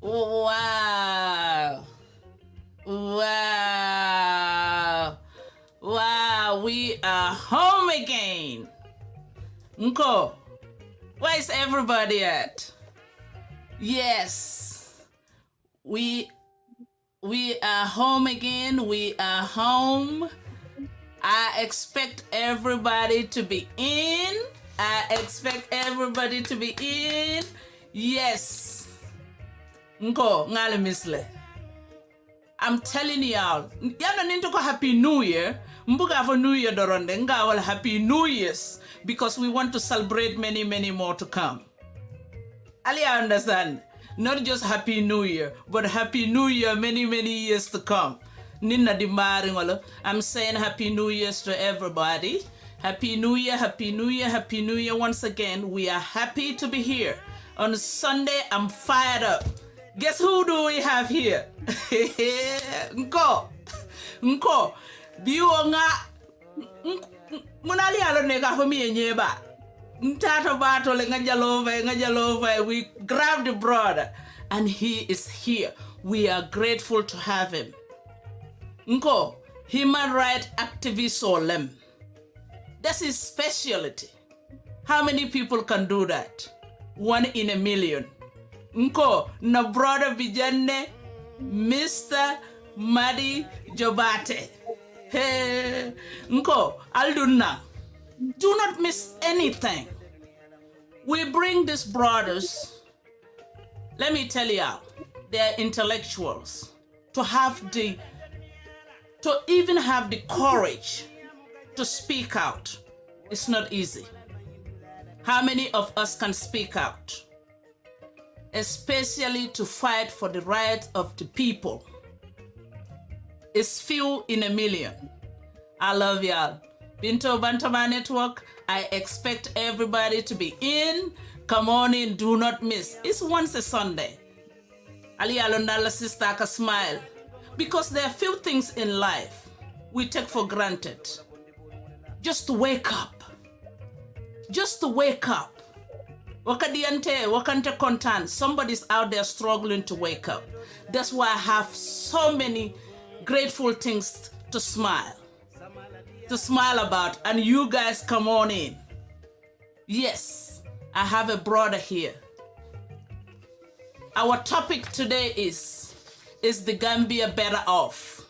Wow. Wow. Wow. We are home again. Nko, where is everybody at? Yes. We are home again. We are home. I expect everybody to be in. I expect everybody to be in. Yes. Nko, ngale misle. I'm telling y'all, yana ninto ko Happy New Year. Mbuga for New Year doronde nga wal Happy New Year's because we want to celebrate many, many more to come. Ali, I understand. Not just Happy New Year, but Happy New Year many, many years to come. Nina di maringolo. I'm saying Happy New Year's to everybody. Happy New Year, Happy New Year, Happy New Year once again. We are happy to be here. On Sunday, I'm fired up. Guess who do we have here? Nko. Biwo nga munali alo nega for me nyeba. Ntato bato le ngajalova. We grabbed the brother and he is here. We are grateful to have him. Nko, human rights activist Olem. That's his specialty. How many people can do that? 1 in a million. Nko, na brother Bijane, Mr. Madi Jobarteh. Hey, Nko, Alduna, do not miss anything. We bring these brothers, let me tell you, they're intellectuals, to even have the courage to speak out. It's not easy. How many of us can speak out? Especially to fight for the rights of the people. It's few in a million. I love y'all. Binto Bantama Network, I expect everybody to be in. Come on in, do not miss. It's once a Sunday. Ali Alondala sister ka smile. Because there are few things in life we take for granted. Just to wake up. Just to wake up. Wakante kontan. Somebody's out there struggling to wake up. That's why I have so many grateful things to smile about, and you guys come on in. Yes, I have a brother here. Our topic today is the Gambia better off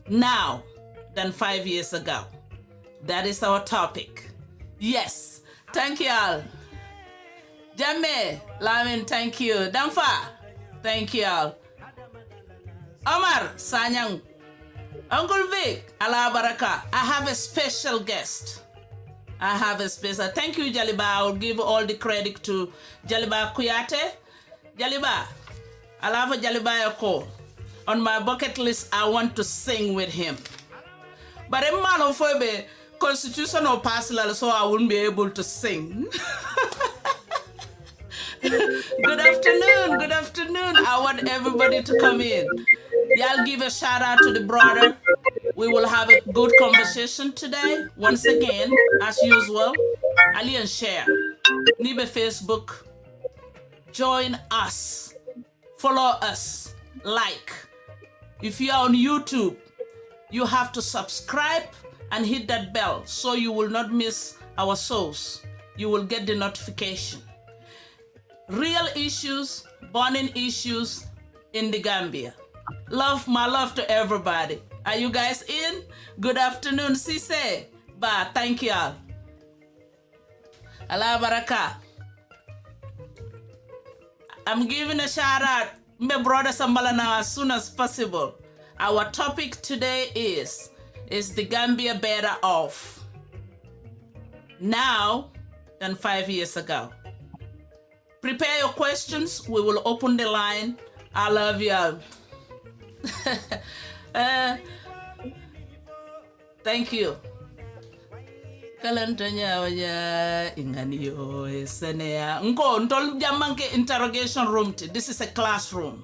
now than 5 years ago? That is our topic. Yes, thank you all. Jame, Lamin, thank you. Damfa, thank you all. Omar, Sanyang, Uncle Vic, Allah Baraka. I have a special guest. Thank you, Jaliba. I will give all the credit to Jaliba Kuyate. Jaliba, I love Jaliba Yoko. On my bucket list, I want to sing with him. But a man of a constitutional parcel, so I wouldn't be able to sing. Good afternoon. I want everybody to come in. Y'all give a shout out to the brother. We will have a good conversation today. Once again, as usual, Ali and share. Nibe Facebook. Join us. Follow us. Like. If you are on YouTube, you have to subscribe and hit that bell so you will not miss our shows. You will get the notification. Real issues, burning issues in the Gambia. My love to everybody. Are you guys in? Good afternoon, Sise. Ba, thank you all. Allah Baraka. I'm giving a shout out, my brother Sambalana, as soon as possible. Our topic today is the Gambia better off now than 5 years ago? Prepare your questions. We will open the line. I love you. Thank you. Kalantanya waya inganiyo esenea. Nko ntol jamanke interrogation room. This is a classroom.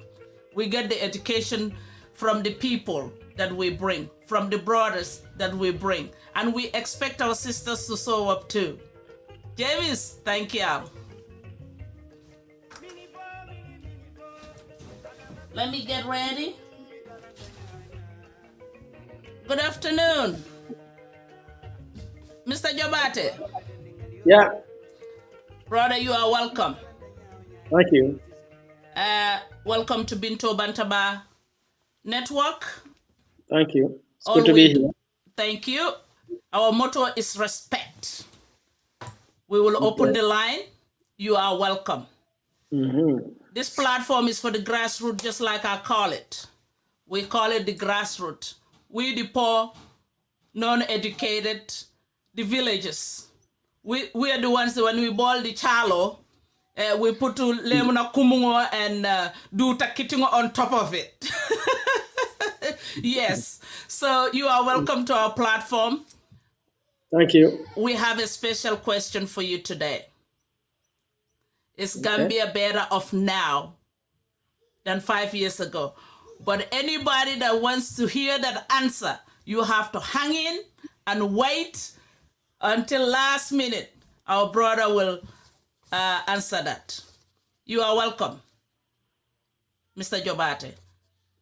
We get the education from the people that we bring, from the brothers that we bring, and we expect our sisters to show up too. James, thank you. Let me get ready. Good afternoon, Mr. Jobarteh. Yeah, Brother, you are welcome. thank you. Welcome to Binto Bantaba Network. Thank you. It's good All to be we here. thank you. Our motto is respect. We will open Okay. the line. You are welcome. Mm-hmm. This platform is for the grassroots, just like I call it. We call it the grassroots. We, the poor, non-educated, the villagers. We are the ones that when we boil the chalo, we put to lemuna kumungo and do takitingo on top of it. Yes. So you are welcome to our platform. Thank you. We have a special question for you today. Is Okay. Gambia better off now than 5 years ago? But anybody that wants to hear that answer, you have to hang in and wait until last minute. Our brother will answer that. You are welcome, Mr. Jobarteh.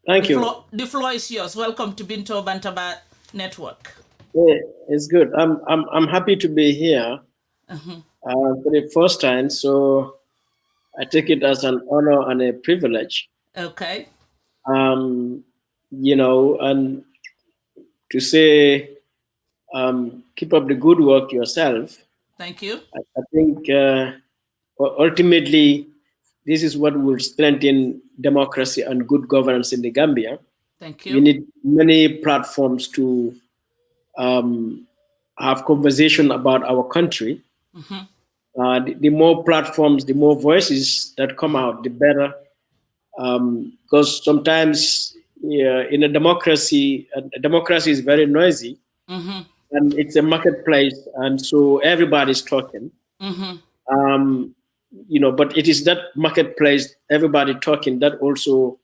Thank you. The floor is yours. Welcome to Binto Bantaba Network. Yeah, it's good. I'm happy to be here for the first time. So I take it as an honor and a privilege. Okay. Um, and to say, keep up the good work yourself. Thank you. I think ultimately this is what will strengthen democracy and good governance in the Gambia. Thank We you. need many platforms to um, have conversation about our country. The more platforms, the more voices that come out, the better. Because sometimes, yeah, in a democracy is very noisy, and it's a marketplace, and so everybody's talking. Um, but it is that marketplace, everybody talking, that also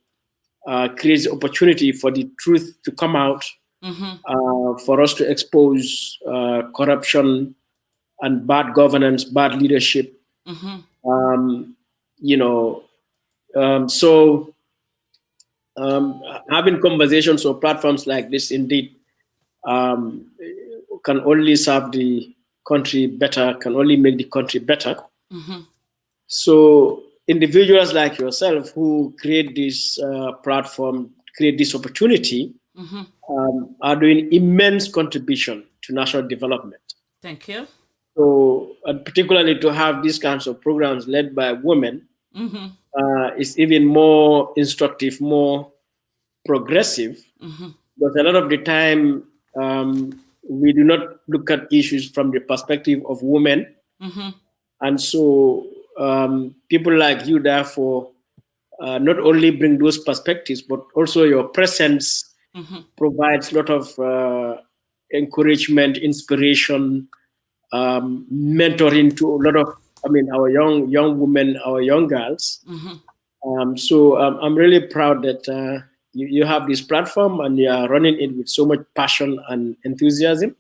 creates opportunity for the truth to come out, for us to expose corruption and bad governance, bad leadership. Um, you know, so having conversations or platforms like this indeed um, can only serve the country better, can only make the country better. So individuals like yourself who create this platform, create this opportunity, are doing immense contribution to national development. Thank you. So, particularly to have these kinds of programs led by women is even more instructive, more progressive, because a lot of the time we do not look at issues from the perspective of women. And so people like you, therefore, not only bring those perspectives, but also your presence provides a lot of encouragement, inspiration, mentoring to a lot of, our young women, our young girls. So I'm really proud that you have this platform and you are running it with so much passion and enthusiasm.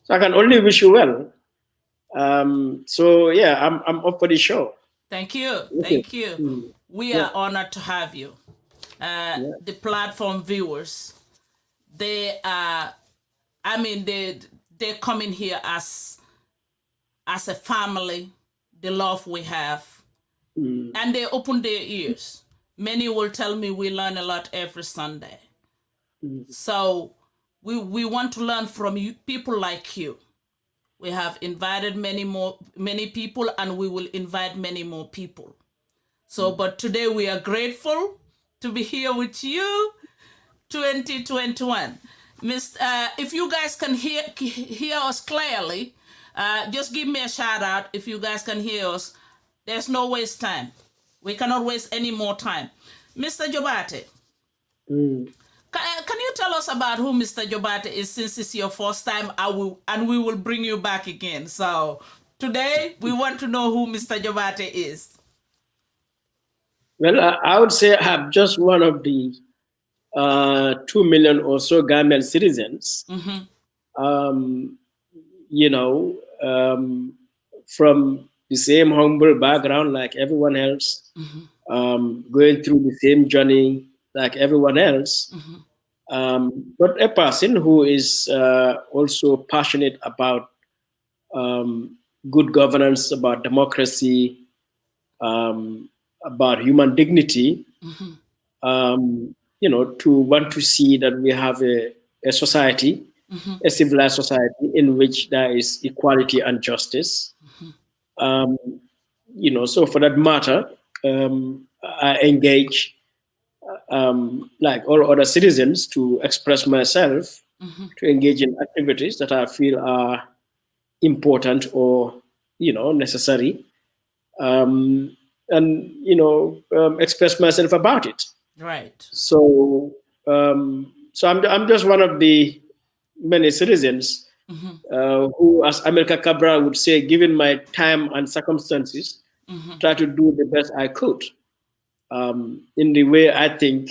So I can only wish you well. So yeah, I'm up for the show. Thank you. Okay. Thank you. We Yeah. are honored to have you. Yeah. The platform viewers, they are, they come in here as a family, the love we have, and they open their ears. Many will tell me we learn a lot every Sunday. So we want to learn from you, people like you. We have invited many people, and we will invite many more people. So, but today we are grateful to be here with you, 2021. If you guys can hear us clearly, just give me a shout out if you guys can hear us. There's no waste time. We cannot waste any more time. Mr. Jobarteh, Mm. can you tell us about who Mr. Jobarteh is, since it's your first time? And we will bring you back again. So today we want to know who Mr. Jobarteh is. Well, I would say I'm just one of the 2 million or so Gambian citizens. Um, you know, from the same humble background like everyone else. going through the same journey like everyone else, but a person who is also passionate about good governance, about democracy, um, about human dignity, to want to see that we have a society, a civilized society in which there is equality and justice. Um, so for that matter, I engage like all other citizens to express myself, to engage in activities that I feel are important or necessary, and express myself about it. Right. So, so I'm just one of the many citizens who, as America Cabral would say, given my time and circumstances, try to do the best I could in the way I think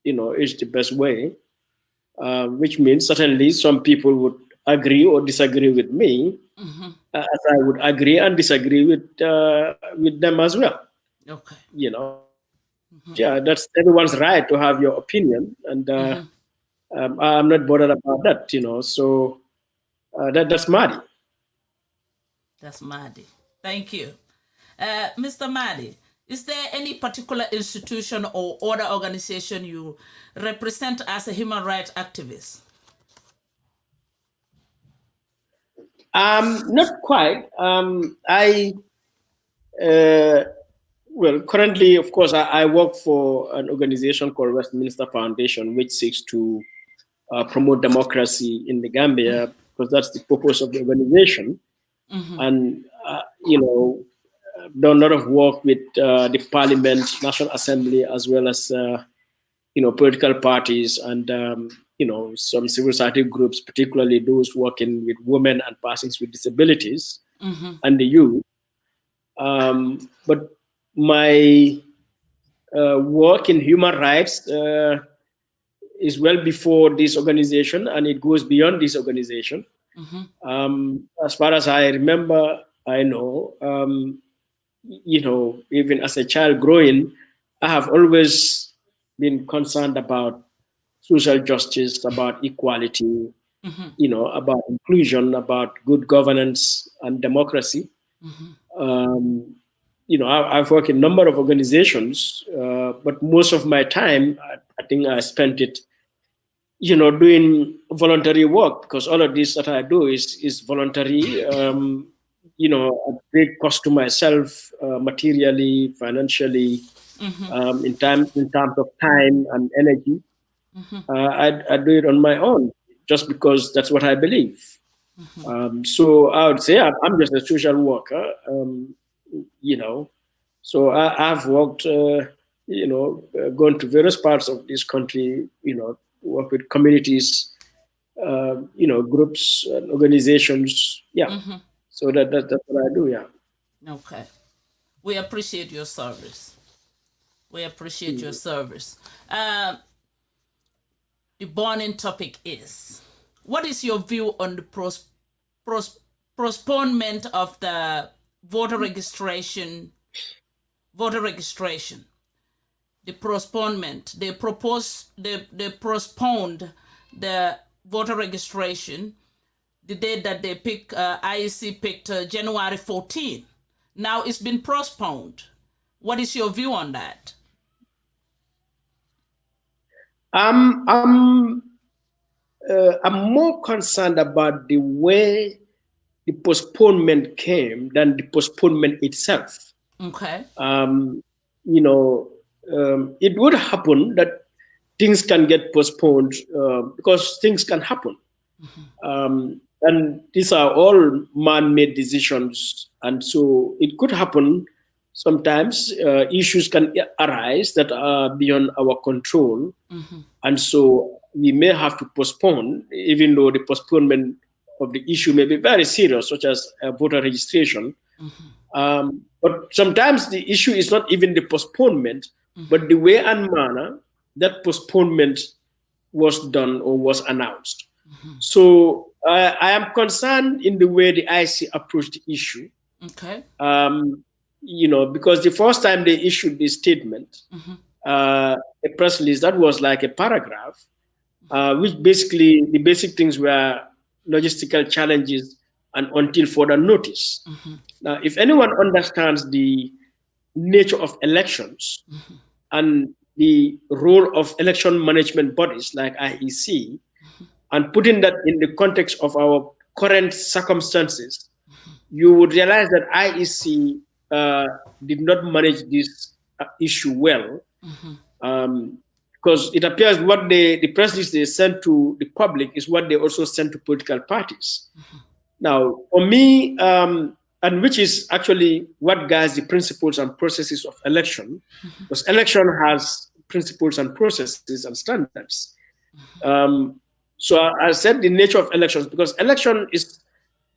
is the best way. Which means certainly some people would agree or disagree with me, as I would agree and disagree with them as well. Okay. Yeah, that's everyone's right to have your opinion, and I'm not bothered about that. So that's Madi. That's Madi. Thank you. Mr. Madi, is there any particular institution or other organization you represent as a human rights activist? Not quite. I uh, well, currently, of course, I work for an organization called Westminster Foundation, which seeks to promote democracy in the Gambia, because that's the purpose of the organization. And done a lot of work with the Parliament, National Assembly, as well as political parties and some civil society groups, particularly those working with women and persons with disabilities and the youth. But my work in human rights is well before this organization, and it goes beyond this organization. As far as I remember, I know, even as a child growing, I have always been concerned about social justice, about equality, about inclusion, about good governance and democracy. Um, I've worked in a number of organizations, but most of my time, I think I spent it, doing voluntary work, because all of this that I do is voluntary. At great cost to myself, materially, financially, in terms of time and energy. I do it on my own, just because that's what I believe. So I would say I'm just a social worker. You know, so I've worked, gone to various parts of this country. Work with communities, groups and organizations. Yeah. So that's what I do. Yeah. Okay. We appreciate your service. We appreciate your service. The burning topic is, what is your view on the postponement of the voter registration? The postponement. They postponed the voter registration. The date that they pick, IEC picked January 14. Now it's been postponed. What is your view on that? I'm more concerned about the way the postponement came than the postponement itself. Okay. It would happen that things can get postponed, because things can happen. And these are all man-made decisions, and so it could happen. Sometimes issues can arise that are beyond our control, and so we may have to postpone, even though the postponement of the issue may be very serious, such as voter registration. But sometimes the issue is not even the postponement, but the way and manner that postponement was done or was announced. So I am concerned in the way the IC approached the issue. Okay. because the first time they issued this statement, a press release, that was like a paragraph, which basically the basic things were logistical challenges and until further notice. Now, if anyone understands the nature of elections and the role of election management bodies like IEC, and putting that in the context of our current circumstances, you would realize that IEC did not manage this issue well, because it appears what the press release they sent to the public is what they also sent to political parties. Now, for me, and which is actually what guides the principles and processes of election, because election has principles and processes and standards. So I said the nature of elections, because election is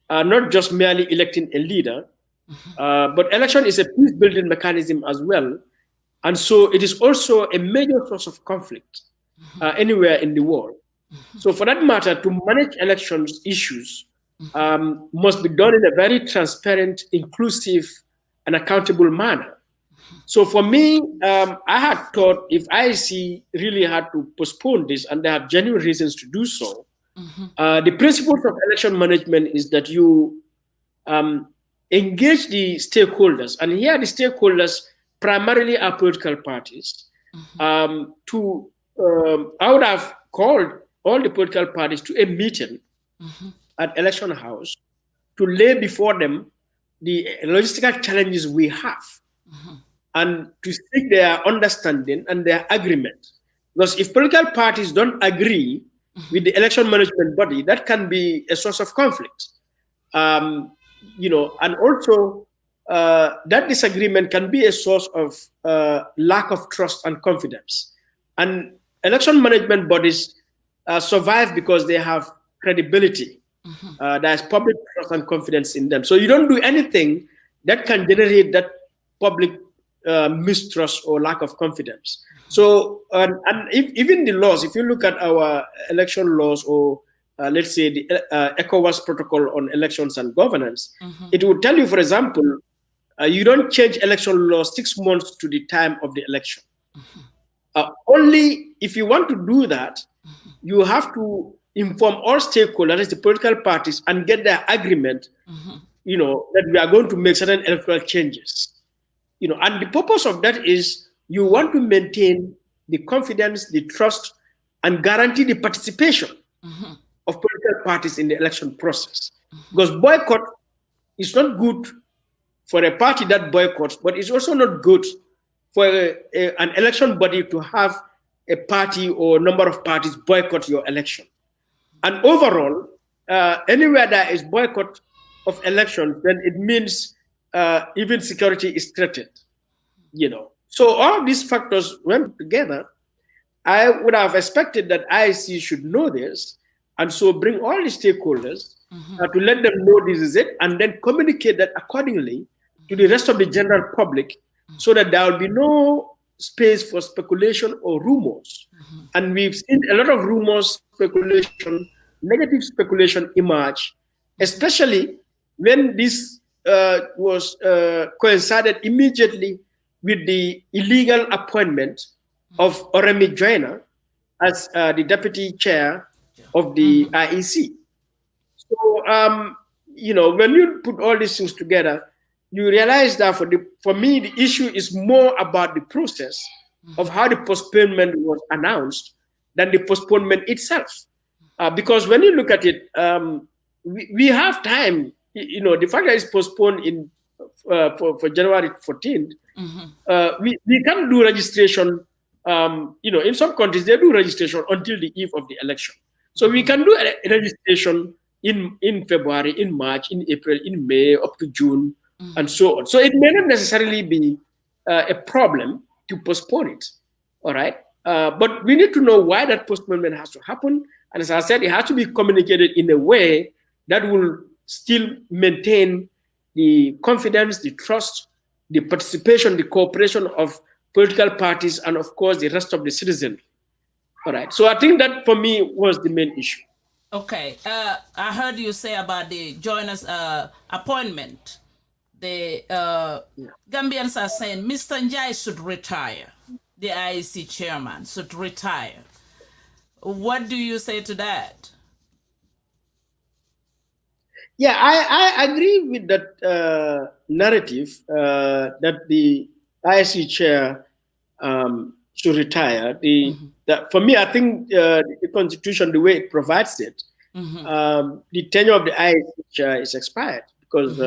not just merely electing a leader, but election is a peace-building mechanism as well. And so it is also a major source of conflict anywhere in the world. So for that matter, to manage elections issues must be done in a very transparent, inclusive, and accountable manner. So for me, I had thought if IEC really had to postpone this, and they have genuine reasons to do so, the principles of election management is that you engage the stakeholders, and here the stakeholders primarily are political parties. I would have called all the political parties to a meeting at Election House to lay before them the logistical challenges we have and to seek their understanding and their agreement. Because if political parties don't agree with the election management body, that can be a source of conflict. And also that disagreement can be a source of lack of trust and confidence. And election management bodies survive because they have credibility. There's public trust and confidence in them. So you don't do anything that can generate that public mistrust or lack of confidence. So, even the laws, if you look at our election laws or let's say the ECOWAS protocol on elections and governance, it would tell you, for example, you don't change election laws 6 months to the time of the election. Only if you want to do that, you have to inform all stakeholders, the political parties, and get their agreement, that we are going to make certain electoral changes. And the purpose of that is you want to maintain the confidence, the trust, and guarantee the participation of political parties in the election process. Because boycott is not good for a party that boycotts, but it's also not good for an election body to have a party or a number of parties boycott your election. And overall, anywhere there is boycott of elections, then it means even security is threatened. So all of these factors went together. I would have expected that IEC should know this, and so bring all the stakeholders to let them know this is it, and then communicate that accordingly to the rest of the general public, so that there will be no space for speculation or rumors. And we've seen a lot of rumors, speculation, negative speculation emerge, especially when this was coincided immediately with the illegal appointment of Oremi Joyner as the deputy chair of the IEC. So, when you put all these things together, you realize that for me, the issue is more about the process of how the postponement was announced than the postponement itself. Because when you look at it, we have time. The fact that it's postponed for January 14th, we can do registration. In some countries, they do registration until the eve of the election. So we can do a registration in February, in March, in April, in May, up to June, and so on. So it may not necessarily be a problem to postpone it, all right? But we need to know why that postponement has to happen. And as I said, it has to be communicated in a way that will still maintain the confidence, the trust, the participation, the cooperation of political parties, and of course, the rest of the citizenry. All right. So I think that for me was the main issue. Okay. I heard you say about the joiners' appointment. the Gambians are saying Mr. Njai should retire. The IEC chairman should retire. What do you say to that? Yeah, I agree with that narrative that the ISC chair should retire. For me, I think the Constitution, the way it provides it, the tenure of the ISC chair is expired because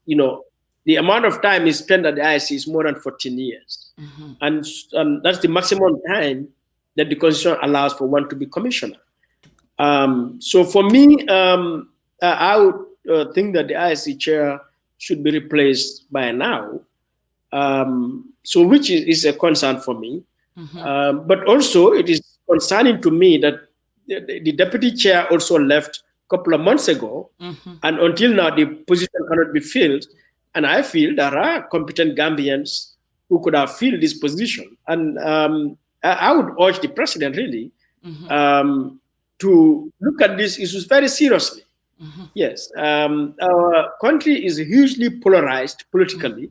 you know the amount of time is spent at the ISC is more than 14 years, and that's the maximum time that the Constitution allows for one to be commissioner. So for me, I would think that the ISC chair should be replaced by now. So which is a concern for me. But also it is concerning to me that the deputy chair also left a couple of months ago, and until now the position cannot be filled. And I feel there are competent Gambians who could have filled this position. And I would urge the president really to look at these issues very seriously. Yes, our country is hugely polarized politically.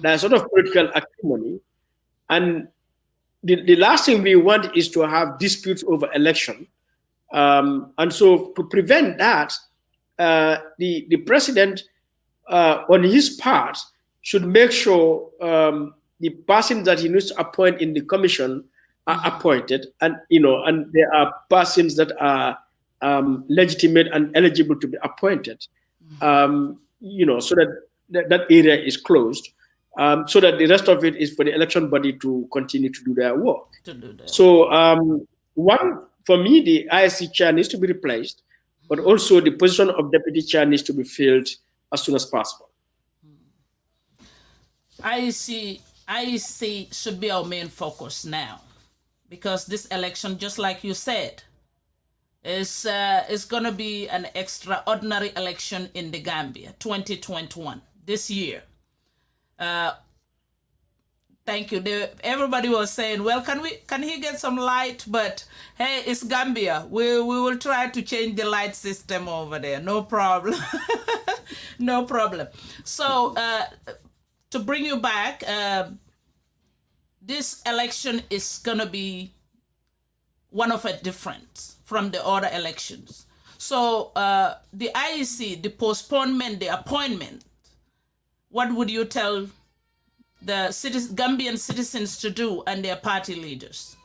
There's a lot of political acrimony, and the last thing we want is to have disputes over election. And so, to prevent that, the president, on his part, should make sure the persons that he needs to appoint in the commission are appointed, and and there are persons that are legitimate and eligible to be appointed. So that area is closed, so that the rest of it is for the election body to continue to do their work. So, one, for me, the ISC chair needs to be replaced, but also the position of deputy chair needs to be filled as soon as possible. IEC should be our main focus now, because this election, just like you said, is going to be an extraordinary election in the Gambia, 2021, this year. Thank you. Everybody was saying, well, can he get some light? But hey, it's Gambia. We will try to change the light system over there. No problem. No problem. So to bring you back, this election is going to be one of a difference from the other elections. So the IEC, the postponement, the appointment, what would you tell the Gambian citizens to do and their party leaders?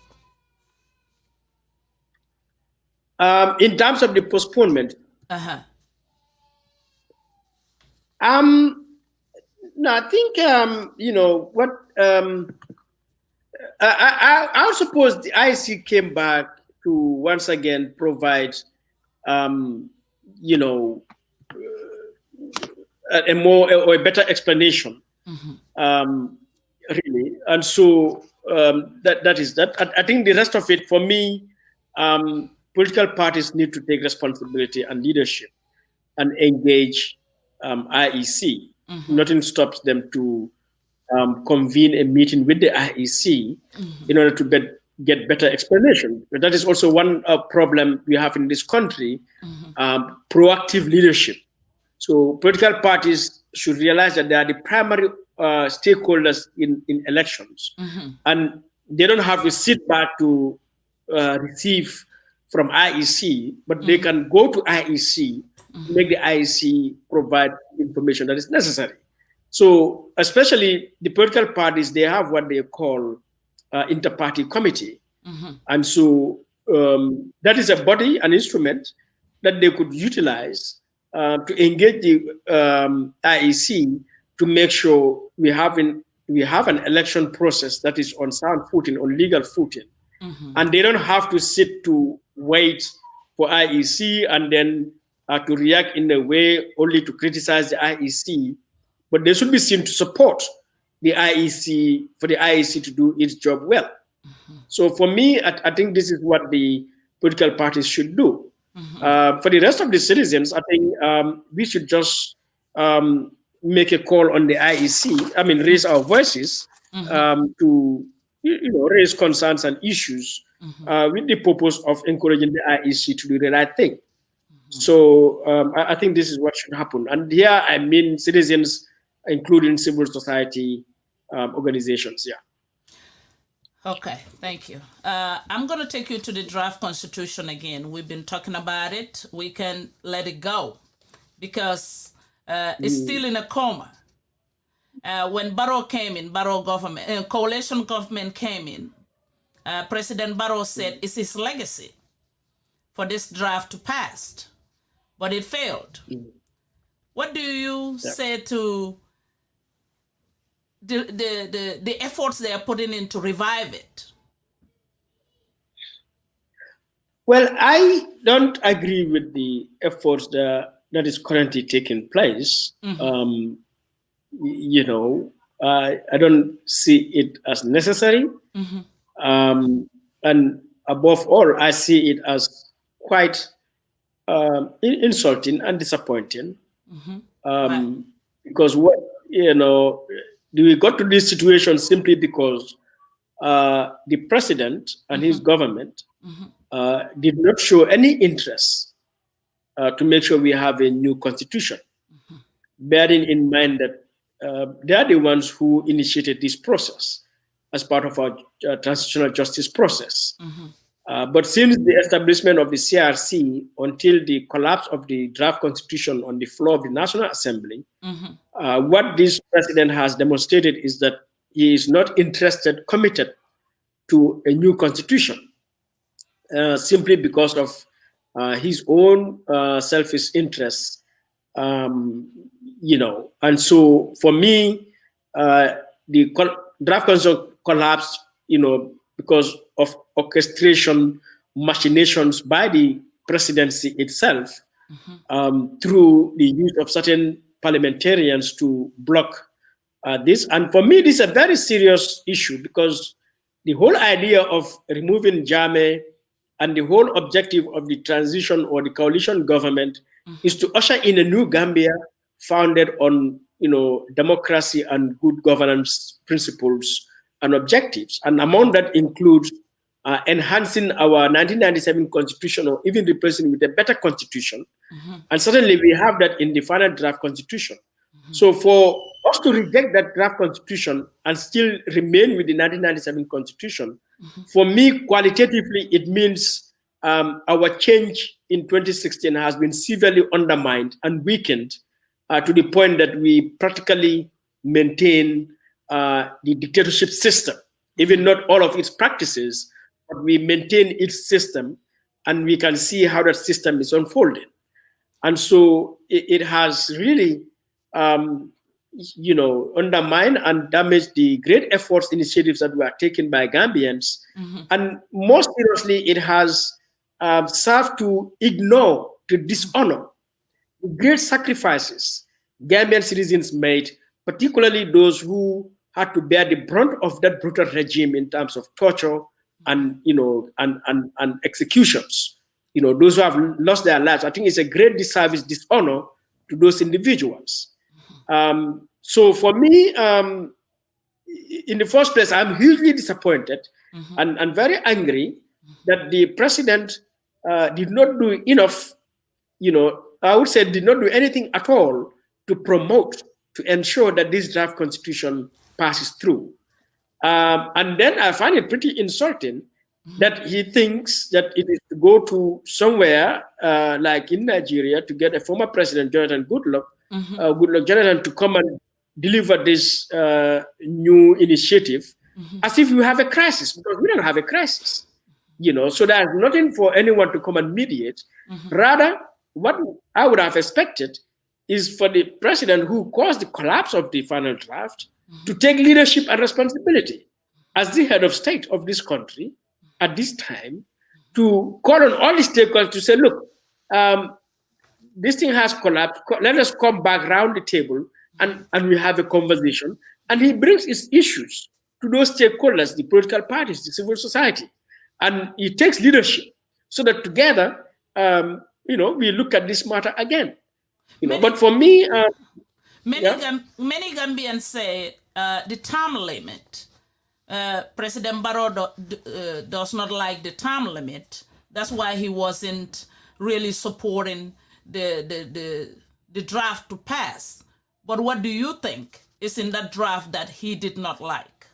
In terms of the postponement, no, I think what I suppose the IEC came back to once again provide a more or a better explanation, really. And so that is that. I think the rest of it, for me, political parties need to take responsibility and leadership and engage IEC. Nothing stops them to convene a meeting with the IEC in order to get better explanation. But that is also one problem we have in this country, proactive leadership. So political parties should realize that they are the primary stakeholders in elections. And they don't have to sit back to receive from IEC, but they can go to IEC, make the IEC provide information that is necessary. So especially the political parties, they have what they call inter-party committee. And so that is a body, an instrument that they could utilize to engage the IEC to make sure we have an election process that is on sound footing, on legal footing. And they don't have to sit to wait for IEC and then to react in a way only to criticize the IEC, but they should be seen to support the IEC, for the IEC to do its job well. So for me, I think this is what the political parties should do. For the rest of the citizens, I think we should just make a call on the IEC, raise our voices to raise concerns and issues with the purpose of encouraging the IEC to do the right thing. So I think this is what should happen. And here, citizens including civil society organizations. Yeah. Okay, thank you. I'm going to take you to the draft constitution again. We've been talking about it. We can let it go because it's still in a coma. When Barrow came in, Barrow government, coalition government came in, President Barrow said it's his legacy for this draft to pass, but it failed. What do you say to the efforts they are putting in to revive it? Well, I don't agree with the efforts that is currently taking place. You know, I don't see it as necessary. And above all, I see it as quite insulting and disappointing. Right. Because what, we got to this situation simply because the president and his government did not show any interest to make sure we have a new constitution, bearing in mind that they are the ones who initiated this process as part of our transitional justice process. But since the establishment of the CRC until the collapse of the draft constitution on the floor of the National Assembly, what this president has demonstrated is that he is not interested, committed to a new constitution, simply because of his own selfish interests. And so for me, the draft constitution collapsed, because of orchestration machinations by the presidency itself, through the use of certain parliamentarians to block this. And for me, this is a very serious issue because the whole idea of removing Jame and the whole objective of the transition or the coalition government is to usher in a new Gambia founded on, democracy and good governance principles and objectives. And among that includes enhancing our 1997 constitution or even replacing it with a better constitution. And certainly we have that in the final draft constitution. So for us to reject that draft constitution and still remain with the 1997 constitution, for me, qualitatively, it means our change in 2016 has been severely undermined and weakened to the point that we practically maintain the dictatorship system, even not all of its practices, but we maintain its system, and we can see how that system is unfolding. And so it has really, undermined and damaged the great efforts, initiatives that were taken by Gambians. And most seriously, it has served to ignore, to dishonor the great sacrifices Gambian citizens made, particularly those who had to bear the brunt of that brutal regime in terms of torture and and executions. Those who have lost their lives. I think it's a great disservice, dishonor to those individuals. So for me, in the first place, I'm hugely disappointed and very angry that the president did not do enough, I would say did not do anything at all to promote, to ensure that this draft constitution passes through. And then I find it pretty insulting that he thinks that it is to go to somewhere like in Nigeria to get a former president, Jonathan Goodluck, Jonathan, to come and deliver this new initiative as if we have a crisis, because we don't have a crisis. So there's nothing for anyone to come and mediate. Rather, what I would have expected is for the president who caused the collapse of the final draft to take leadership and responsibility as the head of state of this country at this time, to call on all the stakeholders to say, look, this thing has collapsed. Let us come back round the table and we have a conversation. And he brings his issues to those stakeholders, the political parties, the civil society. And he takes leadership so that together, we look at this matter again. But for me, many Gambians say the term limit. President Barrow does not like the term limit. That's why he wasn't really supporting the draft to pass. But what do you think is in that draft that he did not like?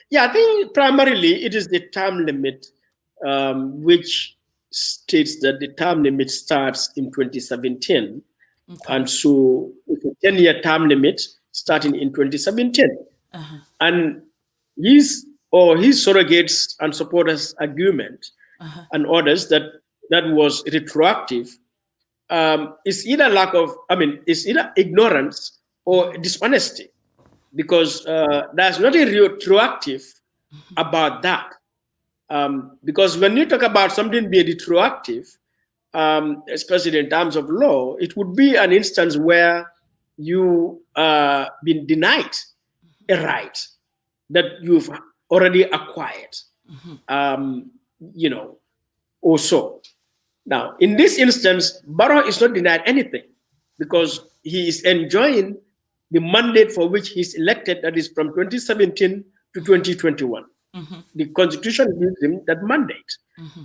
Yeah, I think primarily it is the term limit, which states that the term limit starts in 2017. Okay. And so it's a 10-year term limit starting in 2017. And his surrogates and supporters' argument and orders that that was retroactive is either it's either ignorance or dishonesty, because there's nothing retroactive about that. Because when you talk about something being retroactive, especially in terms of law, it would be an instance where you been denied a right that you've already acquired, you know, or so. Now, in this instance, Barrow is not denied anything because he is enjoying the mandate for which he's elected, that is from 2017 to 2021. The constitution gives him that mandate,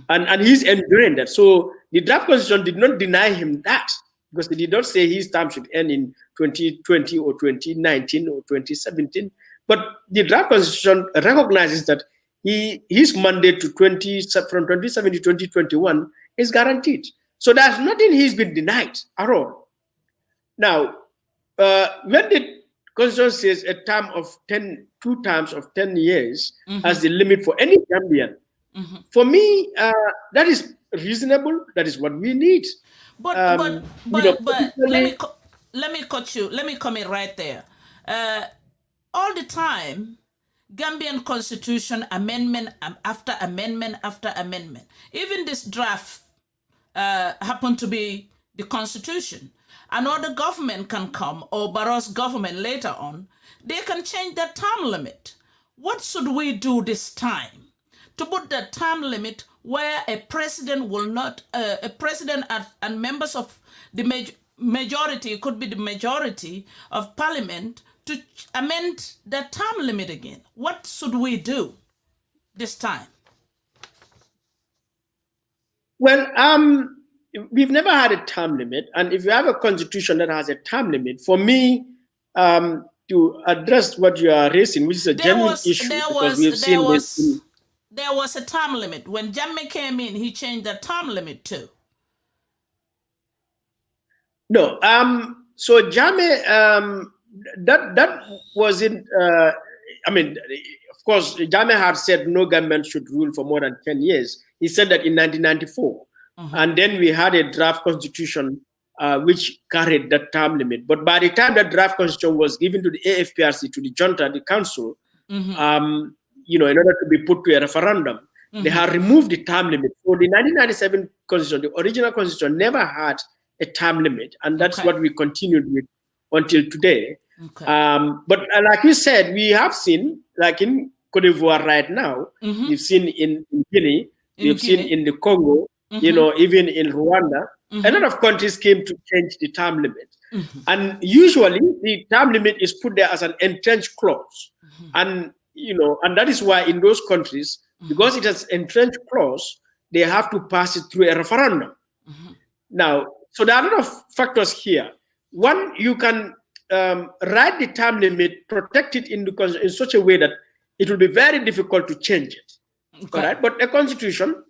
and he's enjoying that. So the draft constitution did not deny him that, because it did not say his term should end in 2020 or 2019 or 2017. But the draft constitution recognizes that his mandate from 2017 to 2021 is guaranteed. So there's nothing he's been denied at all. Now, when the constitution says a term of 2 terms of 10 years as the limit for any Gambian, for me, that is reasonable. That is what we need. But let me cut you. Let me come in right there. All the time, Gambian constitution amendment after amendment after amendment. Even this draft happened to be the constitution. Another government can come, or Barrow's government later on, they can change that term limit. What should we do this time to put that term limit where a president will not, a president and members of the majority, it could be the majority of parliament, to amend that term limit again? What should we do this time? Well, we've never had a term limit, and if you have a constitution that has a term limit, for me, to address what you are raising, which is a genuine issue, because we've seen this. There was a term limit. When Jammeh came in, he changed the term limit too. No, so Jammeh, that wasn't. Of course, Jammeh had said no government should rule for more than 10 years. He said that in 1994. And then we had a draft constitution which carried that term limit. But by the time that draft constitution was given to the AFPRC, to the junta, the council, in order to be put to a referendum, they had removed the term limit. So the 1997 constitution, the original constitution, never had a term limit. And that's what we continued with until today. But like you said, we have seen, like in Cote d'Ivoire right now, we've seen in Guinea, we've seen in the Congo, even in Rwanda, a lot of countries came to change the term limit. And usually the term limit is put there as an entrenched clause. And, and that is why in those countries, because it has entrenched clause, they have to pass it through a referendum. Now, so there are a lot of factors here. One, you can write the term limit, protect it in such a way that it will be very difficult to change it. All right? But a constitution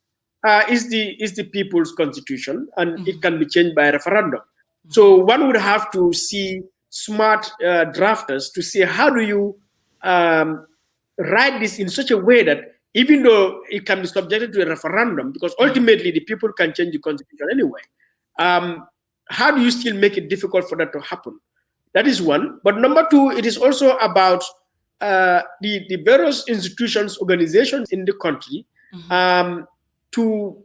is the people's constitution, and it can be changed by a referendum. So one would have to see smart drafters to see how do you write this in such a way that even though it can be subjected to a referendum, because ultimately the people can change the constitution anyway, how do you still make it difficult for that to happen? That is one. But number two, it is also about the various institutions, organizations in the country to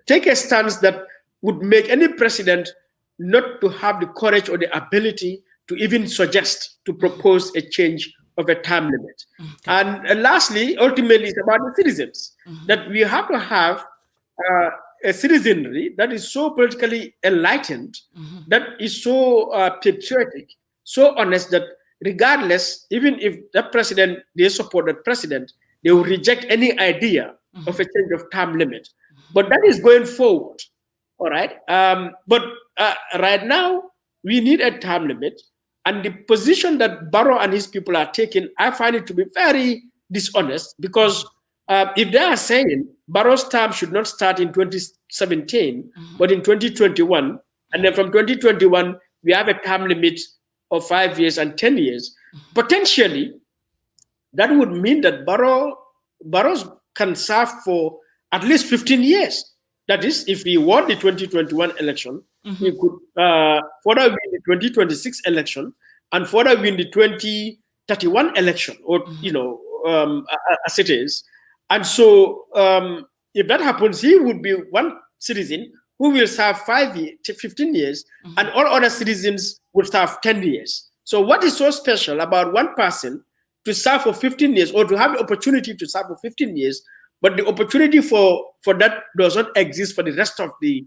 take a stance that would make any president not to have the courage or the ability to even suggest, to propose a change of a term limit. And lastly, ultimately, it's about the citizens, that we have to have a citizenry that is so politically enlightened, that is so patriotic, so honest, that regardless, even if that president, they support that president, they will reject any idea of a change of term limit. But that is going forward, all right? But right now, we need a term limit. And the position that Barrow and his people are taking, I find it to be very dishonest, because if they are saying Barrow's term should not start in 2017, but in 2021, and then from 2021, we have a term limit of 5 years and 10 years, potentially, that would mean that Barrows can serve for at least 15 years. That is, if he won the 2021 election, he could further win the 2026 election and further win the 2031 election, or as it is. And so, if that happens, he would be one citizen who will serve 15 years, and all other citizens will serve 10 years. So, what is so special about one person to serve for 15 years, or to have the opportunity to serve for 15 years, but the opportunity for that does not exist for the rest of the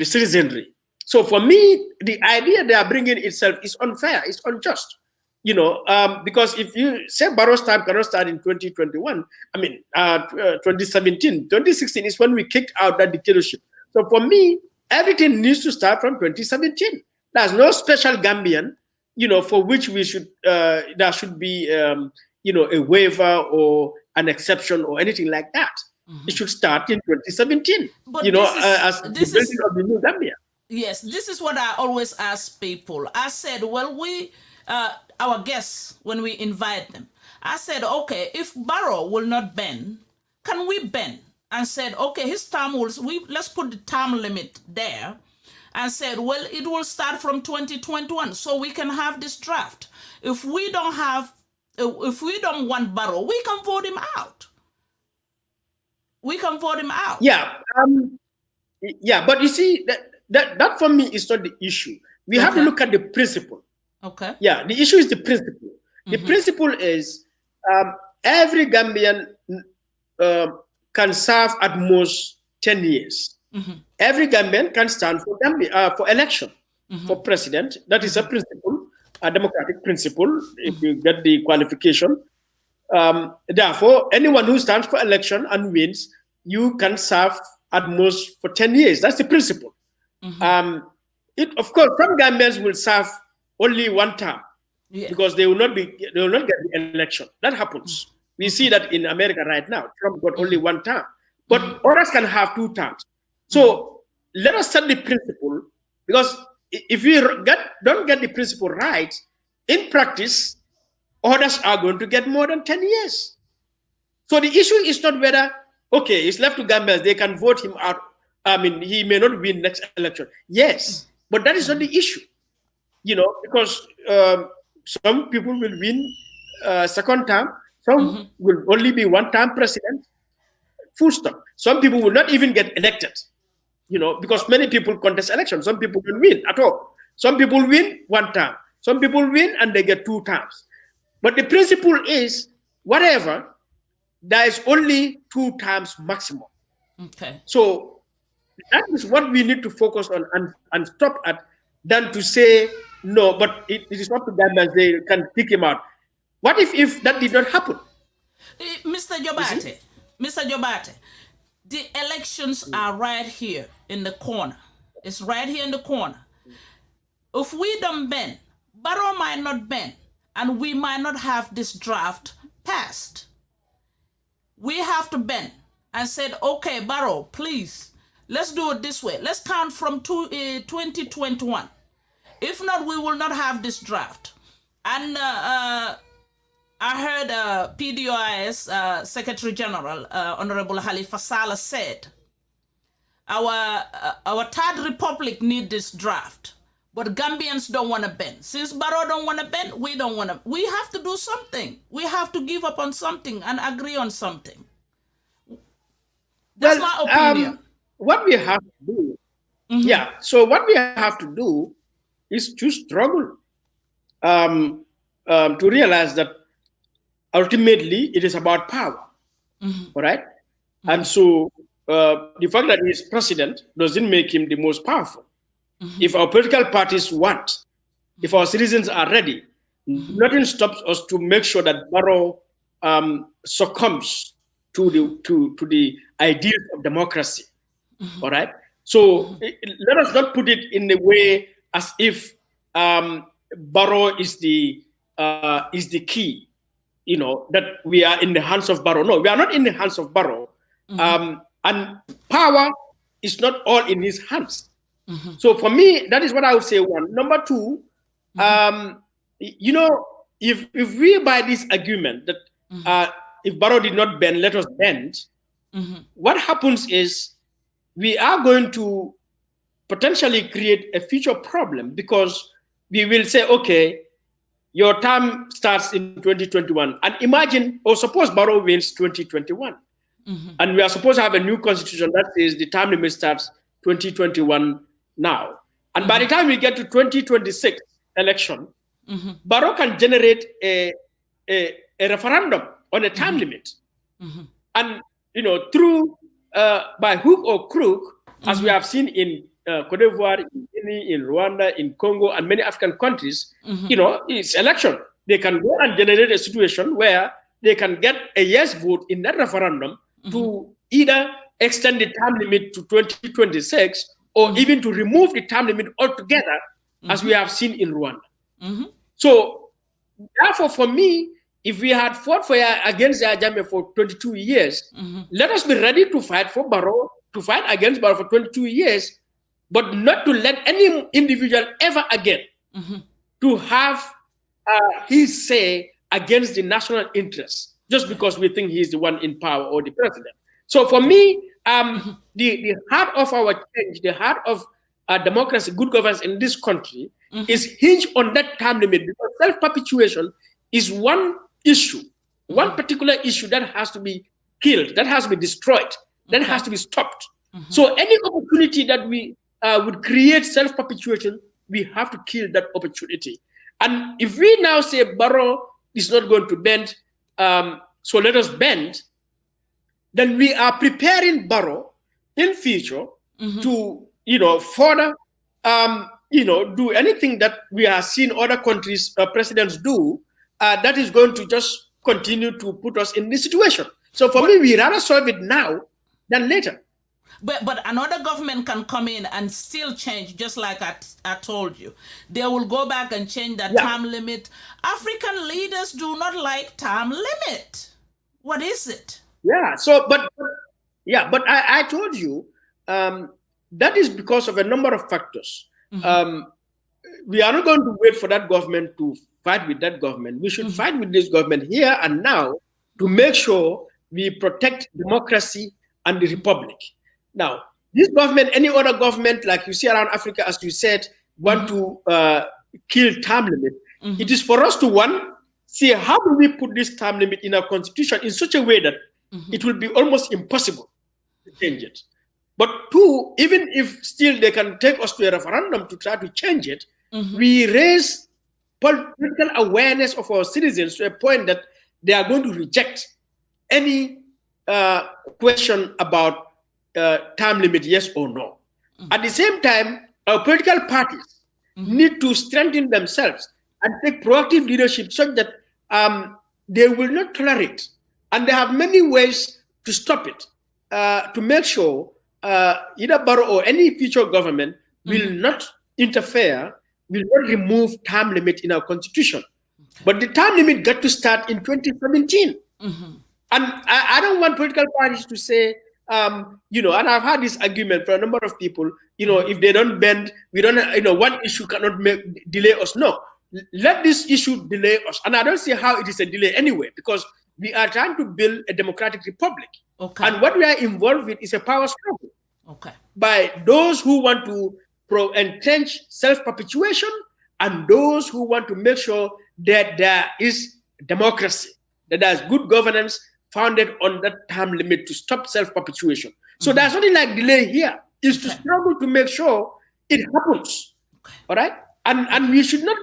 citizenry? So for me, the idea they are bringing itself is unfair, it's unjust. Because if you say Barrow's time cannot start in 2021, 2017, 2016 is when we kicked out that dictatorship. So for me, everything needs to start from 2017. There's no special Gambian, for which we should there should be a waiver or an exception or anything like that. It should start in 2017. But as the building of the new Gambia. Yes, this is what I always ask people. I said, well, our guests, when we invite them, I said, okay, if Barrow will not bend, can we bend? And said, okay, his term let's put the term limit there. And said, well, it will start from 2021, so we can have this draft. If we don't want Barrow, we can vote him out. Yeah, but you see that for me is not the issue. We have to look at the principle. Okay. Yeah, the issue is the principle. The principle is every Gambian can serve at most 10 years. Every Gambian can stand for election for president. That is a principle, a democratic principle, if you get the qualification. Therefore, anyone who stands for election and wins, you can serve at most for 10 years. That's the principle. Of course, some Gambians will serve only one term because they will not get the election. That happens. We see that in America right now. Trump got only one term, but others can have 2 terms. So let us set the principle, because if we don't get the principle right, in practice, others are going to get more than 10 years. So the issue is not whether, okay, it's left to Gambians, they can vote him out. He may not win next election. Yes, but that is not the issue. Because some people will win second term, some will only be one-term president, full stop. Some people will not even get elected, because many people contest elections. Some people will win at all. Some people win one term. Some people win and they get 2 terms. But the principle is, whatever, there is only 2 terms maximum. Okay. So that is what we need to focus on and stop at, than to say, no, but it is not to Gambians, they can pick him out. What if that did not happen? Mr. Jobarteh, the elections are right here in the corner. It's right here in the corner. If we don't bend, Barrow might not bend, and we might not have this draft passed. We have to bend and said, okay, Barrow, please, let's do it this way. Let's count from 2021. If not, we will not have this draft. And I heard PDOIS Secretary General, Honorable Halifa Saleh said, our third republic need this draft, but Gambians don't want to bend. Since Barrow don't want to bend, we don't want to. We have to do something. We have to give up on something and agree on something. That's my opinion. What we have to do, so what we have to do is to struggle to realize that ultimately it is about power, all right? And so the fact that he is president doesn't make him the most powerful. If our political parties want, if our citizens are ready, nothing stops us to make sure that Barrow succumbs to the ideals of democracy, all right? So let us not put it in the way as if Barrow is the key, that we are in the hands of Barrow. No, we are not in the hands of Barrow. And power is not all in his hands. So for me, that is what I would say. One. Number two, if we buy this argument that if Barrow did not bend, let us bend, what happens is we are going to potentially create a future problem, because we will say, okay, your term starts in 2021. And imagine, or suppose Barrow wins 2021. And we are supposed to have a new constitution that says the term limit starts 2021 now. And by the time we get to 2026 election, Barrow can generate a referendum on a term limit. And, through, by hook or crook, as we have seen in Cote d'Ivoire, in Guinea, in Rwanda, in Congo, and many African countries, it's election. They can go and generate a situation where they can get a yes vote in that referendum to either extend the term limit to 2026 or even to remove the term limit altogether, as we have seen in Rwanda. So, therefore, for me, if we had fought against the Ajame for 22 years, let us be ready to fight for Barrow, to fight against Barrow for 22 years, but not to let any individual ever again to have his say against the national interest, just because we think he's the one in power or the president. So for me, the heart of our change, the heart of democracy, good governance in this country is hinged on that term limit, because self-perpetuation is one issue, one particular issue that has to be killed, that has to be destroyed, that has to be stopped. So any opportunity that we would create self-perpetuation, we have to kill that opportunity. And if we now say Barrow is not going to bend, so let us bend, then we are preparing Barrow in future to, further, do anything that we are seeing other countries' presidents do, that is going to just continue to put us in this situation. So for me, we rather solve it now than later. But another government can come in and still change, just like I told you. They will go back and change that term limit. African leaders do not like term limit. What is it? Yeah. So, but I told you that is because of a number of factors. We are not going to wait for that government to fight with that government. We should fight with this government here and now to make sure we protect democracy and the republic. Now, this government, any other government, like you see around Africa, as you said, want to kill term limit. It is for us to, see how do we put this term limit in our constitution in such a way that it will be almost impossible to change it. But two, even if still they can take us to a referendum to try to change it, we raise political awareness of our citizens to a point that they are going to reject any question about term limit, yes or no. At the same time, our political parties need to strengthen themselves and take proactive leadership such that they will not tolerate. And they have many ways to stop it, to make sure either Barrow or any future government will not interfere, will not remove term limit in our constitution. But the term limit got to start in 2017. And I don't want political parties to say, and I've had this argument for a number of people, if they don't bend, we don't, one issue cannot delay us. No, let this issue delay us. And I don't see how it is a delay anyway, because we are trying to build a democratic republic. Okay. And what we are involved with is a power struggle. Okay. By those who want to entrench self-perpetuation and those who want to make sure that there is democracy, that there is good governance founded on that term limit to stop self-perpetuation. So there's nothing like delay here. It's to struggle to make sure it happens. Okay. All right? And we should not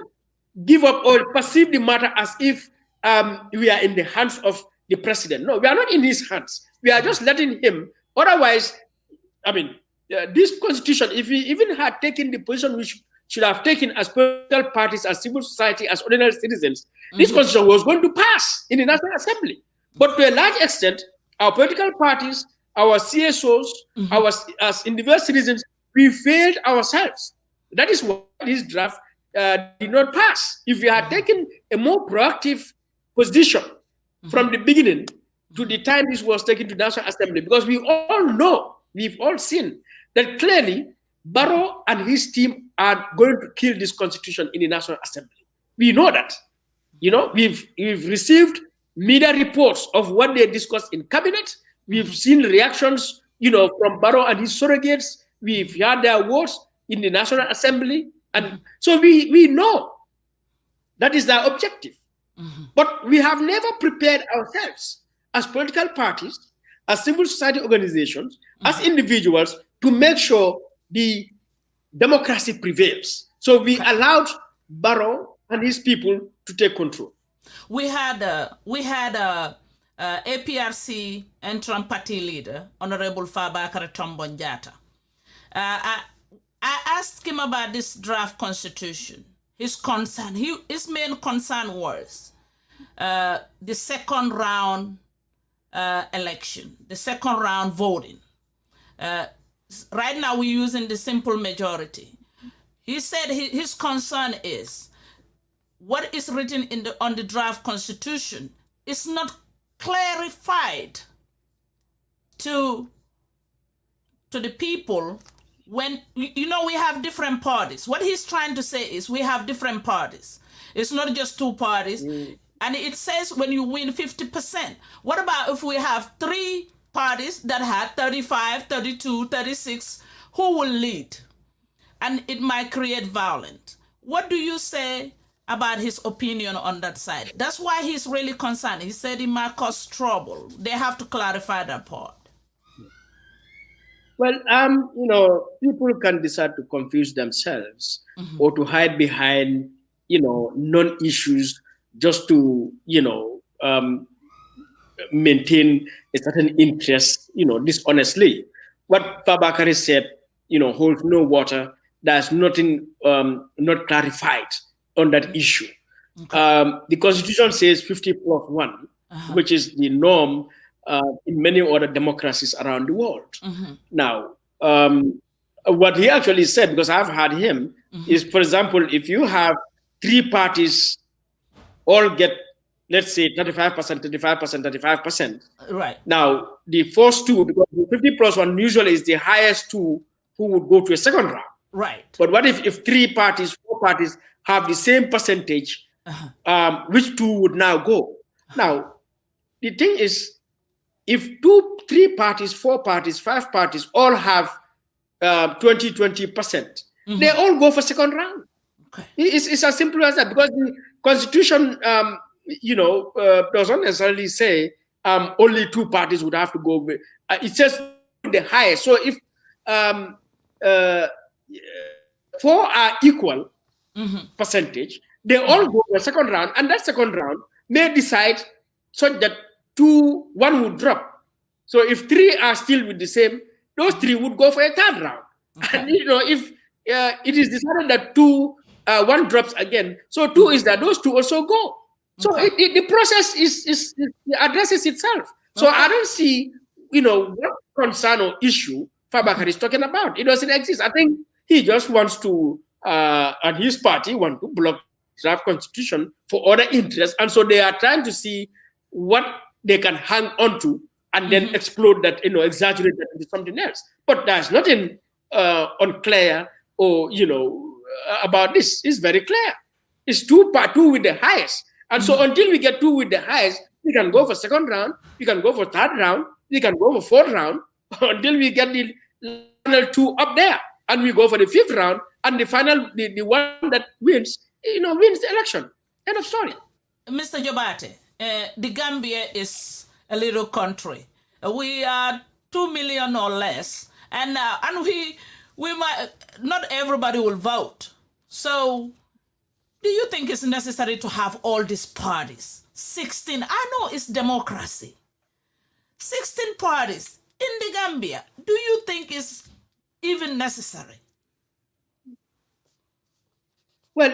give up or perceive the matter as if we are in the hands of the president. No, we are not in his hands. We are just letting him. Otherwise, this constitution, if we even had taken the position we should have taken as political parties, as civil society, as ordinary citizens, this constitution was going to pass in the National Assembly. But to a large extent, our political parties, our CSOs, as individual citizens, we failed ourselves. That is why this draft did not pass. If we had taken a more proactive position from the beginning to the time this was taken to National Assembly, because we all know, we've all seen that clearly Barrow and his team are going to kill this constitution in the National Assembly. We know that. We've received media reports of what they discussed in cabinet. We've seen reactions, from Barrow and his surrogates. We've heard their words in the National Assembly. And so we know that is their objective. But we have never prepared ourselves as political parties, as civil society organizations, as individuals, to make sure the democracy prevails. So we allowed Barrow and his people to take control. We had APRC interim party leader, Honorable Fabakary Tombong Jatta. I asked him about this draft constitution. His main concern was the second round election, the second round voting. Right now we're using the simple majority. He said his concern is what is written on the draft constitution is not clarified to the people. When we have different parties. What he's trying to say is we have different parties. It's not just two parties. And it says when you win 50%. What about if we have three parties that had 35, 32, 36? Who will lead? And it might create violence. What do you say about his opinion on that side? That's why he's really concerned. He said it might cause trouble. They have to clarify that part. Well, people can decide to confuse themselves or to hide behind, non-issues just to, maintain a certain interest, dishonestly. What Fabakary said, holds no water. There's nothing not clarified on that issue. Okay. The Constitution says 50 plus 1, which is the norm in many other democracies around the world. Now, what he actually said, because I've heard him, is, for example, if you have three parties all get, let's say, 35%, 35%, 35%. Right. Now, the first two, because the 50 plus 1 usually is the highest two who would go to a second round. Right. But what if three parties, four parties have the same percentage, which two would now go? Now, the thing is, if two, three parties, four parties, five parties all have 20%, they all go for second round. Okay. It's as simple as that, because the Constitution, doesn't necessarily say only two parties would have to go. It says the highest. So if four are equal percentage, they all go to the second round, and that second round may decide such that one would drop. So if three are still with the same, those three would go for a third round. Okay. And if it is decided that one drops again, so two is that those two also go. So okay. The process is addresses itself. So I don't see, what concern or issue Fabakary is talking about. It doesn't exist. I think he just wants to, and his party want to block draft constitution for other interests, and so they are trying to see what they can hang on to and then explode that, exaggerate that into something else. But there's nothing unclear or, about this. It's very clear. It's two with the highest. And so until we get two with the highest, we can go for second round, we can go for third round, we can go for fourth round, until we get the final two up there. And we go for the fifth round, and the final, the one that wins, wins the election. End of story. Mr. Jobarteh, the Gambia is a little country. We are 2 million or less, and we might not everybody will vote. So, do you think it's necessary to have all these parties? 16. I know it's democracy. 16 parties in the Gambia. Do you think it's even necessary? Well,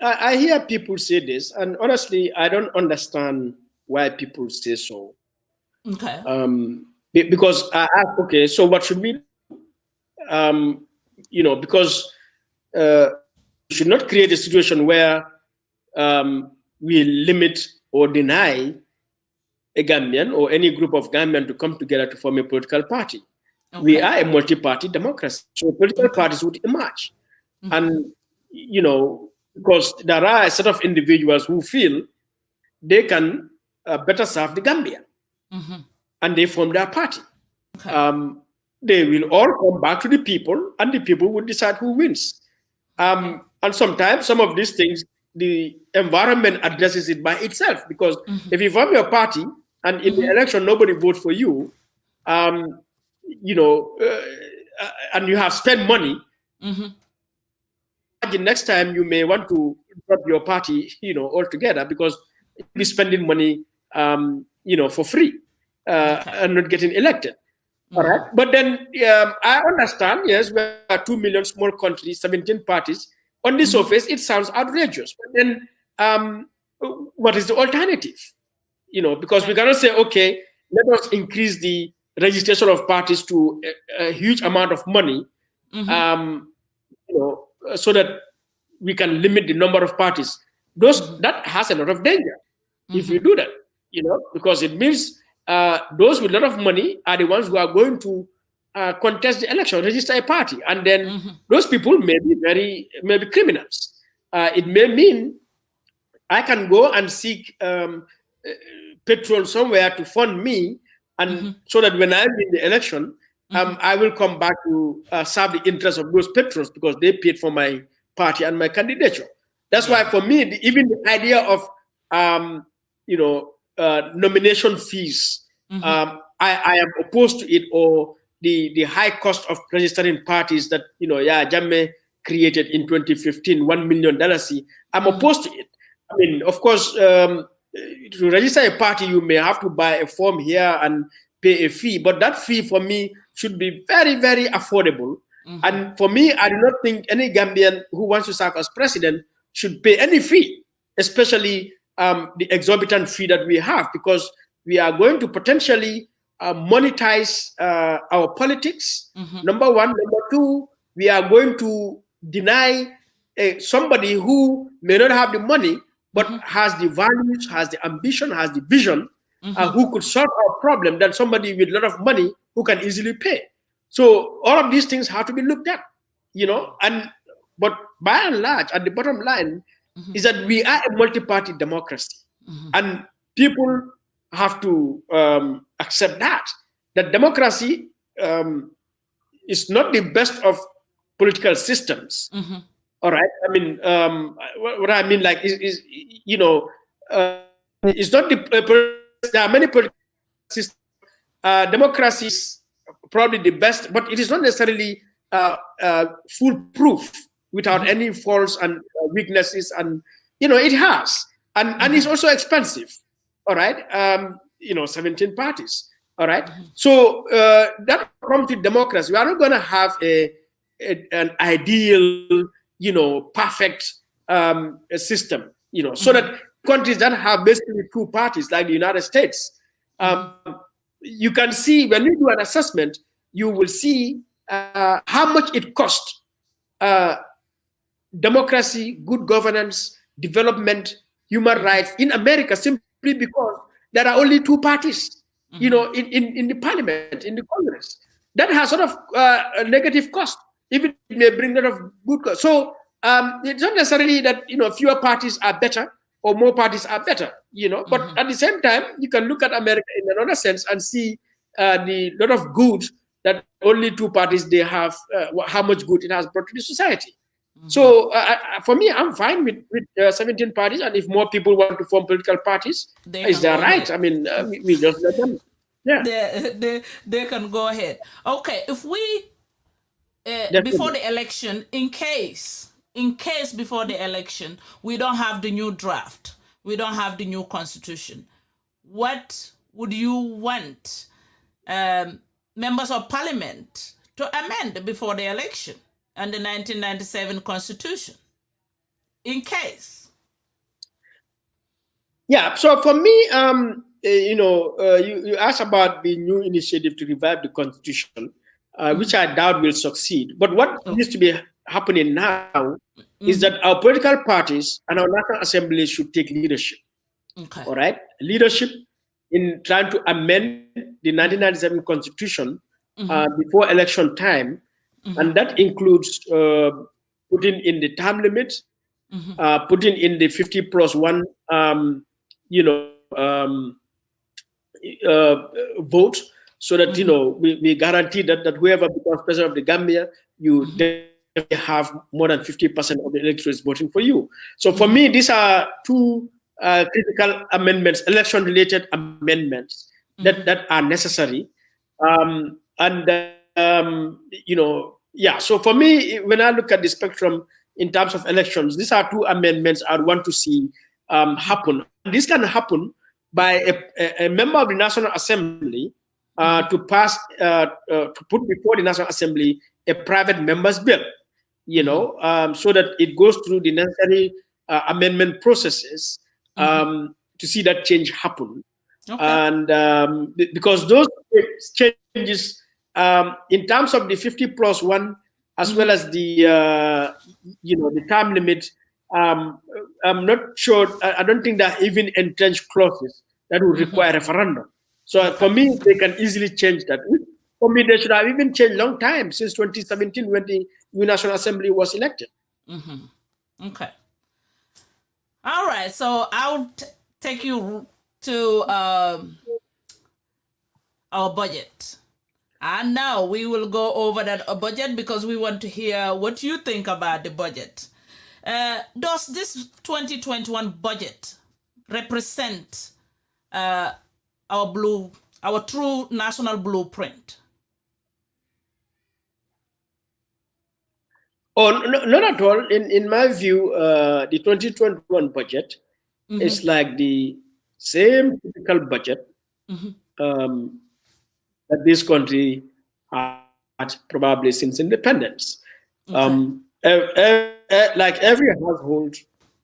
I hear people say this, and honestly, I don't understand why people say so. Okay. Because I ask, okay, so what should we do? Because should not create a situation where we limit or deny a Gambian or any group of Gambian to come together to form a political party. Okay. We are a multi-party democracy, so political Okay. parties would emerge. And, because there are a set of individuals who feel they can better serve the Gambia, and they form their party. Okay. They will all come back to the people, and the people will decide who wins. And sometimes some of these things, the environment addresses it by itself, because if you form your party and in the election nobody votes for you, you know, and you have spent money, the next time you may want to drop your party, altogether, because you'll be spending money, for free, and not getting elected. All right. But then I understand, yes, we are 2 million small countries, 17 parties. On the surface, it sounds outrageous. But then what is the alternative? Because we cannot say, okay, let us increase the registration of parties to a huge amount of money, so that we can limit the number of parties. That has a lot of danger if we do that, because it means those with a lot of money are the ones who are going to contest the election, register a party, and then those people may be criminals. It may mean I can go and seek petrol somewhere to fund me, and so that when I win the election, I will come back to serve the interests of those patrons because they paid for my party and my candidature. That's why, for me, even the idea of nomination fees, I am opposed to it, or the high cost of registering parties that Jammeh created in 2015, $1 million. I'm opposed to it. I mean, of course, to register a party, you may have to buy a form here and pay a fee, but that fee for me should be very, very affordable. And for me, I do not think any Gambian who wants to serve as president should pay any fee, especially the exorbitant fee that we have, because we are going to potentially monetize our politics. Number one. Number two, we are going to deny somebody who may not have the money, but has the values, has the ambition, has the vision, who could solve our problem, than somebody with a lot of money who can easily pay. So all of these things have to be looked at, but by and large, at the bottom line, is that we are a multi-party democracy, and people have to accept that democracy is not the best of political systems. All right. I mean, what I mean, like, is it's not there are many political systems. Democracy is probably the best, but it is not necessarily foolproof without any faults and weaknesses, and it has, and it's also expensive. All right. 17 parties. All right. So that comes with democracy. We are not going to have an ideal, perfect system, so that countries that have basically two parties, like the United States, you can see, when you do an assessment, you will see how much it costs democracy, good governance, development, human rights in America, simply because there are only two parties, in the parliament, in the Congress. That has sort of a negative cost, even it may bring a lot of good cost. So it's not necessarily that fewer parties are better or more parties are better, but at the same time, you can look at America in another sense and see the lot of good that only two parties they have, how much good it has brought to the society. So for me, I'm fine with 17 parties, and if more people want to form political parties, is their right. I mean, we just let them. Yeah, they can go ahead. Okay, if we before the election, in case before the election we don't have the new draft, we don't have the new constitution, what would you want members of parliament to amend before the election and the 1997 constitution, in case? Yeah. So for me, you asked about the new initiative to revive the constitution, which I doubt will succeed. But what needs to be happening now is Mm-hmm. that our political parties and our National Assembly should take leadership. Okay. All right, leadership in trying to amend the 1997 Constitution Mm-hmm. before election time, Mm-hmm. and that includes putting in the term limit, Mm-hmm. putting in the 50 plus one, you know, uh, vote, so that Mm-hmm. we guarantee that whoever becomes president of the Gambia, you Mm-hmm. definitely have more than 50% of the electorate voting for you. So for Mm-hmm. me, these are two critical amendments, election-related amendments that are necessary, yeah. So for me, when I look at the spectrum in terms of elections, these are two amendments I'd want to see Mm-hmm. happen. And this can happen by a member of the National Assembly Mm-hmm. to put before the National Assembly a private member's bill, Mm-hmm. so that it goes through the necessary amendment processes Mm-hmm. to see that change happen. Okay. And because those changes, in terms of the 50 plus one, as well Mm-hmm. as the term limit, I'm not sure. I don't think there are even entrenched clauses that would Mm-hmm. require referendum. So Okay. for me, they can easily change that. For me, they should have even changed long time since 2017 when the new National Assembly was elected. Mm-hmm. Okay. All right. So I'll take you to our budget. And now we will go over that budget because we want to hear what you think about the budget. Does this 2021 budget represent our our true national blueprint? Oh, no, not at all. In my view, the 2021 budget Mm-hmm. is like the same typical budget Mm-hmm. um, that this country had probably since independence. Okay. Like every household,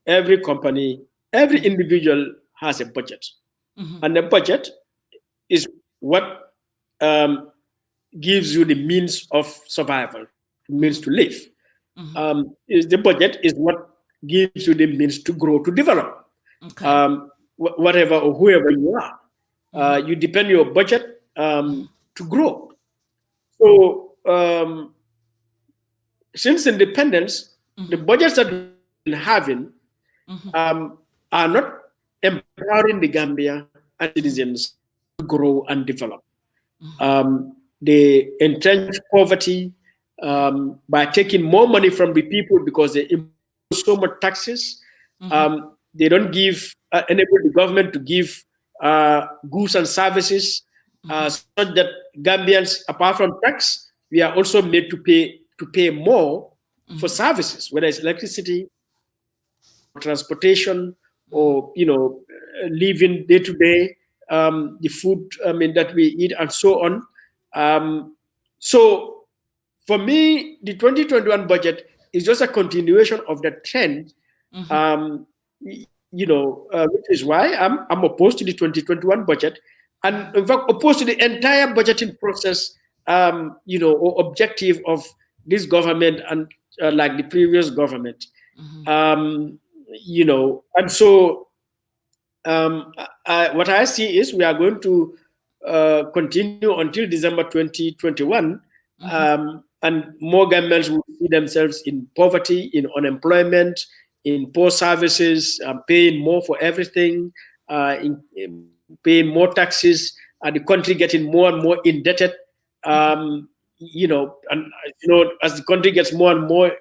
every company, every Mm-hmm. individual has a budget, Mm-hmm. and the budget is what um, gives you the means of survival, means to Mm-hmm. live. Mm-hmm. Is the budget is what gives you the means to grow, to develop, Okay. whatever or whoever you are. Mm-hmm. You depend your budget Mm-hmm. to grow. So since independence, the Mm-hmm. budgets that we've been having Mm-hmm. are not empowering the Gambia and citizens to grow and develop. Mm-hmm. They entrench poverty by taking more money from the people because they impose so much taxes. Mm-hmm. They don't enable the government to give goods and services, Mm-hmm. such that Gambians, apart from tax, we are also made to pay more for Mm-hmm. services, whether it's electricity, or transportation, Mm-hmm. or living day to day, the food that we eat, and so on. So for me, the 2021 budget is just a continuation of that trend, Mm-hmm. which is why I'm opposed to the 2021 budget, and in fact opposed to the entire budgeting process, or objective of this government and like the previous government. Mm-hmm. And so what I see is we are going to continue until December 2021, Mm-hmm. and more Gambians will see themselves in poverty, in unemployment, in poor services, paying more for everything, in paying more taxes, and the country getting more and more indebted. Mm-hmm. As the country gets more and more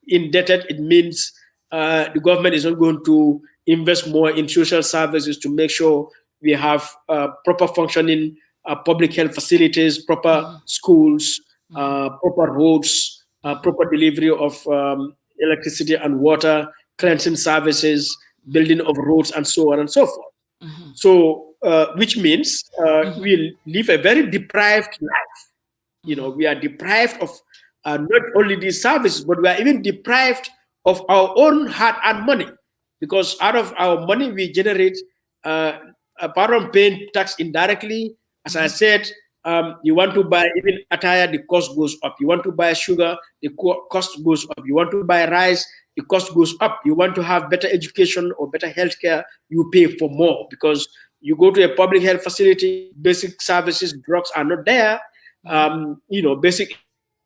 indebted, it means the government is not going to invest more in social services to make sure we have proper functioning public health facilities, proper Mm-hmm. schools, Mm-hmm. proper roads, proper delivery of electricity and water, cleansing services, building of roads, and so on and so forth. Mm-hmm. So, which means Mm-hmm. we live a very deprived life. Mm-hmm. We are deprived of not only these services, but we are even deprived of our own hard-earned money, because out of our money we generate, apart from paying tax indirectly, as I said, You want to buy even attire, the cost goes up. You want to buy sugar, the cost goes up. You want to buy rice, the cost goes up. You want to have better education or better healthcare, you pay for more because you go to a public health facility, basic services, drugs are not there. Basic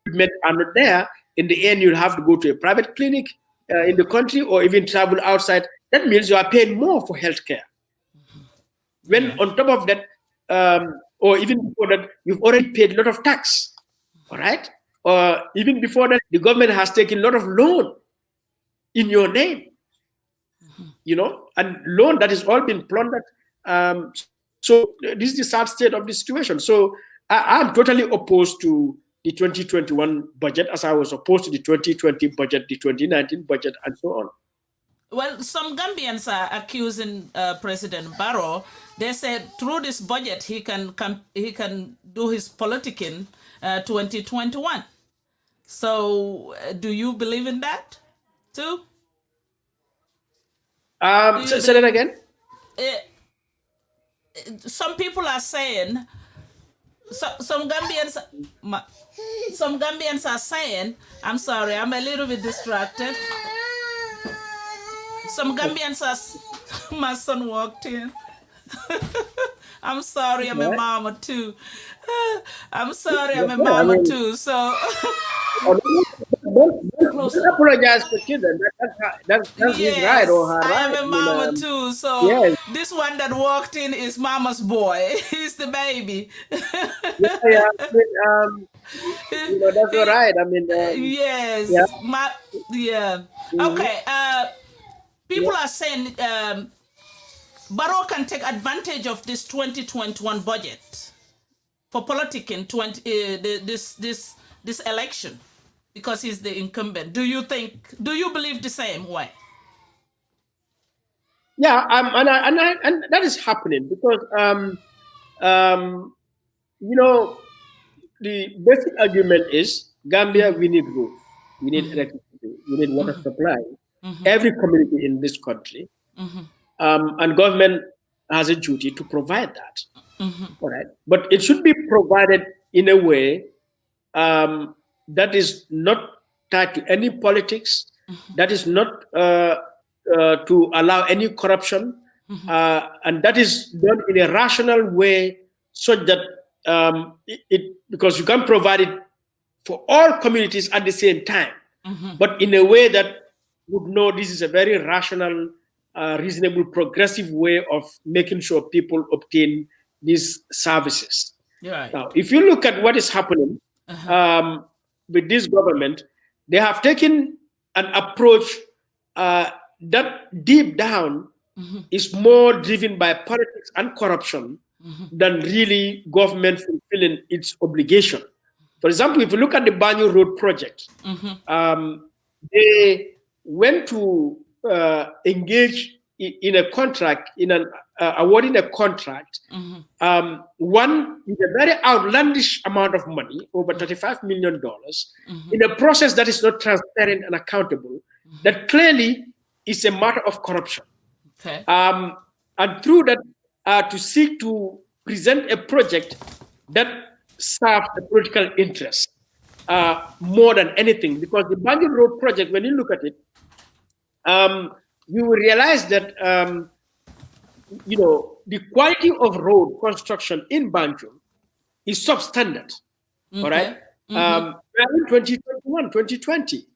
equipment are not there. In the end, you'll have to go to a private clinic in the country or even travel outside. That means you are paying more for healthcare. When on top of that, or even before that, you've already paid a lot of tax, all right? Or even before that, the government has taken a lot of loan in your name, and loan that has all been plundered. So this is the sad state of the situation. So I'm totally opposed to the 2021 budget as I was opposed to the 2020 budget, the 2019 budget, and so on. Well, some Gambians are accusing President Barrow. They said through this budget he can do his politicking 2021. So, do you believe in that too? Say that again. Some people are saying, some Gambians are saying. I'm sorry, I'm a little bit distracted. Some Gambians are. My son walked in. I'm sorry, I'm a mama too. I'm sorry, I'm a mama too. So. Don't apologize for children. That's his right or her right. I am a mama too. So yes. This one that walked in is mama's boy. He's the baby. Yeah. That's all right. Yes. Yeah. Okay. People are saying Barrow can take advantage of this 2021 budget for politicking this election because he's the incumbent. Do you believe the same way? Yeah, and that is happening because the basic argument is Gambia, we need roads, we need electricity, we need water supply. Every community in this country, and government has a duty to provide that. All right, but it should be provided in a way that is not tied to any politics, that is not to allow any corruption, and that is done in a rational way, so that because you can provide it for all communities at the same time, but in a way that would know this is a very rational, reasonable, progressive way of making sure people obtain these services. Right. Now, if you look at what is happening with this government, they have taken an approach that deep down is more driven by politics and corruption than really government fulfilling its obligation. For example, if you look at the Banyu Road project, they went to engage in a contract, in an awarding a contract, one with a very outlandish amount of money, over $35 million, in a process that is not transparent and accountable, that clearly is a matter of corruption. Okay. And through that, to seek to present a project that serves the political interest more than anything, because the Banjul Road project, when you look at it, you will realize that the quality of road construction in Banjul is substandard. All right. In 2021, 2020,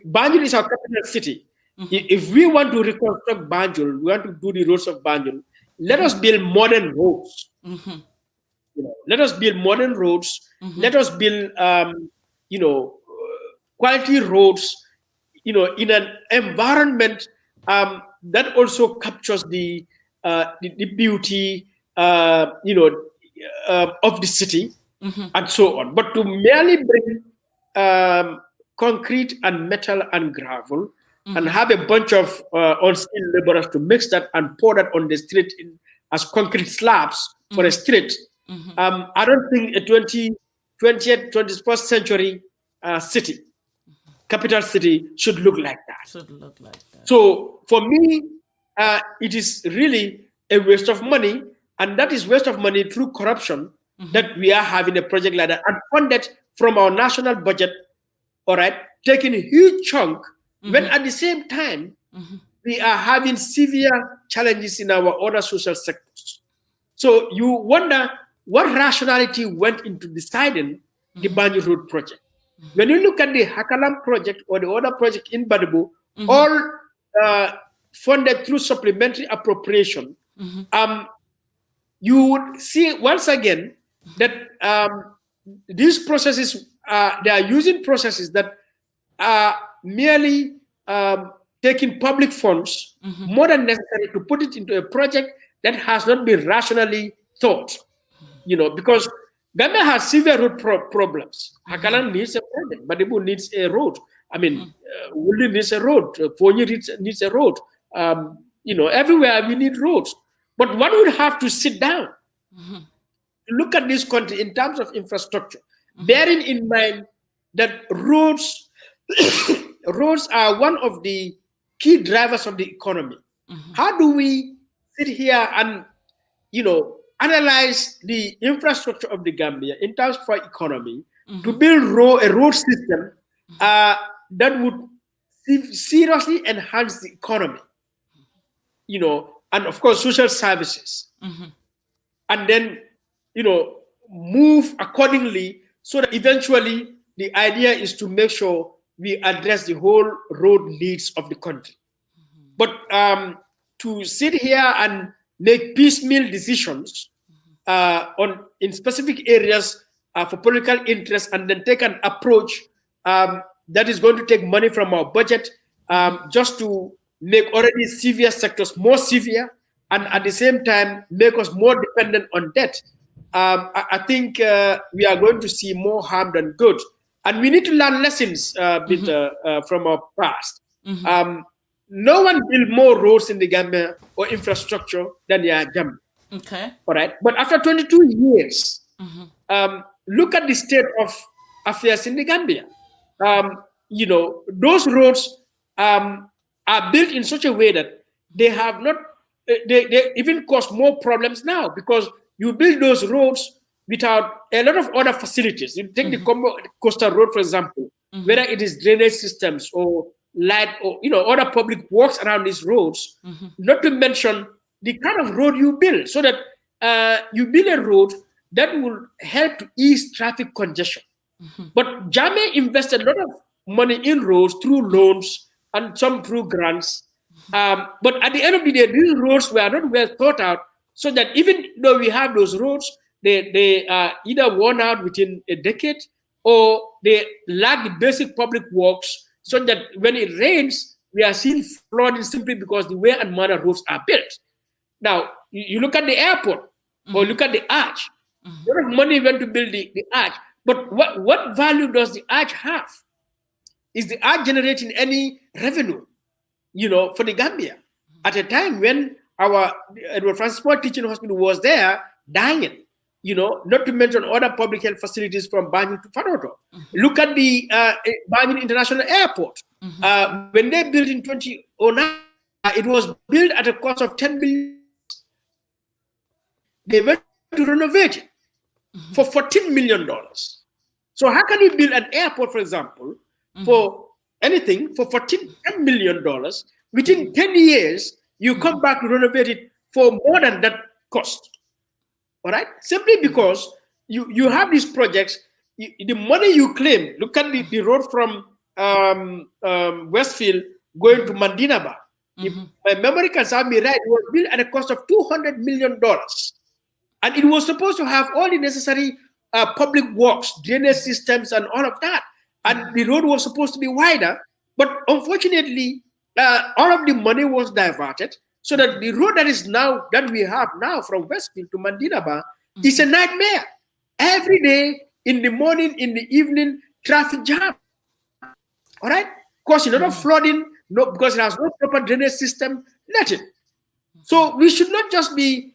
Banjul is our capital city. If we want to reconstruct Banjul, we want to do the roads of Banjul, let us build modern roads. Let us build modern roads. Let us build, quality roads, in an environment that also captures the beauty, of the city, and so on. But to merely bring concrete and metal and gravel and have a bunch of unskilled laborers to mix that and pour that on the street as concrete slabs for a street, I don't think a 20th, 21st century city, capital city, should look like that. So for me, it is really a waste of money, and that is waste of money through corruption that we are having a project like that and funded from our national budget, all right, taking a huge chunk, when at the same time we are having severe challenges in our other social sectors. So you wonder what rationality went into deciding the Banyu Road project. When you look at the Hakalam project or the other project in Badibu, all funded through supplementary appropriation, you would see once again that these processes, they are using processes that are merely taking public funds more than necessary to put it into a project that has not been rationally thought. Because Gambia has severe road problems. Hakalan needs a project, Badibu needs a road. I mean, Wuli needs a road, Fonyi needs a road. Everywhere we need roads. But one would have to sit down to look at this country in terms of infrastructure, bearing in mind that roads roads are one of the key drivers of the economy. How do we sit here and analyze the infrastructure of the Gambia in terms of our economy to build a road system that would seriously enhance the economy, and of course social services, and then move accordingly, so that eventually the idea is to make sure we address the whole road needs of the country. But to sit here and make piecemeal decisions in specific areas for political interest, and then take an approach that is going to take money from our budget just to make already severe sectors more severe, and at the same time make us more dependent on debt. I think we are going to see more harm than good. And we need to learn lessons from our past. No one built more roads in the Gambia or infrastructure than Gambia. Okay. All right. But after 22 years, look at the state of affairs in the Gambia. Those roads are built in such a way that they have not, they even cause more problems now, because you build those roads without a lot of other facilities. You take the coastal road, for example, whether it is drainage systems or light or other public works around these roads, not to mention the kind of road you build, so that you build a road that will help to ease traffic congestion. But Jame invested a lot of money in roads through loans and some through grants. But at the end of the day, these roads were not well thought out, so that even though we have those roads, they are either worn out within a decade, or they lack the basic public works, so that when it rains, we are seeing flooding simply because the way and manner roads are built. Now, you look at the airport, or look at the arch. A lot of money went to build the arch. But what value does the arch have? Is the arch generating any revenue, for the Gambia? At a time when our Edward Francis Ford Teaching Hospital was there dying, not to mention other public health facilities from Banjul to Fanoto. Look at the Banjul International Airport. When they built in 2009, it was built at a cost of $10 billion. They went to renovate it for $14 million. So how can you build an airport, for example, for anything for $10 million? Within 10 years, you come back to renovate it for more than that cost. All right? Simply because you have these projects, the money you claim, look at the road from Westfield going to Mandinaba. If my memory can serve me right, it was built at a cost of $200 million. And it was supposed to have all the necessary public works, drainage systems, and all of that. And the road was supposed to be wider. But unfortunately, all of the money was diverted, so that the road that we have now from Westfield to Mandinaba is a nightmare. Every day, in the morning, in the evening, traffic jam. All right? Causing a lot of flooding, because it has no proper drainage system. Let it. So we should not just be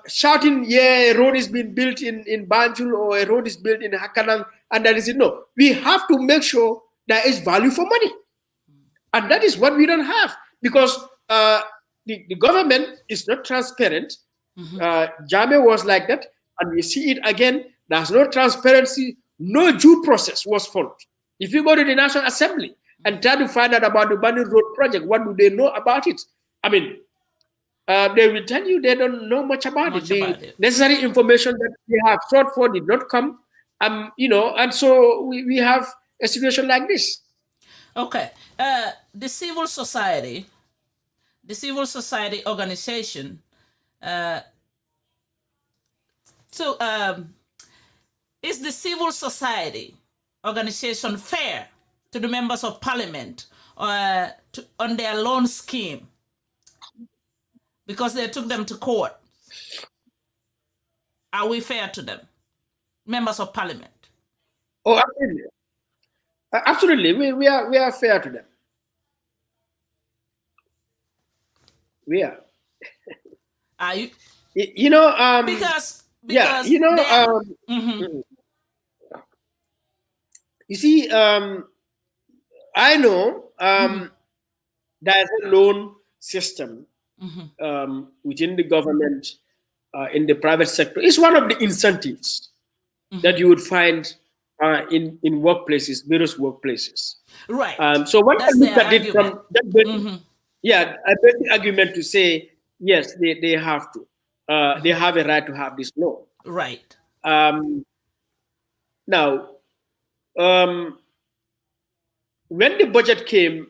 shouting, a road is being built in Banjul, or a road is built in Hakanang, and that is it. No, we have to make sure there is value for money. And that is what we don't have, because the government is not transparent. Jame was like that. and we see it again. There's no transparency, no due process was followed. If you go to the National Assembly and try to find out about the Bani Road project, what do they know about it? I mean, they will tell you they don't know much about it. The necessary information that they have sought for did not come. And so we have a situation like this. Okay. The civil society organization. So, is the civil society organization fair to the members of parliament on their loan scheme? Because they took them to court. Are we fair to them, members of parliament? Oh, absolutely. Absolutely. We are fair to them. We are. Are you? Because yeah, you see, I know there's a loan system within the government, in the private sector. It's one of the incentives that you would find in workplaces, various workplaces. Right. So one can look at it from that. Yeah, I bet the argument to say yes, they have to. They have a right to have this loan. Right. Now, when the budget came,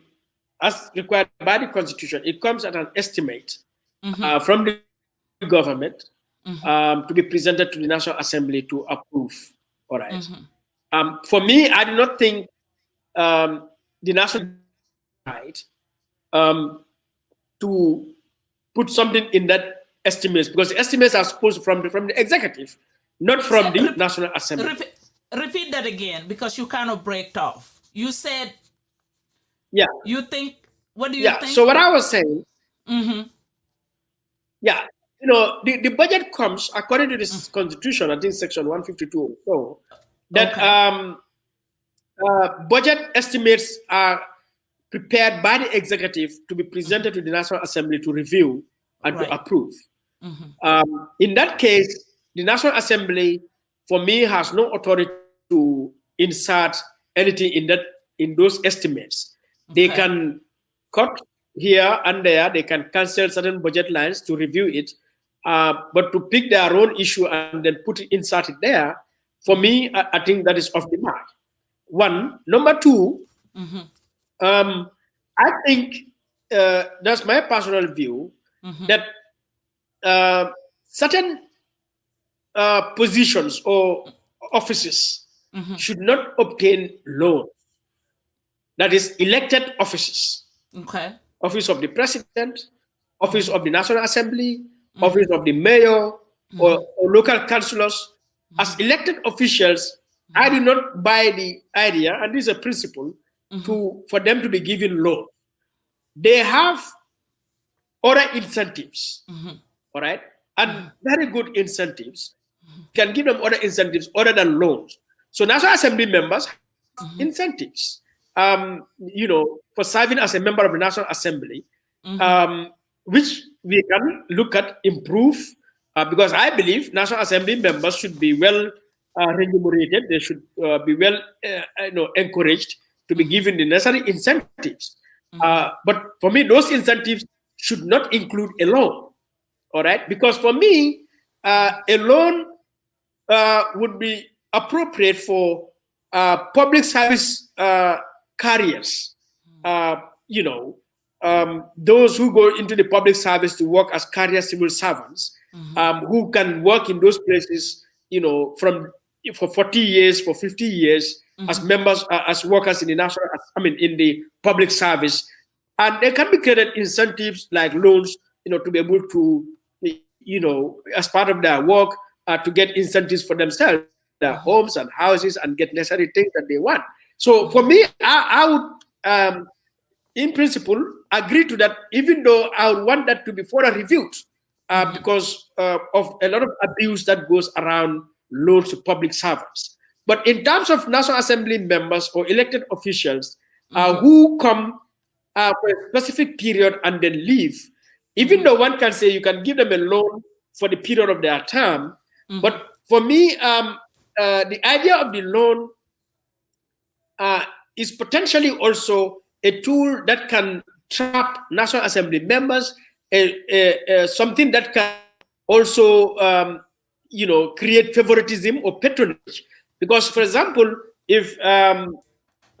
as required by the Constitution, it comes at an estimate from the government to be presented to the National Assembly to approve. All right. For me, I do not think the National right to put something in that estimates, because the estimates are supposed from the executive, not from the National Assembly. Repeat that again, because you kind of break off. You said, yeah. You think? What do you think? So what I was saying, yeah, the budget comes according to this Constitution, I think Section 152 or so, that budget estimates are prepared by the executive to be presented to the National Assembly to review and to approve. In that case, the National Assembly, for me, has no authority to insert anything in those estimates. They can cut here and there. They can cancel certain budget lines to review it, but to pick their own issue and then insert it there, for me, I think that is off the mark. One. Number two, I think that's my personal view that certain positions or offices should not obtain loans. That is elected offices. Office of the president, office of the National Assembly, office of the mayor, or local councillors. As elected officials, I do not buy the idea, and this is a principle, for them to be given loans. They have other incentives, all right? And very good incentives. Can give them other incentives other than loans. So National Assembly members have incentives, for serving as a member of the National Assembly, which we can look at, improve, because I believe National Assembly members should be well remunerated. They should be well encouraged to be given the necessary incentives. But for me, those incentives should not include a loan, all right? Because for me, a loan would be appropriate for public service carriers, those who go into the public service to work as carrier civil servants, who can work in those places, for 40 years, for 50 years, as members, as workers in in the public service. And there can be created incentives like loans, to be able to, as part of their work, to get incentives for themselves, their homes and houses, and get necessary things that they want. So for me, I would, in principle, agree to that, even though I would want that to be further reviewed, because of a lot of abuse that goes around loans to public servants. But in terms of National Assembly members or elected officials who come for a specific period and then leave, even though one can say you can give them a loan for the period of their term, but for me, the idea of the loan is potentially also a tool that can trap National Assembly members, something that can also, create favoritism or patronage. Because, for example, if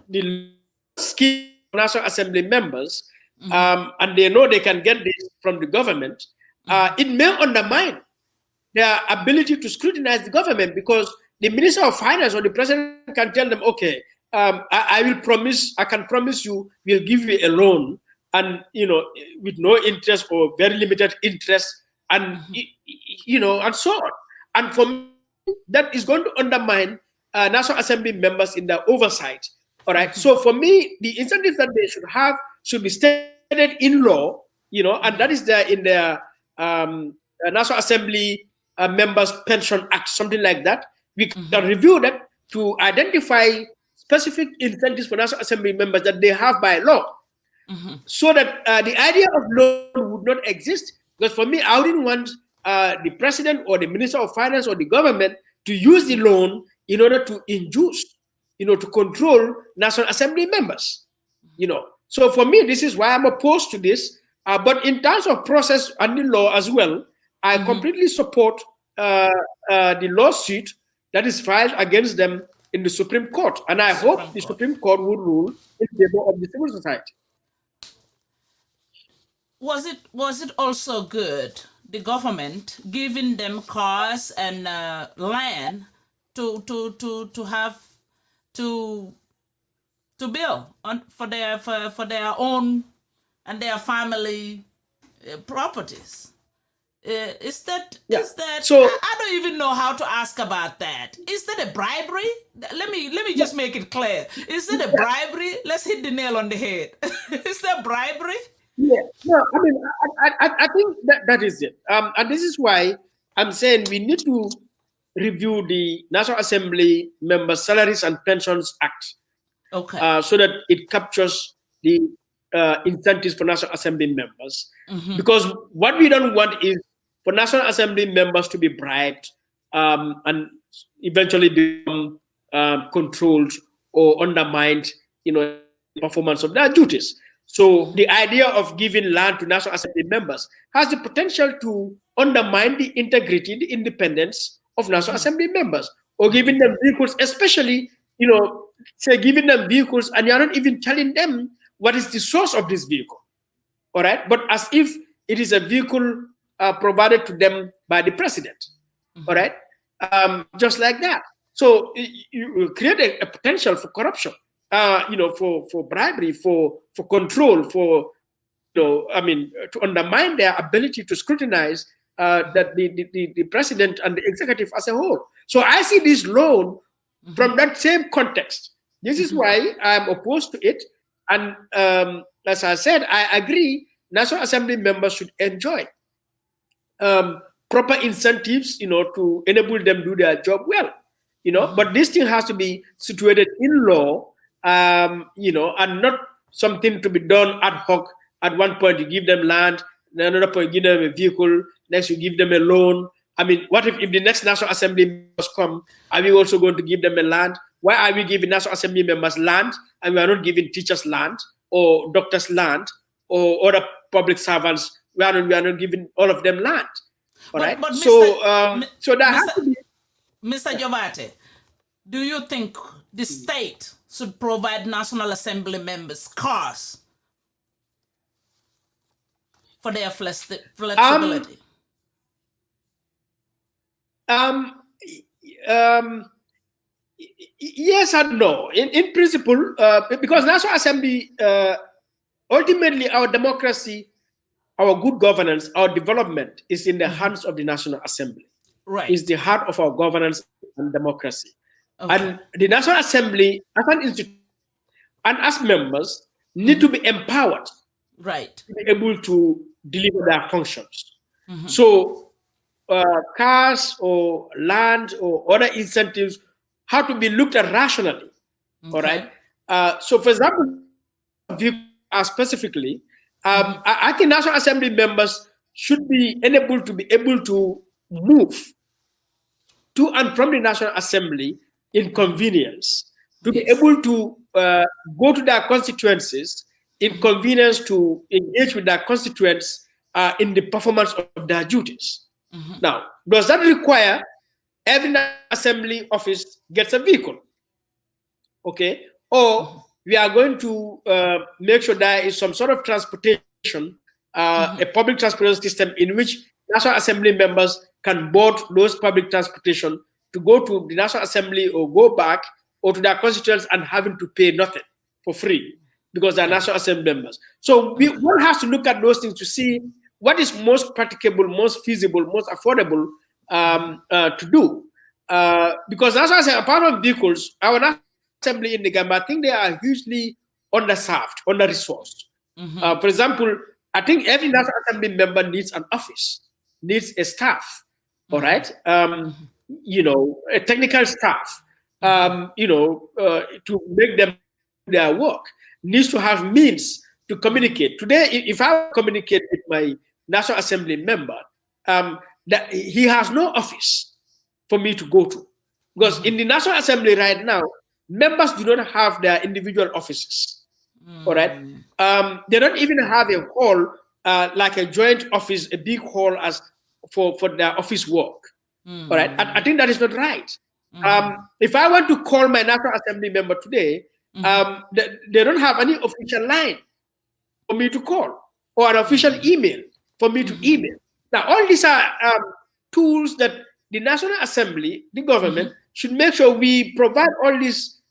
the scheme National Assembly members, and they know they can get this from the government, it may undermine their ability to scrutinize the government, because the Minister of Finance or the President can tell them, okay, I can promise you, we'll give you a loan, and with no interest or very limited interest, and and so on. And for me, that is going to undermine National Assembly members in their oversight. All right. So for me, the incentives that they should have should be stated in law, and that is there in their National Assembly Members Pension Act, something like that. We can review that to identify specific incentives for National Assembly members that they have by law, so that the idea of loan would not exist. Because for me, I wouldn't want the president or the Minister of Finance or the government to use the loan in order to induce, to control National Assembly members. So for me, this is why I'm opposed to this. But in terms of process and the law as well, I completely support the lawsuit that is filed against them in the Supreme Court. And I hope the Supreme Court would rule in favor of the civil society. Was it also good, the government giving them cars and land to have to build on for their own and their family properties? Is that so? I don't even know how to ask about that. Is that a bribery? Let me just make it clear. Is that a bribery? Let's hit the nail on the head. Is that bribery? Yeah, no, I mean, I think that is it. And this is why I'm saying we need to review the National Assembly Members' Salaries and Pensions Act, okay, so that it captures the incentives for National Assembly members. Because what we don't want is for National Assembly members to be bribed and eventually become controlled or undermined, the performance of their duties. So the idea of giving land to National Assembly members has the potential to undermine the integrity, the independence of National Assembly members, or giving them vehicles, especially, say giving them vehicles and you're not even telling them what is the source of this vehicle. All right. But as if it is a vehicle provided to them by the president. All right. Just like that. So you create a potential for corruption, for bribery, for control, for, to undermine their ability to scrutinize that the president and the executive as a whole. So I see this loan from that same context. This is why I'm opposed to it. And as I said, I agree, National Assembly members should enjoy proper incentives, to enable them do their job well. But this thing has to be situated in law, and not something to be done ad hoc. At one point, you give them land, then another point, you give them a vehicle, next, you give them a loan. I mean, what if the next National Assembly members come, are we also going to give them a land? Why are we giving National Assembly members land and we are not giving teachers land or doctors land or other public servants? We are not giving all of them land. All right. But so that has to be. Mr. Jobarteh, do you think the state should provide National Assembly members cars for their flexibility? Yes and no. In principle, because National Assembly, ultimately our democracy, our good governance, our development is in the hands of the National Assembly. Right. It's the heart of our governance and democracy. Okay. And the National Assembly, as an institution, and as members, need to be empowered, right, to be able to deliver their functions. So cars or land or other incentives have to be looked at rationally. Okay. All right. So, for example, specifically, I think National Assembly members should be able to move to and from the National Assembly in convenience, to be Yes. able to go to their constituencies in convenience, to engage with their constituents in the performance of their duties. Now, does that require every assembly office gets a vehicle? Okay, or we are going to make sure there is some sort of transportation, a public transportation system in which National Assembly members can board those public transportation to go to the National Assembly or go back or to their constituents and having to pay nothing for free because they're National Assembly members. So one has to look at those things to see what is most practicable, most feasible, most affordable to do. Because as I said, apart from vehicles, our National Assembly in the Gambia, I think they are hugely underserved, under-resourced. For example, I think every National Assembly member needs an office, needs a staff, all right? A technical staff, to make them their work, needs to have means to communicate. Today, if I communicate with my National Assembly member, that he has no office for me to go to. Because in the National Assembly right now, members do not have their individual offices. All right. They don't even have a hall like a joint office, a big hall as for their office work. All right. I think that is not right. If I want to call my National Assembly member today, they don't have any official line for me to call or an official email for me to email. Now, all these are tools that the National Assembly, the government, should make sure we provide all these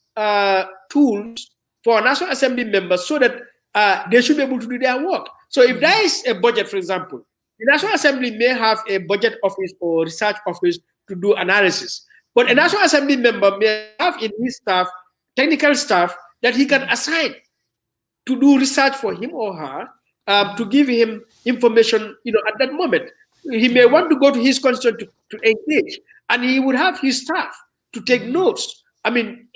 tools for National Assembly members so that they should be able to do their work. So if there is a budget, for example, the National Assembly may have a budget office or research office to do analysis, but a National Assembly member may have in his staff, technical staff, that he can assign to do research for him or her, to give him information, at that moment. He may want to go to his constituent to engage, and he would have his staff to take notes. I mean,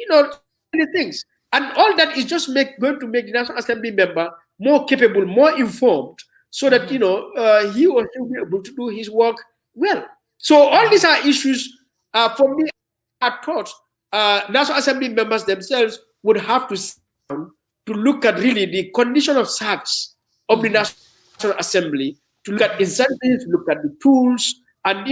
many things. And all that is just going to make the National Assembly member more capable, more informed, so that, he or she will be able to do his work well. So all these are issues, for me, I thought National Assembly members themselves would have to sit down to look at really the condition of service of the National Assembly, to look at incentives, look at the tools, and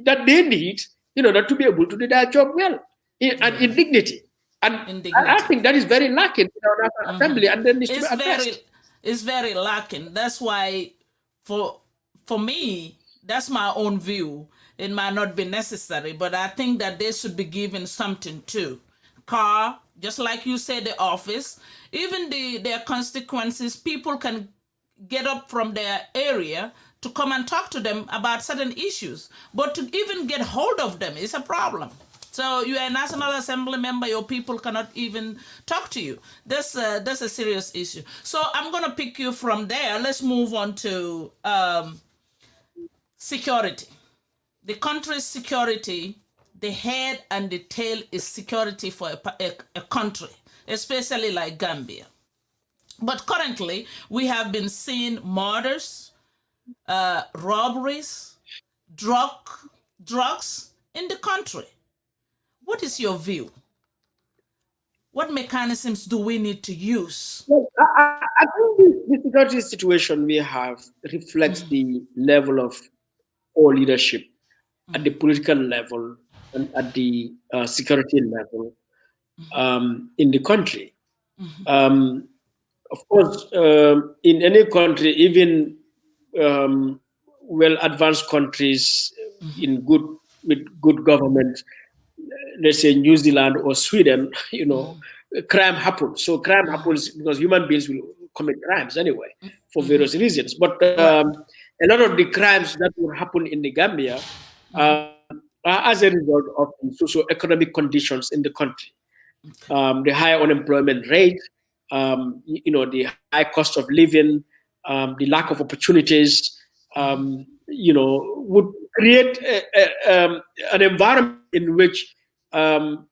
that they need, to be able to do their job well and in dignity. And I think that is very lacking in our National Assembly, and then needs to be addressed. It's very lacking. That's why, for me, that's my own view. It might not be necessary, but I think that they should be given something too. Car, just like you said, the office, even their constituencies, people can get up from their area to come and talk to them about certain issues. But to even get hold of them is a problem. So you're a National Assembly member, your people cannot even talk to you. That's a serious issue. So I'm going to pick you from there. Let's move on to security. The country's security, the head and the tail is security for a country, especially like Gambia. But currently, we have been seeing murders, robberies, drugs in the country. What is your view? What mechanisms do we need to use? Well, I think the security situation we have reflects the level of all leadership at the political level and at the security level in the country. Of course, in any country, even well-advanced countries with good government, let's say New Zealand or Sweden, crime happens. So crime happens because human beings will commit crimes anyway for various reasons. But a lot of the crimes that will happen in the Gambia are as a result of the socio-economic conditions in the country. The high unemployment rate, the high cost of living, the lack of opportunities, would create an environment in which, some,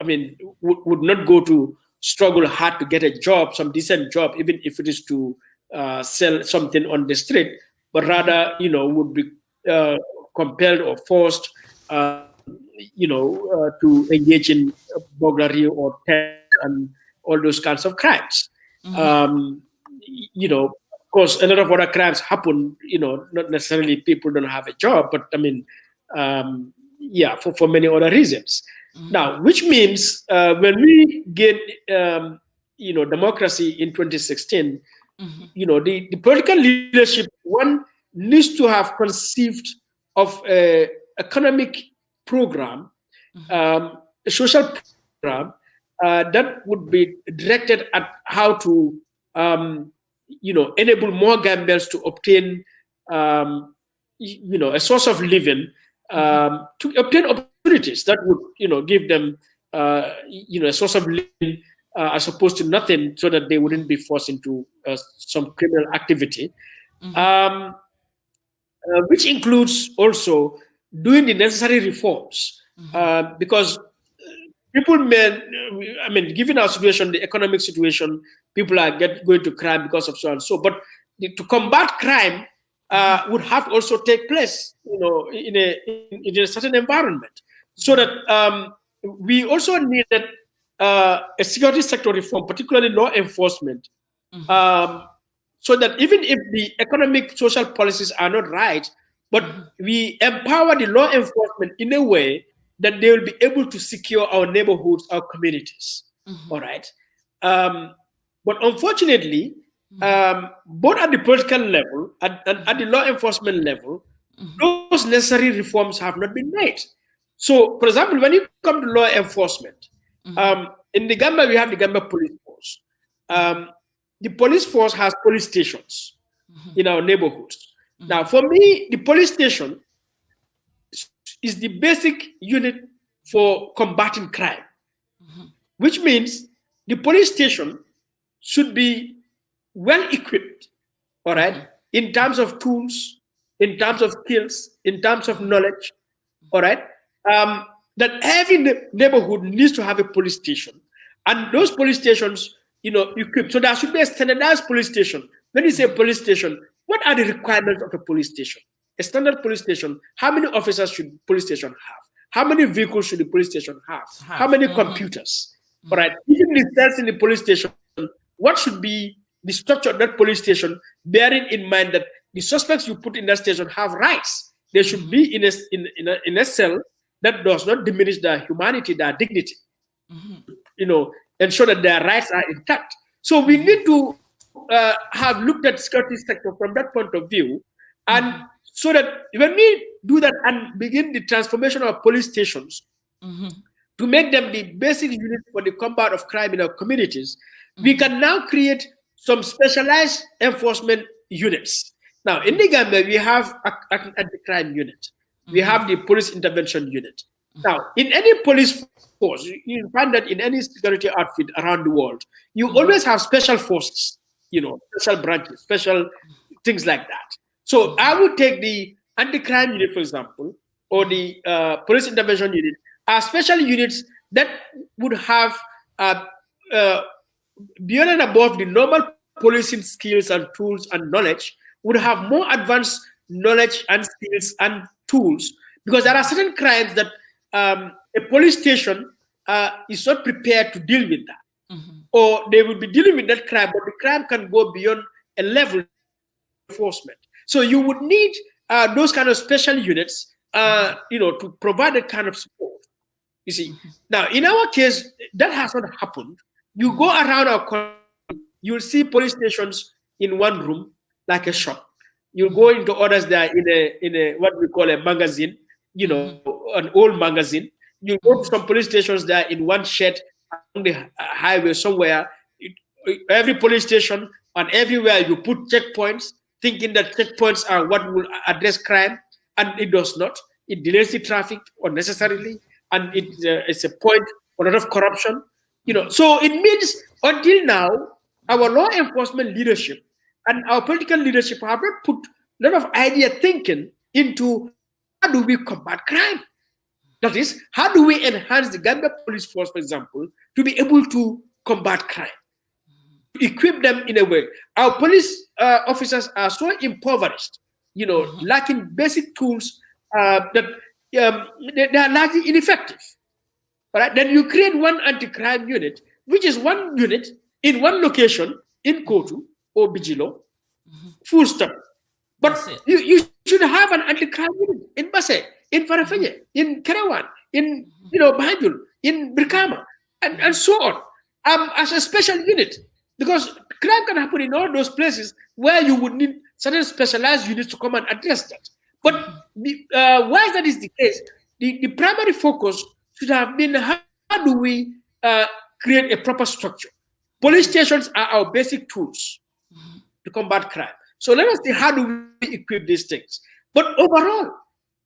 would not go to struggle hard to get a job, some decent job, even if it is to sell something on the street, but rather, would be compelled or forced, to engage in burglary or theft and all those kinds of crimes. Um, of course, a lot of other crimes happen. Not necessarily people don't have a job, but I mean, yeah, for many other reasons. Now, which means when we get democracy in 2016, the political leadership one needs to have conceived of a economic program, a social program that would be directed at how to enable more Gambians to obtain a source of living, to obtain opportunities that would give them a source of living, as opposed to nothing, so that they wouldn't be forced into some criminal activity, um, which includes also doing the necessary reforms, because people may, I mean, given our situation, the economic situation, people are going to crime because of so and so. But to combat crime would have to also take place, in a certain environment, so that we also needed a security sector reform, particularly law enforcement, um, so that even if the economic social policies are not right, but we empower the law enforcement in a way that they will be able to secure our neighborhoods, our communities. All right. Um, but unfortunately, both at the political level and at the law enforcement level, those necessary reforms have not been made. So, for example, when you come to law enforcement, in the Gambia, we have the Gambia Police Force. Um, the police force has police stations in our neighborhoods. Now, for me, the police station is the basic unit for combating crime, which means the police station should be well equipped, all right, in terms of tools, in terms of skills, in terms of knowledge, all right. That every neighborhood needs to have a police station, and those police stations, equipped. So there should be a standardized police station. When you say police station, what are the requirements of a police station? A standard police station. How many officers should police station have? How many vehicles should the police station have? How many computers? All right. Even the cells in the police station, what should be the structure of that police station, bearing in mind that the suspects you put in that station have rights. They should be in a cell that does not diminish their humanity, their dignity. Ensure that their rights are intact. So we need to have looked at security sector from that point of view, and so that when we do that and begin the transformation of police stations to make them the basic unit for the combat of crime in our communities, we can now create some specialized enforcement units. Now, in the Gambia, we have an anti-crime unit. We have the police intervention unit. Now, in any police force, you find that in any security outfit around the world, you always have special forces, special branches, special things like that. So I would take the anti-crime unit, for example, or the police intervention unit, are special units that would have, beyond and above the normal policing skills and tools and knowledge, would have more advanced knowledge and skills and tools, because there are certain crimes that a police station is not prepared to deal with that, or they will be dealing with that crime, but the crime can go beyond a level of enforcement. So you would need those kind of special units, to provide that kind of support. You see, now in our case, that has not happened. You go around our country, you'll see police stations in one room, like a shop. You'll go into others there in a what we call a magazine, an old magazine. You go to some police stations there in one shed along the highway somewhere. Every police station and everywhere you put checkpoints, thinking that checkpoints are what will address crime, and it does not. It delays the traffic unnecessarily, and it's a point for a lot of corruption. So it means until now, our law enforcement leadership and our political leadership have not put a lot of idea thinking into how do we combat crime. That is, how do we enhance the Gambia police force, for example, to be able to combat crime? Equip them in a way. Our police officers are so impoverished, lacking basic tools that they are largely ineffective. All right, then you create one anti-crime unit, which is one unit in one location in Kotu or Bijilo, full stop. But That's it. you should have an anti-crime unit in Basse, in Farafenye, in Kerawan, in Banjul, in Brikama, and so on, as a special unit. Because crime can happen in all those places where you would need certain specialized units to come and address that. But why that is the case, the primary focus should have been how do we create a proper structure. Police stations are our basic tools to combat crime. So let us see how do we equip these things. But overall,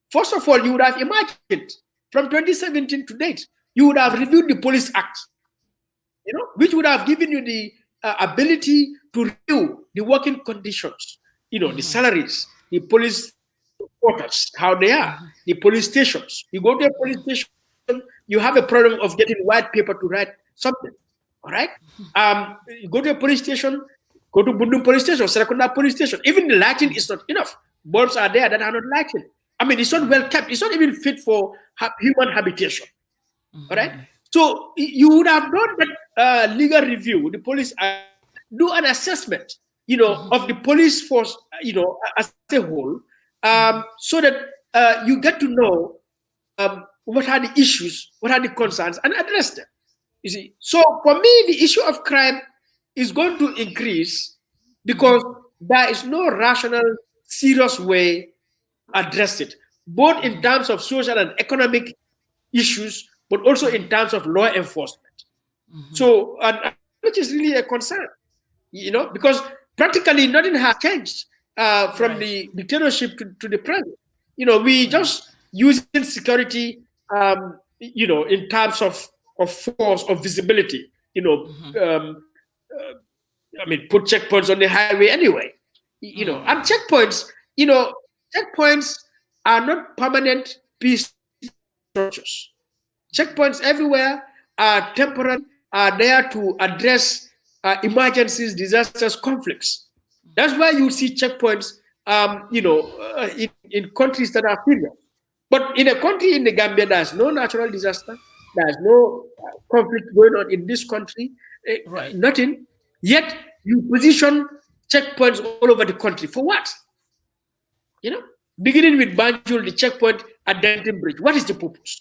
first of all, you would have imagined from 2017 to date, you would have reviewed the Police Act, which would have given you the ability to review the working conditions, the salaries, the police quarters, how they are, the police stations. You go to a police station, you have a problem of getting white paper to write something. All right. You go to a police station, go to Bundum police station, Serakunda police station. Even the lighting is not enough. Bulbs are there that are not lighting. I mean, it's not well kept. It's not even fit for human habitation. All right. So you would have done that legal review. The police do an assessment, of the police force, as a whole, so that you get to know what are the issues, what are the concerns, and address them. You see, so for me, the issue of crime is going to increase because there is no rational, serious way to address it, both in terms of social and economic issues, but also in terms of law enforcement. So, and which is really a concern, because practically nothing has changed from the dictatorship to the present. We just using security, in terms of force, of visibility, I mean, put checkpoints on the highway anyway, and checkpoints are not permanent peace structures. Checkpoints everywhere are temporary, are there to address emergencies, disasters, conflicts. That's why you see checkpoints, in countries that are serious. But in a country in the Gambia, there's no natural disaster, there's no conflict going on in this country, nothing. Yet you position checkpoints all over the country for what? Beginning with Banjul, the checkpoint at Denton Bridge. What is the purpose?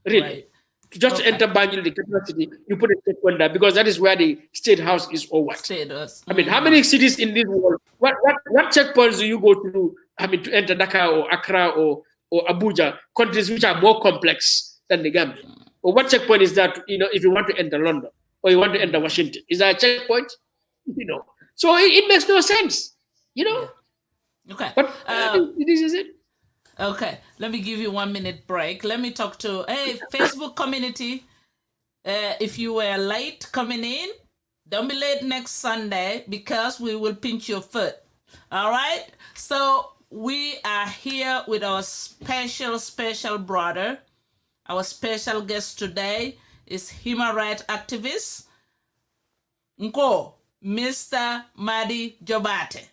Really? Just enter Banjul, the capital city, you put a checkpoint there because that is where the state house is or what? I mean, how many cities in this world, what checkpoints do you go to, to enter Dakar or Accra or Abuja, countries which are more complex than the Gambia? Or what checkpoint is that, if you want to enter London or you want to enter Washington? Is that a checkpoint? So it makes no sense, Okay. But this is it. Okay, let me give you 1 minute break. Let me talk to Facebook community. If you were late coming in, don't be late next Sunday because we will pinch your foot. All right. So we are here with our special brother. Our special guest today is human rights activist Mr. Madi Jobarteh.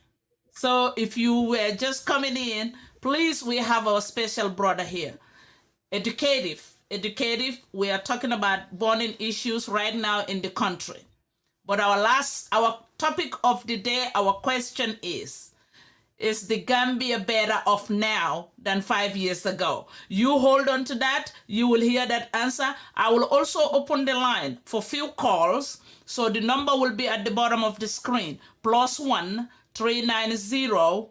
So if you were just coming in, please, we have our special brother here. Educative. We are talking about burning issues right now in the country. But our topic of the day, our question is the Gambia better off now than 5 years ago? You hold on to that. You will hear that answer. I will also open the line for few calls. So the number will be at the bottom of the screen. +1 390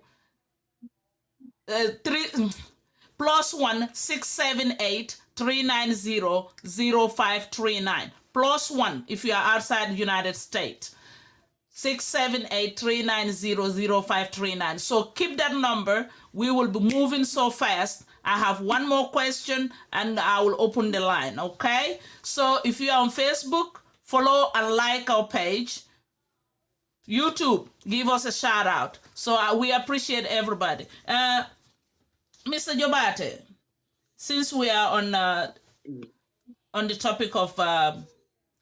+1 678 390 0539. +1 if you are outside the United States. 678 390 0539. So keep that number. We will be moving so fast. I have one more question and I will open the line. Okay. So if you are on Facebook, follow and like our page. YouTube, give us a shout out. So we appreciate everybody. Mr. Jobarteh, since we are on the topic of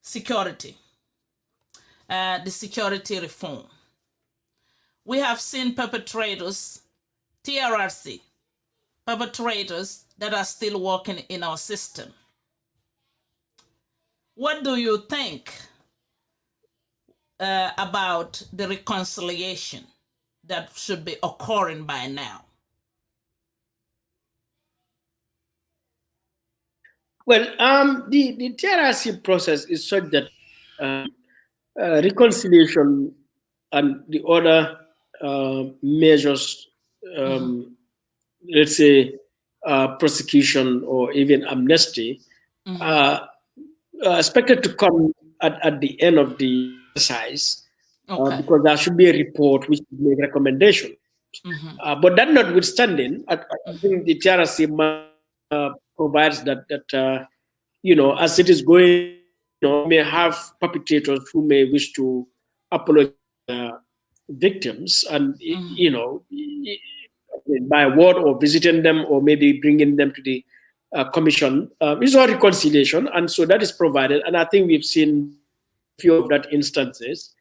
security, the security reform, we have seen perpetrators, TRRC, perpetrators that are still working in our system. What do you think about the reconciliation that should be occurring by now? Well, the TRRC process is such that reconciliation and the other measures, um, let's say prosecution or even amnesty, are expected to come at the end of the exercise, Okay. because there should be a report which will make recommendations. But that notwithstanding, I think the TRC provides that as it is going, we may have perpetrators who may wish to apologize to their victims, and by word or visiting them or maybe bringing them to the commission is all reconciliation, and so that is provided. And I think we've seen few of that instances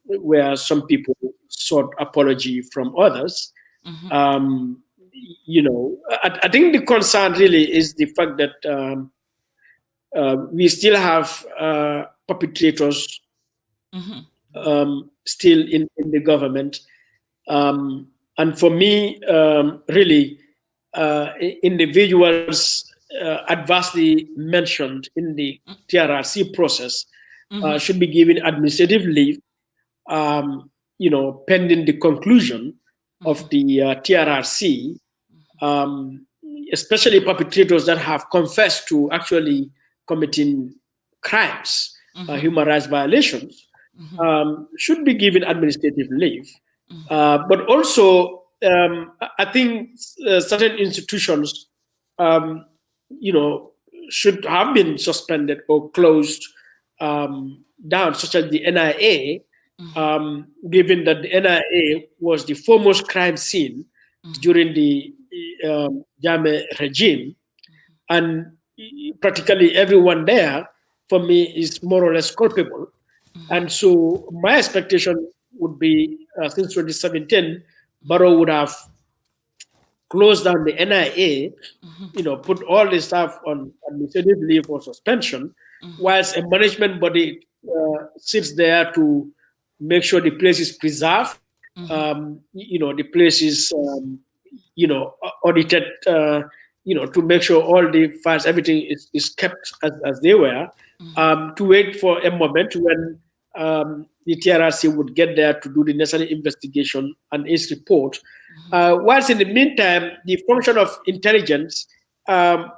where some people sought apology from others. Um, I think the concern really is the fact that we still have perpetrators still in the government. And for me, really, individuals adversely mentioned in the TRRC process should be given administrative leave, pending the conclusion of the TRRC, um, especially perpetrators that have confessed to actually committing crimes, human rights violations, should be given administrative leave. But also, I think certain institutions, um, should have been suspended or closed down, such as the NIA, given that the NIA was the foremost crime scene during the Jame regime, and practically everyone there, for me, is more or less culpable. And so my expectation would be, since 2017, Barrow would have closed down the NIA, put all the staff on administrative leave or suspension, whilst a management body sits there to make sure the place is preserved, the place is, audited, to make sure all the files, everything is kept as they were, to wait for a moment when the TRRC would get there to do the necessary investigation and its report. Whilst in the meantime, the function of intelligence, an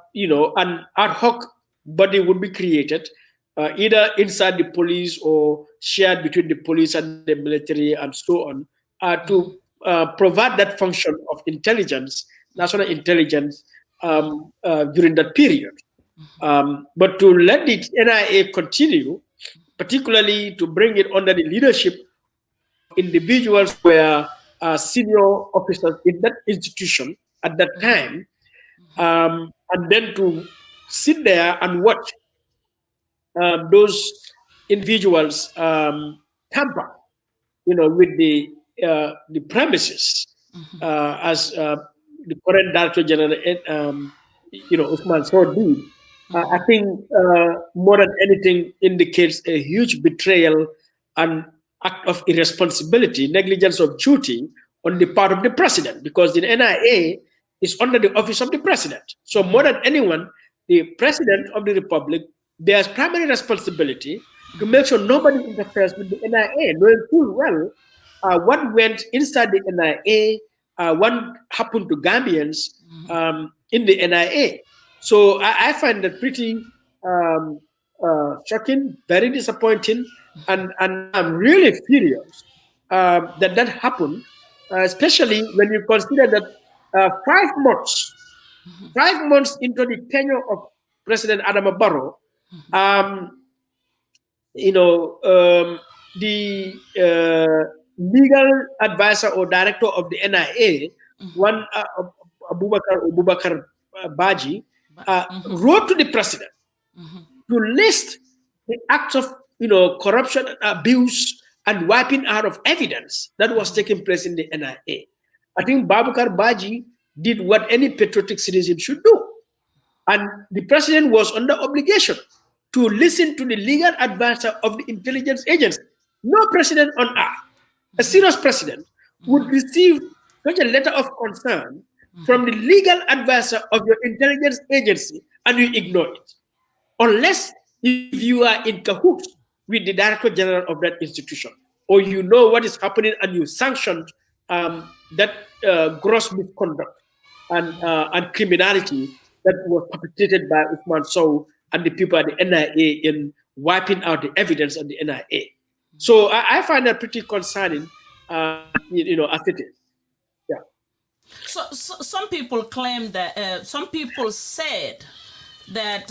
ad hoc body would be created, either inside the police or shared between the police and the military and so on, to provide that function of intelligence, national intelligence, during that period. But to let the NIA continue, particularly to bring it under the leadership of individuals who were senior officers in that institution at that time, and then to sit there and watch those individuals tamper, with the premises, as the current Director General, Usman Sor did. I think more than anything indicates a huge betrayal and act of irresponsibility, negligence of duty on the part of the president, because the NIA is under the office of the president. So more than anyone, the president of the republic bears primary responsibility to make sure nobody interferes with the NIA, knowing full well what went inside the NIA, what happened to Gambians in the NIA. So I find that pretty shocking, very disappointing, and I'm really furious that happened, especially when you consider that 5 months, 5 months into the tenure of President Adama Barrow, um, the legal advisor or director of the NIA, one Abubakar Baji, wrote to the president to list the acts of corruption, abuse, and wiping out of evidence that was taking place in the NIA. I think Babakar Baji did what any patriotic citizen should do. And the president was under obligation to listen to the legal advisor of the intelligence agency. No president on earth, a serious president, would receive such a letter of concern from the legal advisor of your intelligence agency and you ignore it. Unless if you are in cahoots with the director general of that institution, or you know what is happening and you sanctioned that gross misconduct and criminality that was perpetrated by Usman Sow and the people at the NIA in wiping out the evidence of the NIA. So I find that pretty concerning, as it is. Yeah. So some people claim that some people said that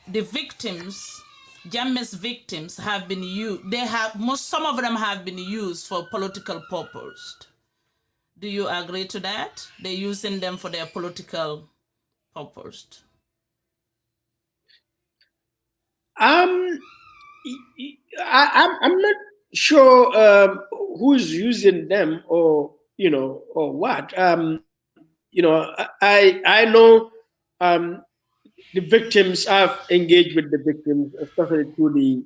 the victims, Jammeh's victims, have been used. They have some of them have been used for political purpose. Do you agree to that? They're using them for their political purpose. Um, I'm not sure who's using them or what. I know um, the victims have engaged with the victims, especially through the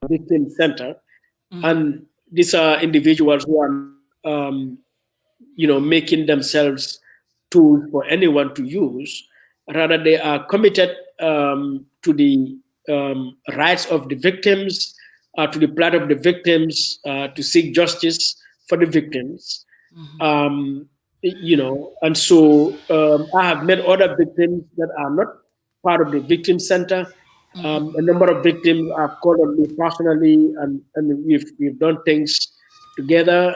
victim center, and these are individuals who are not, making themselves tools for anyone to use. Rather, they are committed to the rights of the victims, to the plight of the victims, to seek justice for the victims. And so I have met other victims that are not part of the victim center. A number of victims have called on me personally, and we've done things together.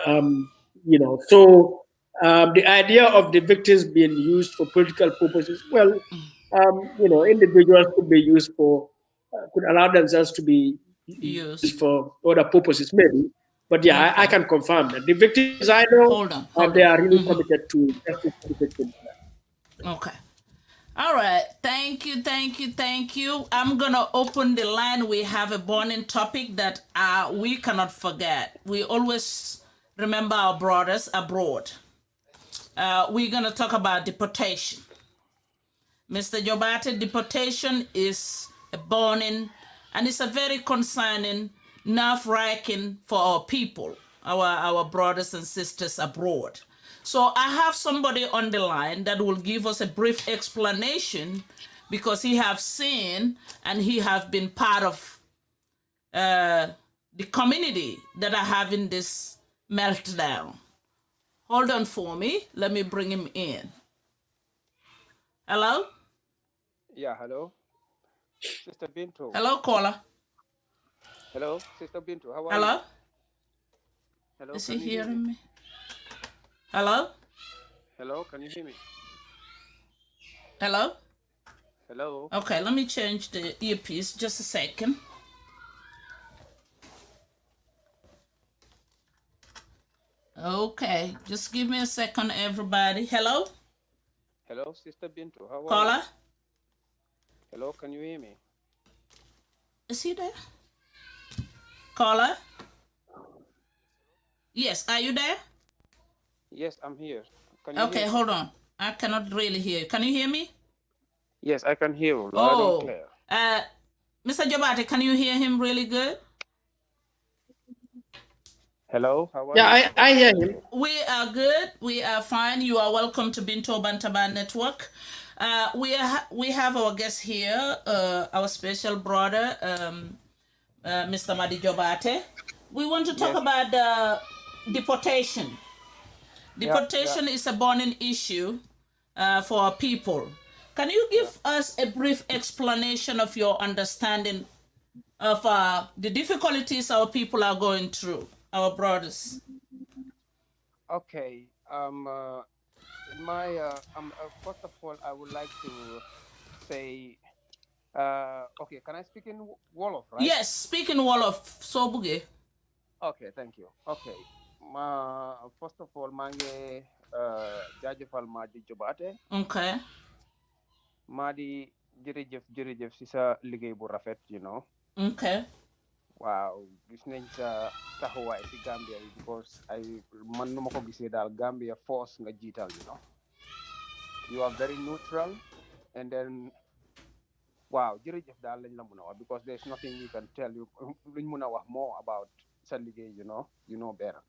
So the idea of the victims being used for political purposes, well, individuals could be used for, could allow themselves to be used for other purposes, maybe. But yeah, I can confirm that the victims I know, they are really committed to justice for the victims. Okay. All right. Thank you, thank you, thank you. I'm going to open the line. We have a burning topic that we cannot forget. We always remember our brothers abroad. We're going to talk about deportation. Mr. Jobarteh, deportation is a burning and it's a very concerning, nerve-wracking for our people, our brothers and sisters abroad. So I have somebody on the line that will give us a brief explanation because he have seen and he have been part of the community that are having this meltdown. Hold on for me. Let me bring him in. Hello? Yeah, hello. Sister Bintu. Hello, caller. Hello, Sister Bintu. How are Hello? you? Hello, Is can he you hear hearing me? Hello? Hello, can you hear me? Hello? Hello. Okay, let me change the earpiece. Just a second. Okay, just give me a second, everybody. Hello? Hello, Sister Bintu. How are Caller? you? Hello, can you hear me? Is he there? Caller? Yes, are you there? Yes, I'm here. Can you Okay, hear me? hold on. I cannot really hear you. Can you hear me? Yes, I can hear you loud and clear. Mr. Jobarteh, can you hear him really good? Hello, how are you? Yeah, I hear him. We are good. We are fine. You are welcome to Binto Bantaban Network. We have our guest here, our special brother, Mr. Madi Jobarteh. We want to talk about deportation. Deportation is a burning issue for our people. Can you give us a brief explanation of your understanding of the difficulties our people are going through, our brothers? Okay. First of all, I would like to say, okay, can I speak in Wolof, right? Yes, speaking Wolof, Sobuge. Okay, thank you. Okay. First of all, mange jaajëfal Madi Jobarteh. Okay. Madi jërëjëf si sa liggéey bu rafet, Okay. waaw gis nañ sa taxawaay si Gambia bi because man nu ma ko gisee daal Gambia force nga jiital, you are very neutral, and then wow, jërëjëf daal lañ la mun a wax because there's nothing we can tell you luñ mun a wax more about sa liggéey, you know better.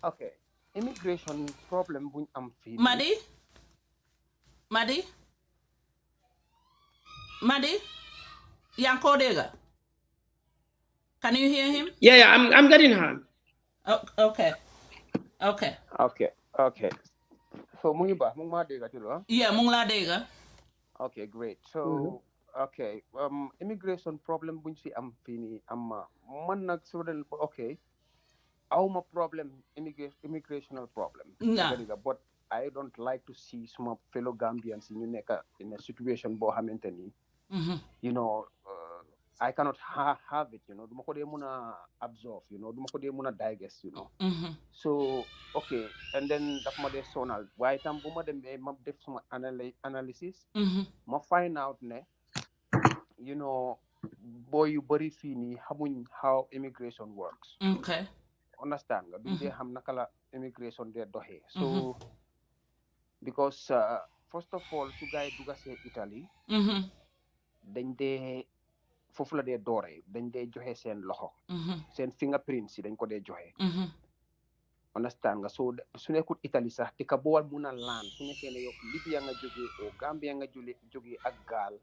Okay, immigration problem buñ am fii nii. Madi Yanko Dega, can you hear him? Yeah, I'm getting her. Oh, okay. Okay. So mu ngi baax mu ngi maa dégg ci lo. Yeah, mu ngi laa dégg. Okay, great. So okay, immigration problem buñ fi am fii nii am man nag su den okay, awma problem immigrational problem. Nah. But I don't like to see some fellow Gambians ñu nekk in a situation boo xamante ni you know I cannot have it, duma ko dee mun a absorb, duma ko dee mun a digest, so okay, and then daf ma dee sonal waaye tam bu ma demee ma def suma analysis ma find out ne boy yu bëri fii nii xamuñ how immigration works. Okay. Understand nga duñ dee xam naka la immigration dee doxee. So because first of all su gaay dugga see Italy dañ dee foofu la dee dooree dañ dee joxe seen loxo seen fingerprints yi dañ ko dee joxe. Understand nga so su nekkul Italie sax di ka bool mun a laan su nekkee ne yow Libya nga jógee o Gambia nga jógee ak gaal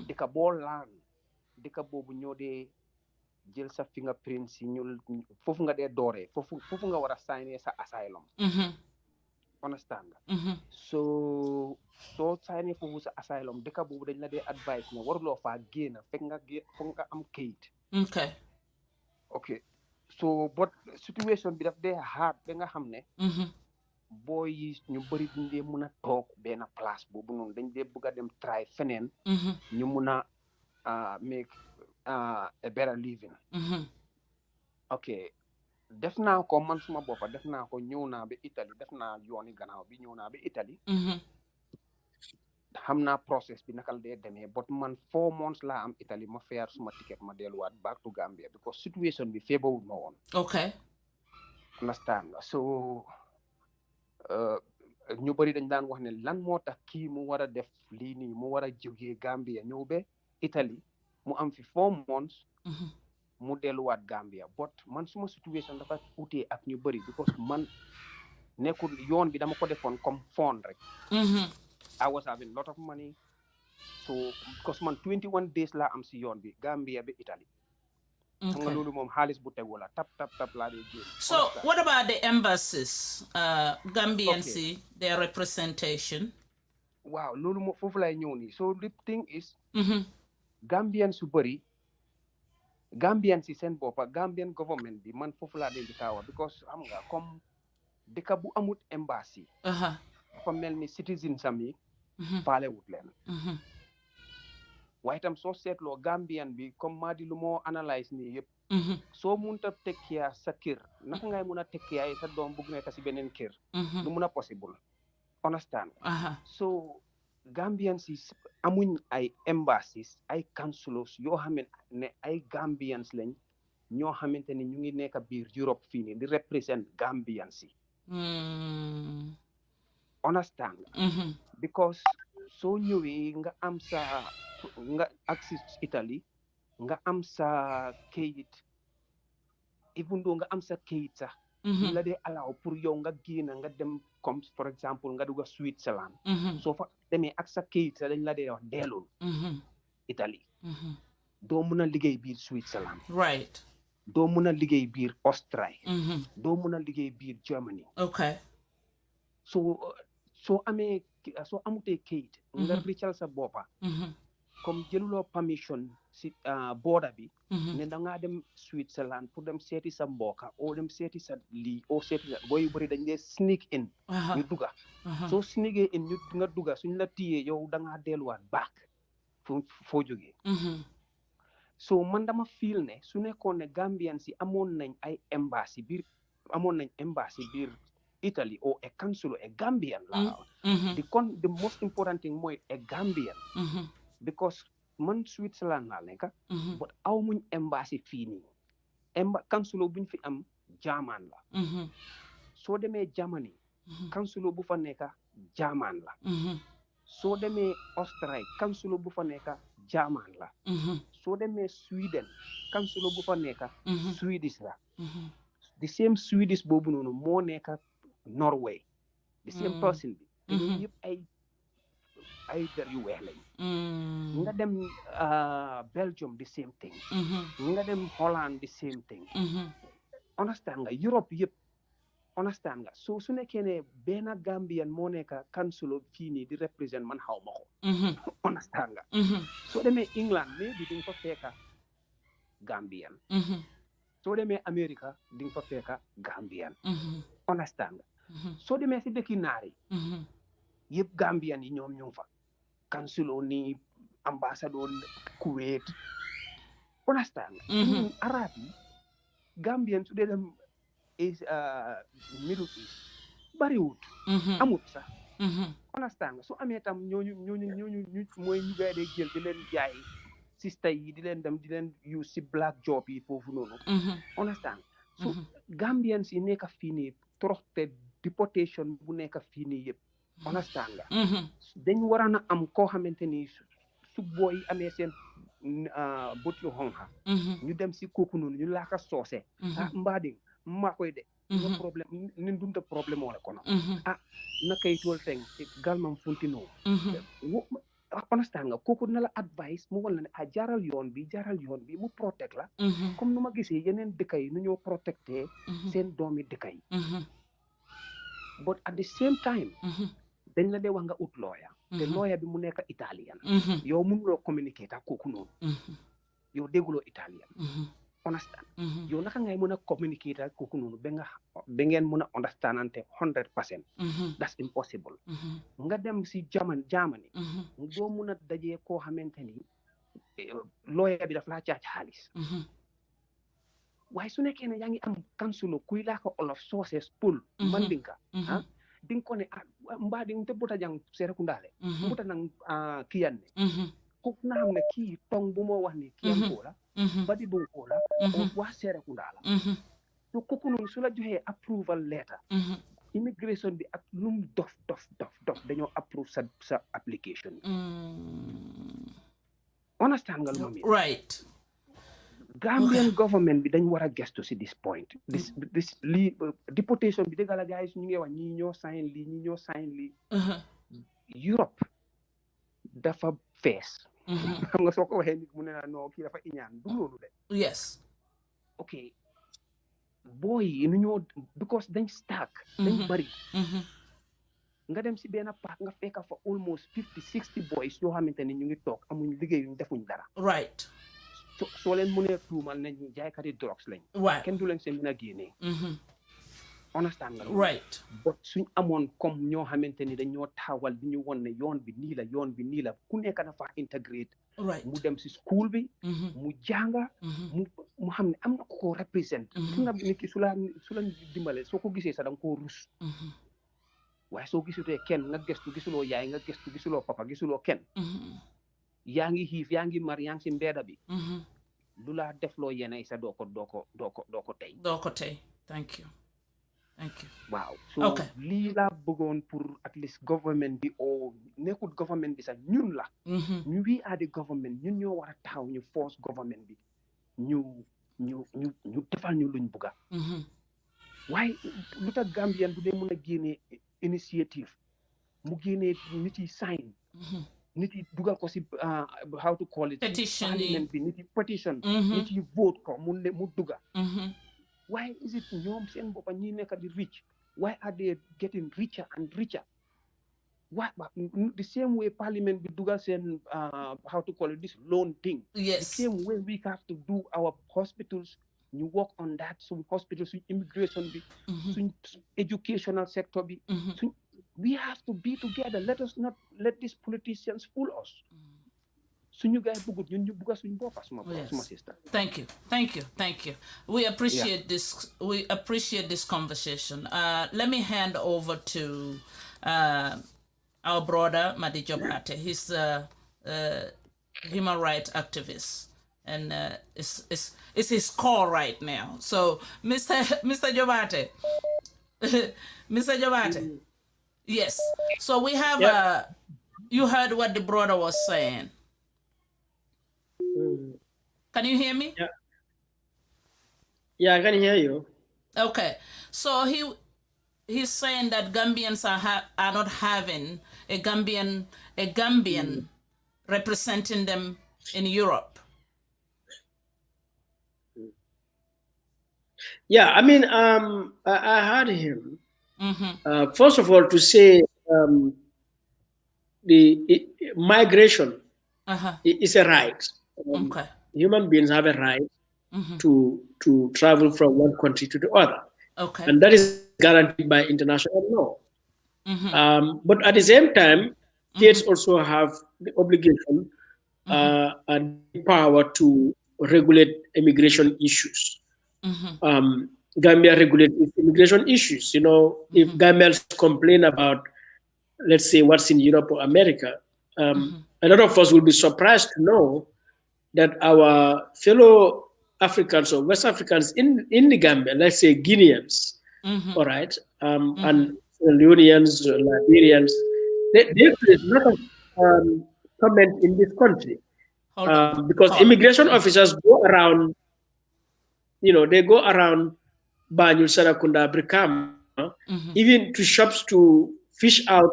di ka bool laan di ka boobu ñoo dee jël sa fingerprints yi ñu foofu nga dee dooree foofu nga war a signé sa asylum. Understand nga so soo signé foofu sa asylum di ka boobu dañ la dee advice ne waruloo faa génn fekk nga am kayit. Okay. So but situation bi daf dee hard ba nga xam ne booy yi ñu bëri duñ dee mun a toog benn place boobu noonu dañ dee bëgg a dem try feneen ñu mun a make a better living. Okay, def naa ko man suma boppa def naa ko ñëw naa ba Italie def naa yooni gannaaw bi ñëw naa ba Italie xam naa process bi naka la dee demee but man 4 months laa am Italie ma fayar suma ticket ma delluwaat back to Gambia because situation bi feebawul ma woon. Okay. Understand nga so ñu bëri dañ daan wax ne lan moo tax kii mu war a def lii nii mu war a jógee Gambia ñëw ba Italie mu am fi 4 months mu delluwaat Gambia but man suma situation dafa utee ak ñu bëri because man nekkul yoon bi dama ko defoon comme fond rek. I was having lot of money so because man 21 days laa am si yoon bi Gambia ba Italie. xam nga loolu moom xaalis bu tegu la tap laa dee génn. So what about the embassies, Gambian see their representation? Waaw loolu moom foofu lay ñëw nii so the thing is Gambian su bëri Gambian si seen boppa Gambian government bi man foofu laa dee di kaawa because xam nga comme dëkk bu amut embassy dafa mel ni citizen sami faale wut leen. waaye itam soo seetloo Gambian bi comme Madi lu moo analyse nii yëpp soo munta tekkiyaa sa kër naka ngay mun a tekkiyaa sa doom bugg nekk si beneen kër lu mun a possible. Understand so Gambian si amuñ ay embassies ay consuls yoo xamante ne ay Gambians lañ ñoo xamante ne ñu ngi nekk biir Europe fii nii di represent Gambian si. Understand because soo ñëwee nga am nga access Italie nga am sa kayit even though nga am sa kayit sax la dee allow pour yow nga génn nga dem comme for example nga dugg Switzerland soo fa demee ak sa kayit sax dañ la dee wax dellul Italie doo mun a liggéey biir Switzerland right doo mun a liggéey biir Austria doo mun a liggéey biir Germany. Okay. soo amutee kayit nga rëccal sa boppa comme jëluloo permission si border bi ne da ngaa dem Switzerland pour dem seeti sa mbokka oo dem seeti sa lii oo seeti sa booy yu bëri dañ dee sneak in ñu dugga soo sneakee in ñu nga dugga suñ la tiyee yow da ngaa delluwaat back foo jógee so man dama feel ne su nekkoon ne Gambian si amoon nañ embassy biir Italy or a consul a Gambian the most important thing mooy a Gambian because man Switzerland laa nekk but aw muñ embassy fii nii consulo buñ fi am German la soo demee Germany consulo bu fa nekk German la soo demee Australie kansulo bu fa nekk German la soo demee Sweden kansulo bu fa nekk Swedish la the same Swedish boobu noonu moo nekk Norway the same person bi te ñooñu yëpp ay der yu weex lañ nga dem Belgium the same thing nga dem Holland the same thing understand nga Europe yëpp understand nga so su nekkee ne benn Gambian moo nekk kansulo fii nii di represent man xaw ma ko understand nga soo demee England mais bi di nga fa fekka Gambian soo demee America di nga fa fekka Gambian understand nga soo demee si dëkki naar yi yëpp Gambian yi ñoom ñu fa kansulo ni ambassadeur Kuwait understand nga arab yi Gambian su dee dem is Middle East bariwut amut sax understand nga su amee tam ñooñu mooy ñu gaay dee jël di leen jaay sista yi di leen dem di leen use si black job yi foofu noonu understand su Gambians yi nekk fii nii toroxte deportation bu nekk fii nii yëpp understand nga dañ war na am koo xamante ni su booy amee seen bët yu xonxa ñu dem si kooku noonu ñu laaka soose mbaading maa koy de no problème nin dunta problème wala kono na kay tool teng galmam funtino understand nga kooku na la advice mu wala ne jaaral yoon bi mu protect la comme nu ma gisee yeneen dëkk yi nu ñoo protecté seen doomi dëkk yi but at the same time dañ la dee wax nga ut lawyer te lawyer bi mu nekk italien yow mënuloo communiquer ak kooku noonu yow dégguloo italien understand yow naka ngay mën a communiquer ak kooku noonu ba ngeen mën a understandante 100% that's impossible nga dem si Germany doo mën a dajee koo xamante ni lawyer bi daf laa caaj xaalis waaye su nekkee ne yaa ngi am kansulo kuy laa ko olof sooses pul mandinka ding ko ne mbaa ding te buta jang Serekundale buta nang kiyanne ko na xam ne kii tong bu moo wax ni kiyan ko la badi bu ko la waa Serekundala to kooku noonu su la joxee approval letter immigration bi ak lum dof dañoo approve sa application understand nga lu ma mean right Gambian government bi dañ war a gestu si this point this deportation bi dëgg la guys ñu ngi wax ñi ñoo sign lii Europe dafa fees xam nga soo ko waxee nit mu ne la non kii dafa iñaan du loolu de yes ok boy yi nu ñoo because dañ stack dañ bari nga dem si benn park nga fekka fa almost 50-60 boys yoo xamante ne ñu ngi toog amuñ liggéeyuñ defuñ dara right soo leen mënee tuumal ne ñu jaaykati drugs lañ kenn du leen seen mën a génnee understand nga right but suñ amoon comme ñoo xamante ni dañoo taawal di ñu won ne yoon bi nii la ku nekk dafa integrate mu dem si school bi mu jànga mu xam ne am na ko represent su nga nit ki su la dimbale soo ko gisee sax da nga koo rus waaye soo gisutee kenn nga gëstu gisuloo yaay nga gëstu gisuloo papa gisuloo kenn yaa ngi xiif yaa ngi mar yaa ngi si mbeeda bi lu laa def loo yenay sa doo ko tey thank you waaw so lii laa bëggoon pour at least government bi o nekkul government bi sax ñun la ñu we are the government ñun ñoo war a taxaw ñu force government bi ñu defal ñu luñ bugga waaye lu tax Gambian bu dee mën a génnee initiative mu génnee nit yi sign nit yi dugal ko si how to call it petition bi nit yi petition nit yi vote ko mu duga why is it ñoom seen boppa ñi nekk di rich why are they getting richer and richer why the same way parliament bi dugal seen how to call it this loan thing yes the same way we have to do our hospitals ñu work on that some hospitals suñ immigration bi suñ educational sector bi suñ we have to be together. Let us not let these politicians fool us. Yes. Thank you. We appreciate this. We appreciate this conversation. Let me hand over to our brother Madi Jobarteh. He's a human rights activist, and it's his call right now. So, Mr. Jobarteh, Mr. Jobarteh. Yes. So we have You heard what the brother was saying. Mm. Can you hear me? Yeah, yeah, I can hear you. Okay. So he's saying that Gambians are not having a Gambian Mm. representing them in Europe. Yeah, I mean, I heard him. Mm-hmm. First of all, to say migration Uh-huh. is a right. Um, Okay. Human beings have a right Mm-hmm. to travel from one country to the other, Okay. and that is guaranteed by international law. Mm-hmm. But at the same time, Mm-hmm. states also have the obligation Mm-hmm. and the power to regulate immigration issues. Mm-hmm. Gambia regulates its immigration issues. If Mm-hmm. Gambians complain about, let's say, what's in Europe or America, Mm-hmm. a lot of us will be surprised to know that our fellow Africans or West Africans in the Gambia, let's say Guineans, Mm-hmm. all right, Mm-hmm. and Sierra Leoneans, Liberians, they face a lot of comment in this country Hold on. because Caller. immigration officers go around, they go around Banjul, Sarakunda, Brikama, even Mm-hmm. to shops to fish out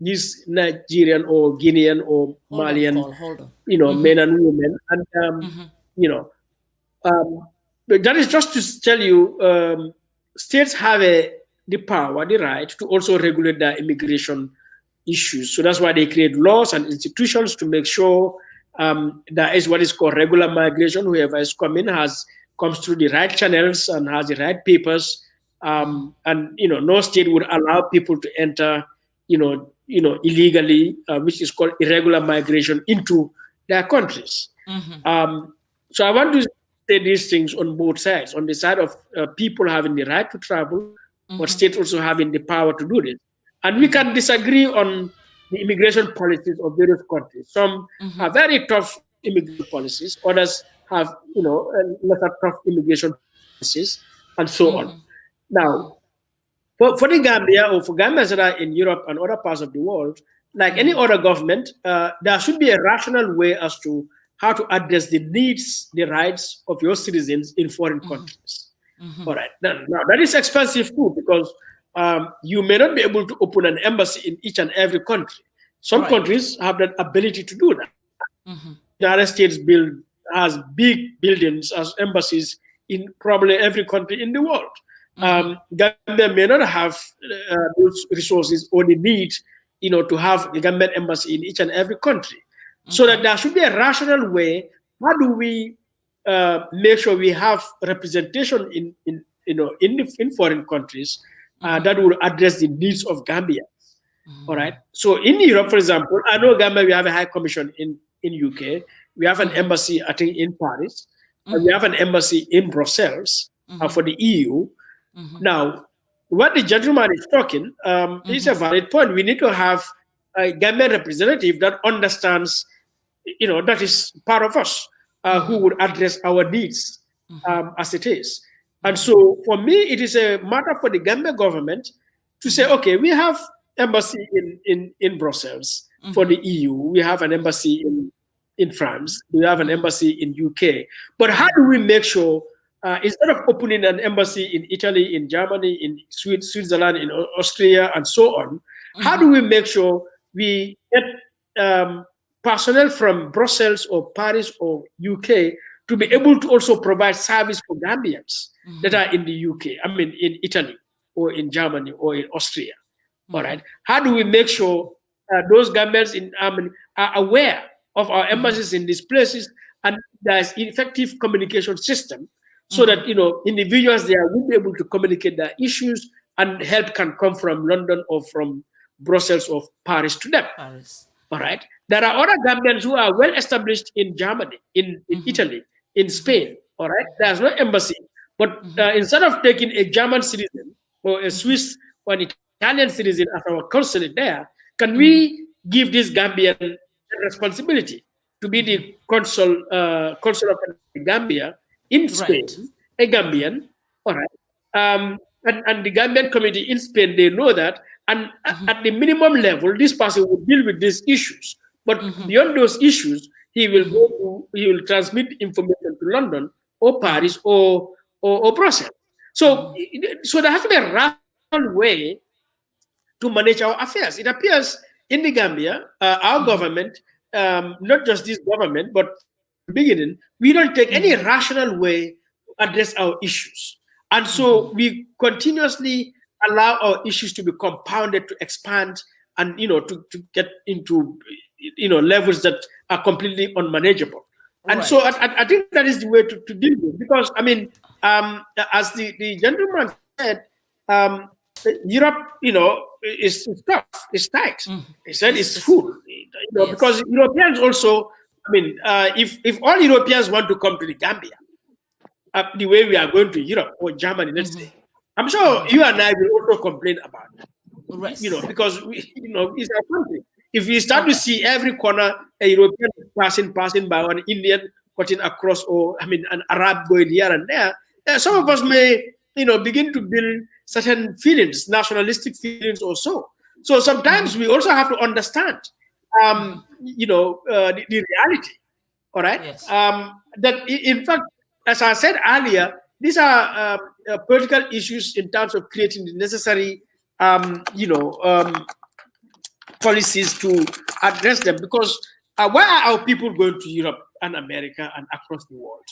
these Nigerian or Guinean or Hold on, Malian, call. Hold on. men Mm-hmm. and women. And, Mm-hmm. you know, but that is just to tell you, states have the power, the right to also regulate their immigration issues. So that's why they create laws and institutions to make sure there is what is called regular migration. Whoever is coming comes through the right channels and has the right papers. And no state would allow people to enter, illegally, which is called irregular migration into their countries. Mm-hmm. So I want to say these things on both sides. On the side of people having the right to travel, but Mm-hmm. states also having the power to do this. And we Mm-hmm. can disagree on the immigration policies of various countries. Some Mm-hmm. have very tough immigration policies. Others have, lesser tough immigration policies, and so on. Mm-hmm. Mm-hmm. Now, for the Gambia or for Gambians that are in Europe and other parts of the world, like any Mm-hmm. other government, there should be a rational way as to how to address the needs, the rights of your citizens in foreign countries. Mm-hmm. All right. Now that is expensive too because you may not be able to open an embassy in each and every country. Some Right. countries have that ability to do that. Mm-hmm. The United States has big buildings as embassies in probably every country in the world. Mm-hmm. Gambia may not have those resources or the need, to have a Gambian embassy in each and every country. So that Okay. there should be a rational way. How do we make sure we have representation in foreign countries Mm-hmm. that will address the needs of Gambia? All Mm-hmm. right. So in Europe, for example, I know Gambia, we have a high commission in UK. We have an Mm-hmm. embassy, I think, in Paris. And we Mm-hmm. have an embassy in Brussels Mm-hmm. for the EU. Mm-hmm. Now, what the gentleman is talking is Mm-hmm. a valid point. We need to have a Gambian representative that understands, that is part of us, who Mm-hmm. would address our needs Mm-hmm. as it is. And Mm-hmm. so for me, it is a matter for the Gambia government to say, Mm-hmm. okay, we have embassy in Brussels for Mm-hmm. the EU. We have an embassy in France. We have an Mm-hmm. embassy in UK. But how Mm-hmm. do we make sure, instead of opening an embassy in Italy, in Germany, in Switzerland, in Austria, and so on, how Mm-hmm. do we make sure we get um, personnel from Brussels or Paris or UK to be Mm-hmm. able to also provide service for Gambians that Mm-hmm. are in the UK, I mean, in Italy or in Germany or in Austria? All Mm-hmm. right. How do we make sure those Gambians in Germany are aware of our Mm-hmm. embassies in these places and there's effective communication system so Mm-hmm. that individuals there will be able to communicate their issues and help can come from London or from Brussels or Paris to them. Paris. All right. There are other Gambians who are well established in Germany, in Mm-hmm. Italy, in Mm-hmm. Spain. All right. There's no embassy. But Mm-hmm. instead of taking a German citizen or a Mm-hmm. Swiss or an Italian citizen as our consulate there, can Mm-hmm. we give this Gambian responsibility to be Mm-hmm. the consul of the Gambia in Right. Spain, a Mm-hmm. Gambian, all right. And the Gambian community in Spain, they know that, And at the minimum level, this person will deal with these issues. But beyond those issues, he will transmit information to London or Paris or Brussels. So, so there has to be a rational way to manage our affairs. It appears in the Gambia, our government, not just this government, but from the beginning, we don't take any rational way to address our issues. And so we continuously allow our issues to be compounded, to expand, and to get into levels that are completely unmanageable. And so I think that is the way to deal with it. Because I mean, as the gentleman said, Europe, is tough, it's tight. He said it's full, because Europeans also. I mean, if all Europeans want to come to the Gambia, the way we are going to Europe or Germany, let's say, I'm sure you and I will also complain about it. Because it's our country. If we start to see every corner a European passing by, an Indian cutting across, or I mean an Arab going here and there, some of us may begin to build certain feelings, nationalistic feelings or so. So sometimes we also have to understand the reality. All right. That in fact, as I said earlier, these are political issues in terms of creating the necessary policies to address them. Because why are our people going to Europe and America and across the world?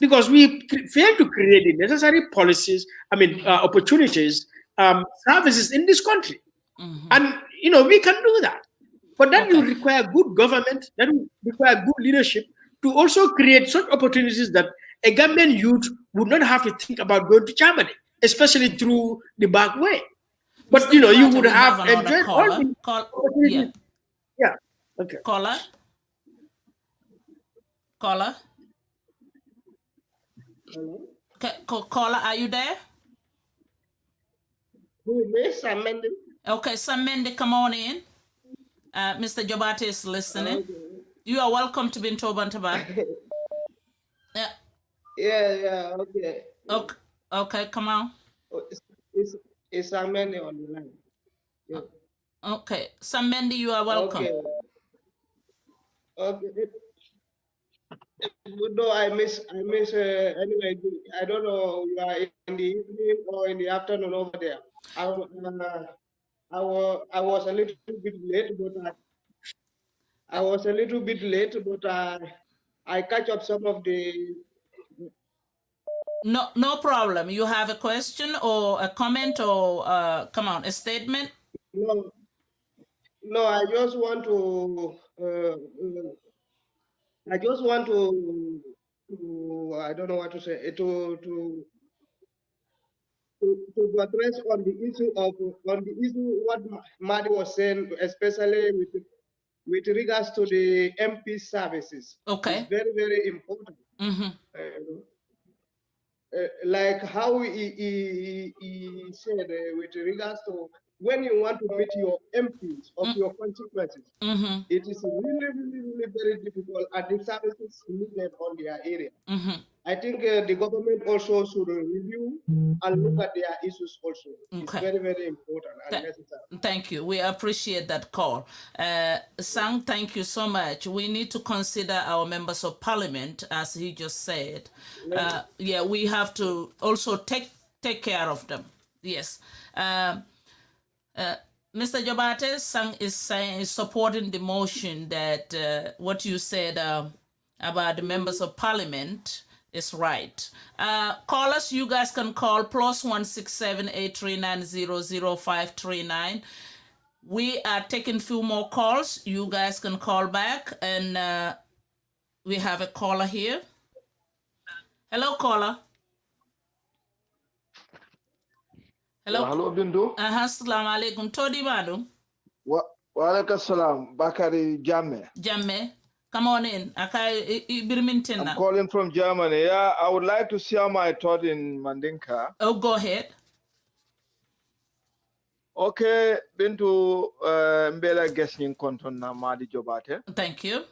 Because we fail to create the necessary policies, opportunities, services in this country. And we can do that. But that will require good government, that will require good leadership to also create such opportunities that a Gambian youth would not have to think about going to Germany, especially through the back way. But Mr. you Jobarteh, would have enjoyed all the opportunities. Yeah. Okay. Caller. Caller, are you there? Who is Sam Mendy? Okay, Sam Mendy, come on in. Mr. Jobarteh is listening. Okay. You are welcome to Binto Bantaba. Yeah, okay. Okay, come on. It's Sam Mendy on the line. Yeah. Okay, Sam Mendy, you are welcome. Okay. No, I miss. Anyway, I don't know. You are in the evening or in the afternoon over there. I was a little bit late, but I catch up some of the. No problem. You have a question or a comment or come on, a statement? No, I just want to. I don't know what to say. To address on the issue what Madi was saying, especially with regards to the MP services. Okay. It's very, very important. Like how he said with regards to when you want to meet your MPs of your constituencies, it is really, really, really very difficult, and the services needed on their area. I think the government also should review and look at their issues also. It's very, very important and necessary. Thank you. We appreciate that call. Sang, thank you so much. We need to consider our members of parliament, as he just said. We have to also take care of them. Yes. Mr. Jobarteh, Sang is supporting the motion that what you said about the members of parliament is right. Callers, you guys can call +167 839 00539. We are taking few more calls. You guys can call back, and we have a caller here. Hello, caller. Hello, Bindu. Assalamu alaikum. Todi Madu. Wa alaikum salam. Bakari Jamme. Jamme. Come on in. I'm calling from Germany. Yeah, I would like to share my thought in Mandinka. Oh, go ahead. Okay, Bintu Mbela Gessin Kontona Madi Jobarteh. Thank you.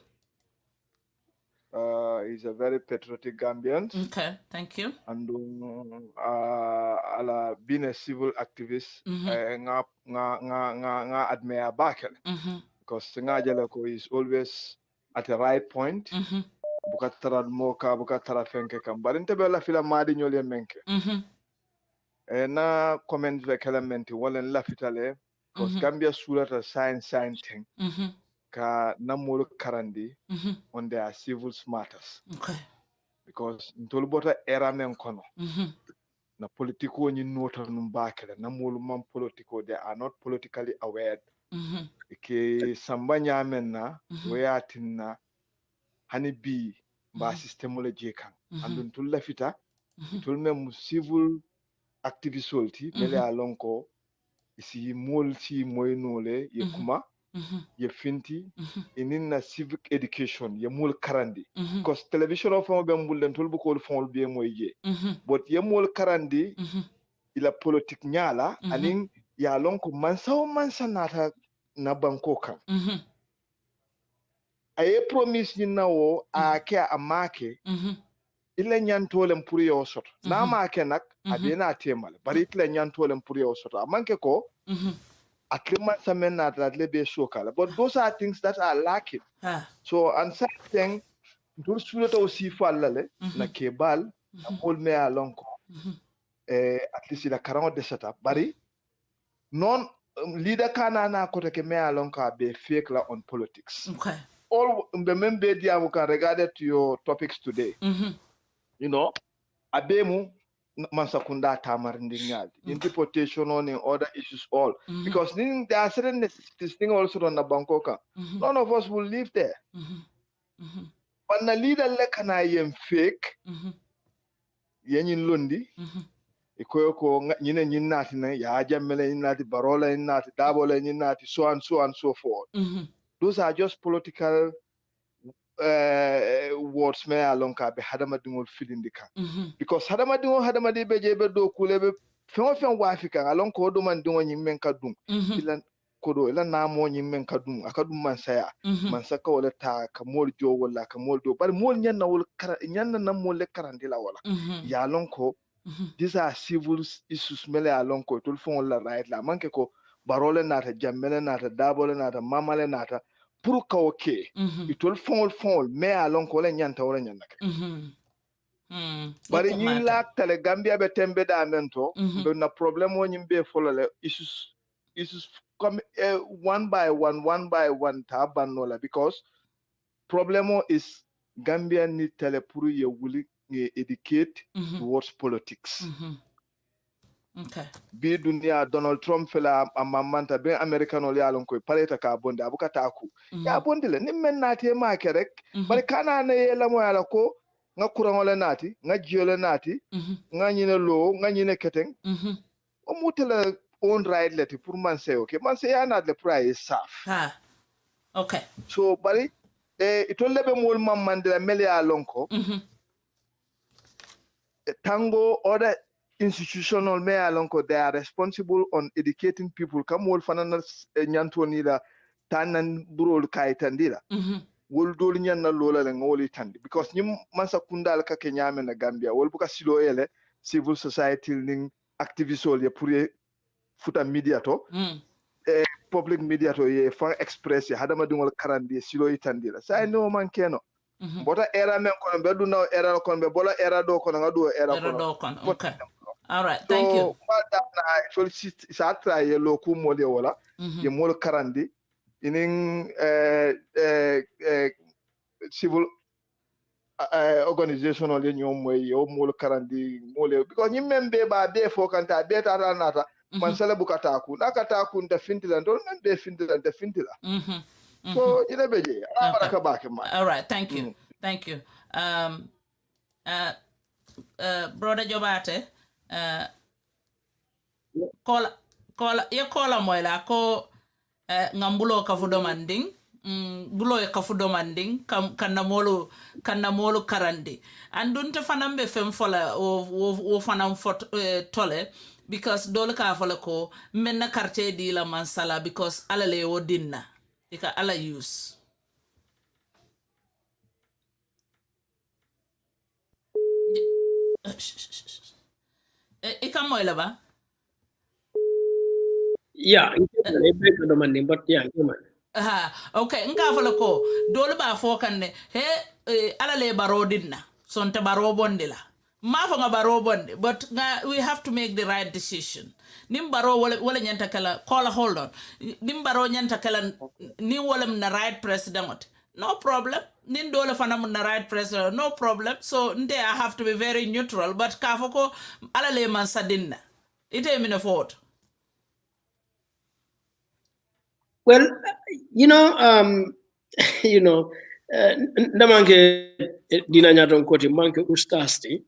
He's a very patriotic Gambian. Okay, thank you. And being a civil activist, nga admire Bakel. Because Singajaleko is always at the right point. Bukatara moka, bukatara fenke kam. But intebela fila madi nyole menke. Na comment ve kelamenti wala lafitale. Because Gambia surata sign thing. Ka namulu karandi on their civil matters. Okay. Because ntolubota era men kono. Na politiko ni nota numbakela na man politiko, they are not politically aware. Ke sambanya menna weyatinna hani bi ba systemole jekan andun tulla fita tul mem civil activity mele alonko isi multi moynole ye kuma ye finti ininna civic education ye mul karandi because television of mo be mbulden tul bu ko fon be moye but ye mul karandi ila politique nyala anin ya lonko mansa nata na banko kan aye promise ni nawo ake amake ila nyantolem pour yo soto na make nak abena temal bari ila nyantolem pour yo soto amanke ko aklima samen na dadle be sokala, but those are things that are lacking. So and something dul sulata aussi fallale na kebal na mol me alonko at least ila karango de setup bari non leader kana na ko ke me alonko be fake la on politics. Okay. All the member dia can regarded to your topics today. You know, abemu mansakunda tamarindingal in deportation on in other issues all because there are certain necessities thing also on the Bangkoka. None of us will live there. But na leader lekana yem fake yenyin lundi ikoyoko nyine nyinati na ya jamele nyinati barola nyinati dabola nyinati so and so forth. Those are just political words me along ka be hadama dingol filin dika because hadama di beje be do kulebe fen wa afrika along ko do man dingo nyimmen kadum ilan kodo ilan namo nyimmen kadum akadum man saya man saka wala ta ka mol jo wala ka mol do bar mol nyanna wala nyanna nam mol le karandila wala ya long ko these are civil issues mele along ko tul fon la right la manke ko barole nata jammele nata dabole nata mamale nata pour ka okay itol fon me alon ko le nyanta wala nyanaka bari nyi la tele Gambia be tembe da mento be na problem o nyimbe folole issues come one by one ta banola because problem is Gambia ni tele pour ye wuli educate towards politics. Okay. Bi dunia Donald Trump fela amamanta be American oli alon ko paleta ka bonde abuka taku ya bonde le nimmen nati ma kerek bari kana ne yela mo yala ko nga kurangole nati nga jiole nati nga nyine lo nga nyine keteng o mutela on right leti pour man say okay man say yana le price saf okay so bari itolle be mol mamande la mele alon ko tango order institutional me alonko they are responsible on educating people kam wol fanana nyantoni la tanan burol kaytandira wol dol nyanna lola le ngoli tandi because nyim mansa kundal ka ke nyame na Gambia wol buka silo ele civil society ning activistol ye pour futa media to public media to ye fa express ye hadama dingol karandi silo itandira sa no man keno bota era men kono be duna era kono be bola era do kono ngado era kono okay all right thank you so sa tra ye lo ku mole wala ye mol karandi inin civil organization ole nyom moy yo mol karandi mole because nyim membe ba be fo kanta be ta nata man sala bukata ku nakata ku nda fintila ndol men be fintila so ina beje baraka bake ma all right thank you thank you brother Jobarteh kola moy la ko ngambulo ka fudo manding bulo e ka fudo manding kanna molu karandi andun te fanam be fem fola o fanam fot tole because dole ka fola ko menna carte di la mansala because ala le o dinna ika ala use Ika moila ba? Yeah, but yeah, Okay, nga fala ko dole ba fo kan ne he ala le baro dinna sonte baro bondila ma fa nga baro bonde but we have to make the right decision nim baro wala nyanta kala hold on nim baro nyanta kala ni wala na right president no problem nin dole fana mun na right president no problem so nde I have to be very neutral but ka foko ala le man sadinna ite mina fort. Well, you know, ndamanke dina nyaton koti manke ustasti.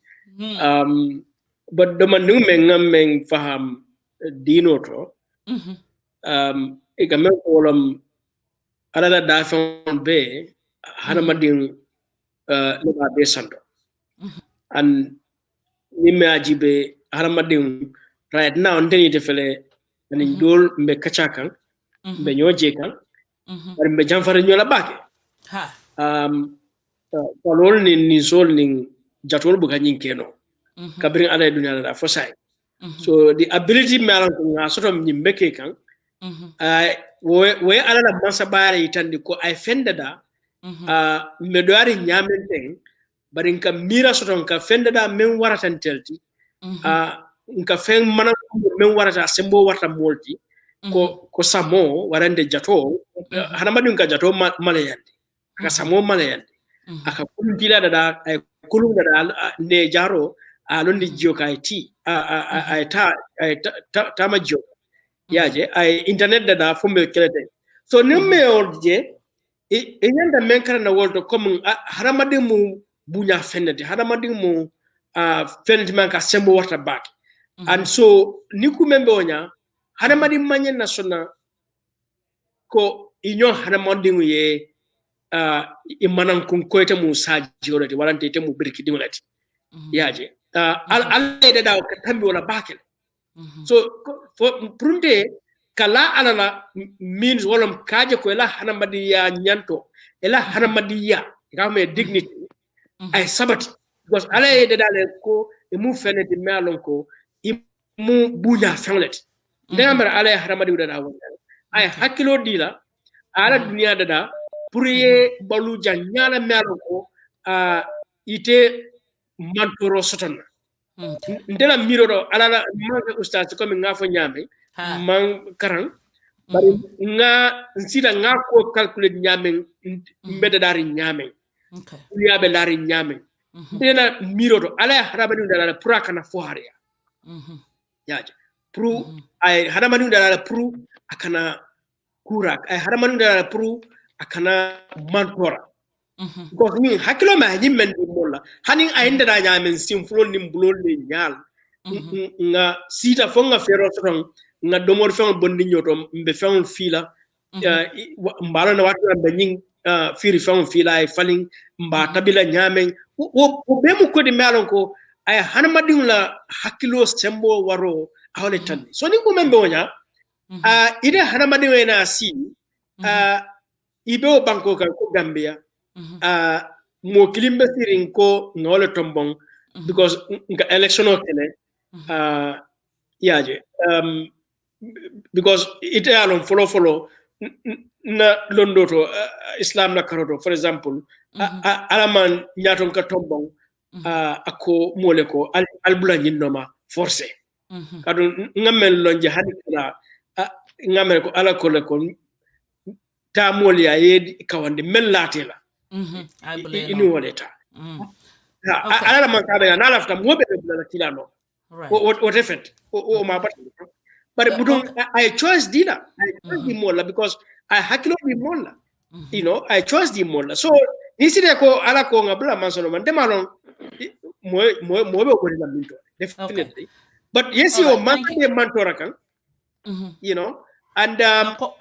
But the manu meng faham dino to. Ikamen kolam alala dafon be hanamadin leba be sando. And nime ajibe hanamadin right now ndeni tefele and dol mbe kachakan. Mbe nyoje kan bari mbe jamfara nyola bake kolol ni sol ni jatol bu kanyin keno kabrin ala dunya la fosai so the ability malan ko nga sotom ni mbeke kan we ala la masa bare itandi ko ay fendada me doari nyamen ten bari nka mira sotom ka fendada men waratan telti nka fen mana men warata sembo warta molti ko samo warande jato hanamadu ka jato malayande aka samo malayande aka kulundila da ay kulunda da ne jaro londi jio kai ti ay ta majjo yaje ay internet da fumbe kelete so nimme orje e yanda men kana wolto comme hanamadu mu bunya fennete hanamadu mu fennete man ka sembo warta back and so niku membe onya hanamadi manyen nasona ko inyo hanamadi ye imanan kun koyte mu saji olati walante te mu birki dimolati yaje alla da ka tambi wala bakel so prunde kala alala means wolam kaje ko la hanamadi ya nyanto ela hanamadi ya game dignity ay sabati because alla da ko e mu fenete melon ko mu bunya famlet ndamara ala haramadi da wonda ay hakilo dila ala dunia da pour ye balu janyala melo ko ite mantoro sotona ndela miro do ala manga ustaz ko mi ngafo nyame man karang bari nga nsida nga ko calculate nyame mbeda dari nyame Okay. uyabe dari nyame ndela miro do ala haramadi da pour kana foharia yaje pour ay haramadi da pour akana kurak ay haramadi da pour akana mantora because ni hakilo ma ni men di molla hanin ayinde da nyamen simflo ni mbulol ni nyal nga sita fo nga fero son nga domor fon bondi nyoto mbe fon fila mbalo na watu mbe nying firi fon fila ay falling mba tabila nyamen o be mu ko di melon ko ay hanamadi la hakilo sembo waro awle tan so ni ko membe wonya ide hanamadi wena si ibe o banko ka ko Gambia mo kilimbe sirin ko ngole tombong because nga election o kene yaje because it alon follow na londoto islam na karoto for example alaman nyaton ka tombong ako mole ko albula nyinnoma forcé kadu ngamel lonje hadikala ngamel ko ala ko le ko ta mole ya yedi kawande mellatela ini woleta ala man kada na lafta mobe la tilano what effect o ma but budon I chose dina I chose the mola because I hakilo di mola you know I chose the mola so niside ko ala ko ngabla mansono man demalon mo be ko dina minto definitely but yes you man de mantora kan you know and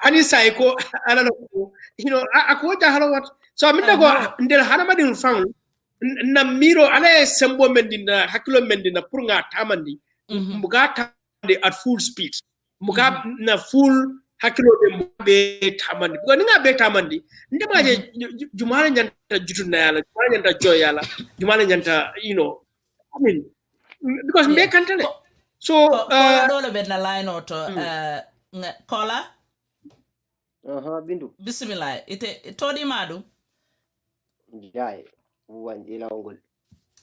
ani sai ko ala ko you know ako ta halawat so aminda ko ndel hanamadin fan na miro ala sembo mendina hakilo mendina pour nga tamandi mbuga tamandi at full speed mbuga na full hakilo be tamandi ko nga be tamandi ndemaje jumala nyanta jutuna yala jumala nyanta joy yala jumala nyanta you know I mean because Yeah. me country. So Kola dole be na line auto Kola Bindu. bismillah ite todi madu. Jai. Wanjila ongol.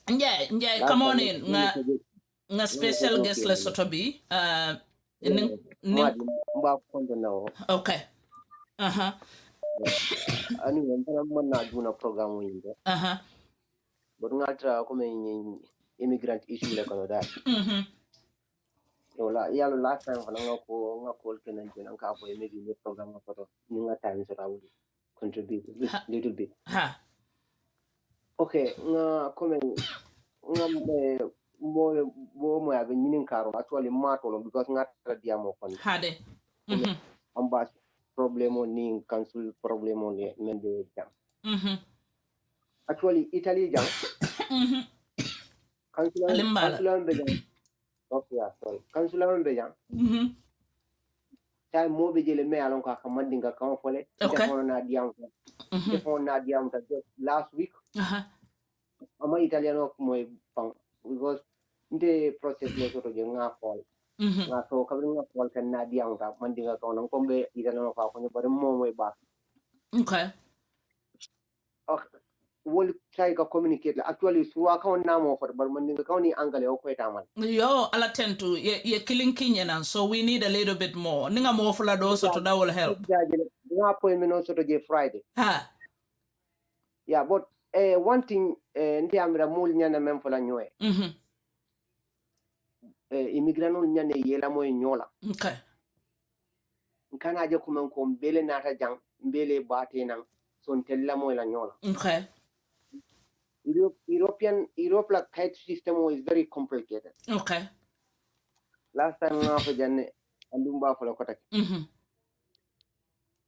Yeah, come on in. Nga special guest la soto bi. Madi mba kondo na Okay. ani mbana manna duna program winde. But ngatra ko men immigrant issue le kono dal. So yalo last time fana nga ko kenan kenan ka ko maybe ne program ko to ni nga time so rawu contribute little bit. Okay, nga komen nga mo ya nyinin karo actually matolo because nga tra diamo kon. Hade. Ambas problemo ni council problemo ni mende jam. Actually Italy jam. Council be jam. Okay, sorry. Council be jam. Tay mo be jele me alon ka mandinga kan fole defon na diam just last week ama italiano moy pang because the process le soto je nga fol nga so ka nga fol kan na diam ka mandinga kan ko be italiano ka ko bare mo moy ba Okay. Wol try ka communicate actually suwa kan na mo for bar mandinga kan ni angale o ko tamal Yo ala tentu ye killing Kenyan, so we need a little bit more. Ninga more for do so that will help. Nga appointment so to Friday. Yeah, but one thing ndi amira mul nyana mem fola nyoe. Immigrant nyane yela moy nyola. Okay. Kana je kuma ko mbele nata jang mbele bate nan son tella moy la nyola. Okay. Europe la kite system is very complicated. Okay. Last time nga fa janne andumba fola kota.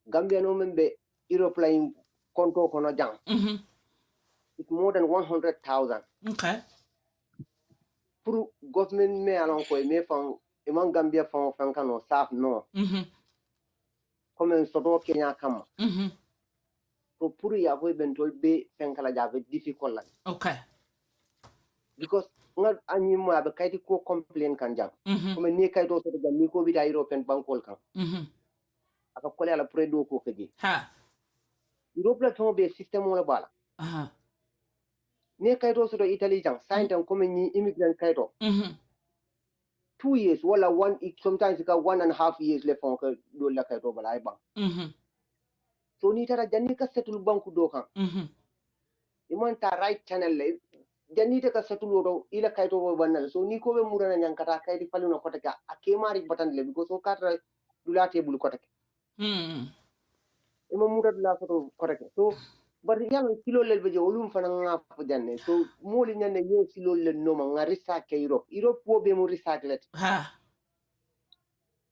Gambia no membe Europe la konto kono jang. It's more than 100,000. Okay. Pour government me alon ko me fan imam Gambia fan kano saf no. Comme soto Kenya kama. So pour ya ko bentol be fenkala jave difficult la. Okay. Because nga anyi mo abe kayti ko complain kan jam. Comme ni kayto soto jam ni ko bita European bankol kan. Aka kole ala predo ko keji. Europe la ton be system wala bala. Ne kayto soto Italy jang saintan comme ni immigrant kayto. 2 years wala sometimes ka 1.5 years le fon ka do la kayto bala ay bang. So ni tara janni ka settle banku do kan. Iman ta right channel le janni te ka settle do ila kayto bo banal so ni ko be murana nyankata kayti faluno kotaka akemari batan le because so katra dulate bul kotaka. Ima murat la foto kotaka. So but yalla kilo le beje olum fana nga fo janne so moli nyanne yo kilo le no ma nga research ke Europe wo be mo research let.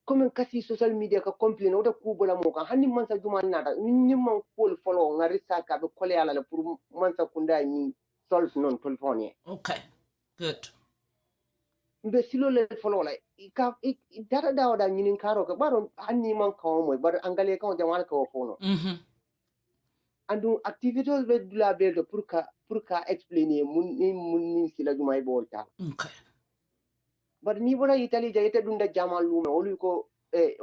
Comme kasi social media ka complain o da ku bola mo kan hanni man sa juma nada ni man ko follow nga research ka be kole ala le pour man sa kunda ni solve non telephone. Okay. Good. Mbe silo le follow la ka data da wada nyinin karo ka baro hanni man kawo mo bar angale ka jamal ka fono. Andu activities be dula be do pour ka explainer mun sila juma e bolta. Okay. But ni bona Italy jayete dunda jamal lume olu ko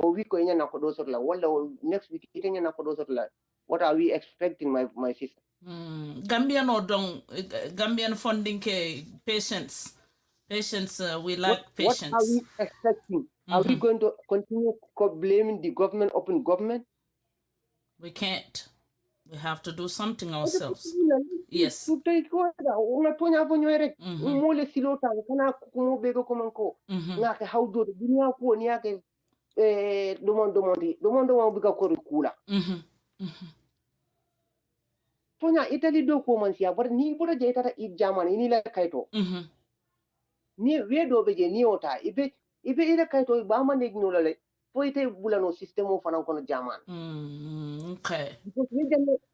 o week ko nyana ko do sotla wala next week ite nyana ko do sotla. What are we expecting my sister? Gambian or Gambian funding patience. Patience, we like patience. What are we expecting? Are we going to continue blaming the government, open government? We can't. We have to do something ourselves. Yes. To take order, una tonya vonyo erek. Mole silota kana kumo bego komanko. Ngake how do dunia ko ni yake domando bika ko rikula. Tonya Italy do ko man siya bar ni bora je tata I Germany ni la kaito. Ni we do beje ni ota ibe ile kaito ba man ne gnola le fo ite bulano system o fanan kono German. Okay. Because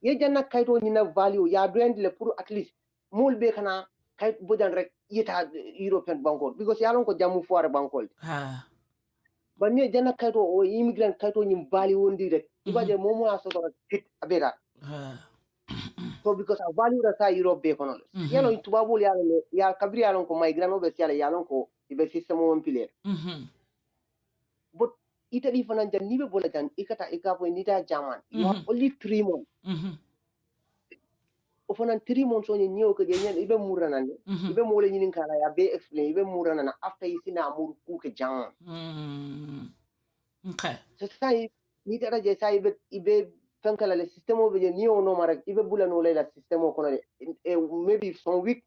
ye janna kaito ni na value ya brand le pour at least mol be kana kait bodan rek yeta European bankol because ya lon ko jamu foire bankol. Ba ni janna kaito o immigrant kaito ni value wondi rek ibaje momo asoto fit abera. So because a value that I Europe be kono. You know tubabu ya kabri yalon ko migrant be siala yalon ko ibe system on pillar. But Italy fanan jan nibe bola jan ikata ikapo nita German. You have only 3 months. Ofanan 3 months on nyo ko jenyen ibe muranande. Ibe mole nyinin kala ya be explain ibe muranana after isina amur ku ke jang. Okay. So sai nita da je sai ibe fankala le system o be nyo no mara ibe bula no le la system o kono maybe some week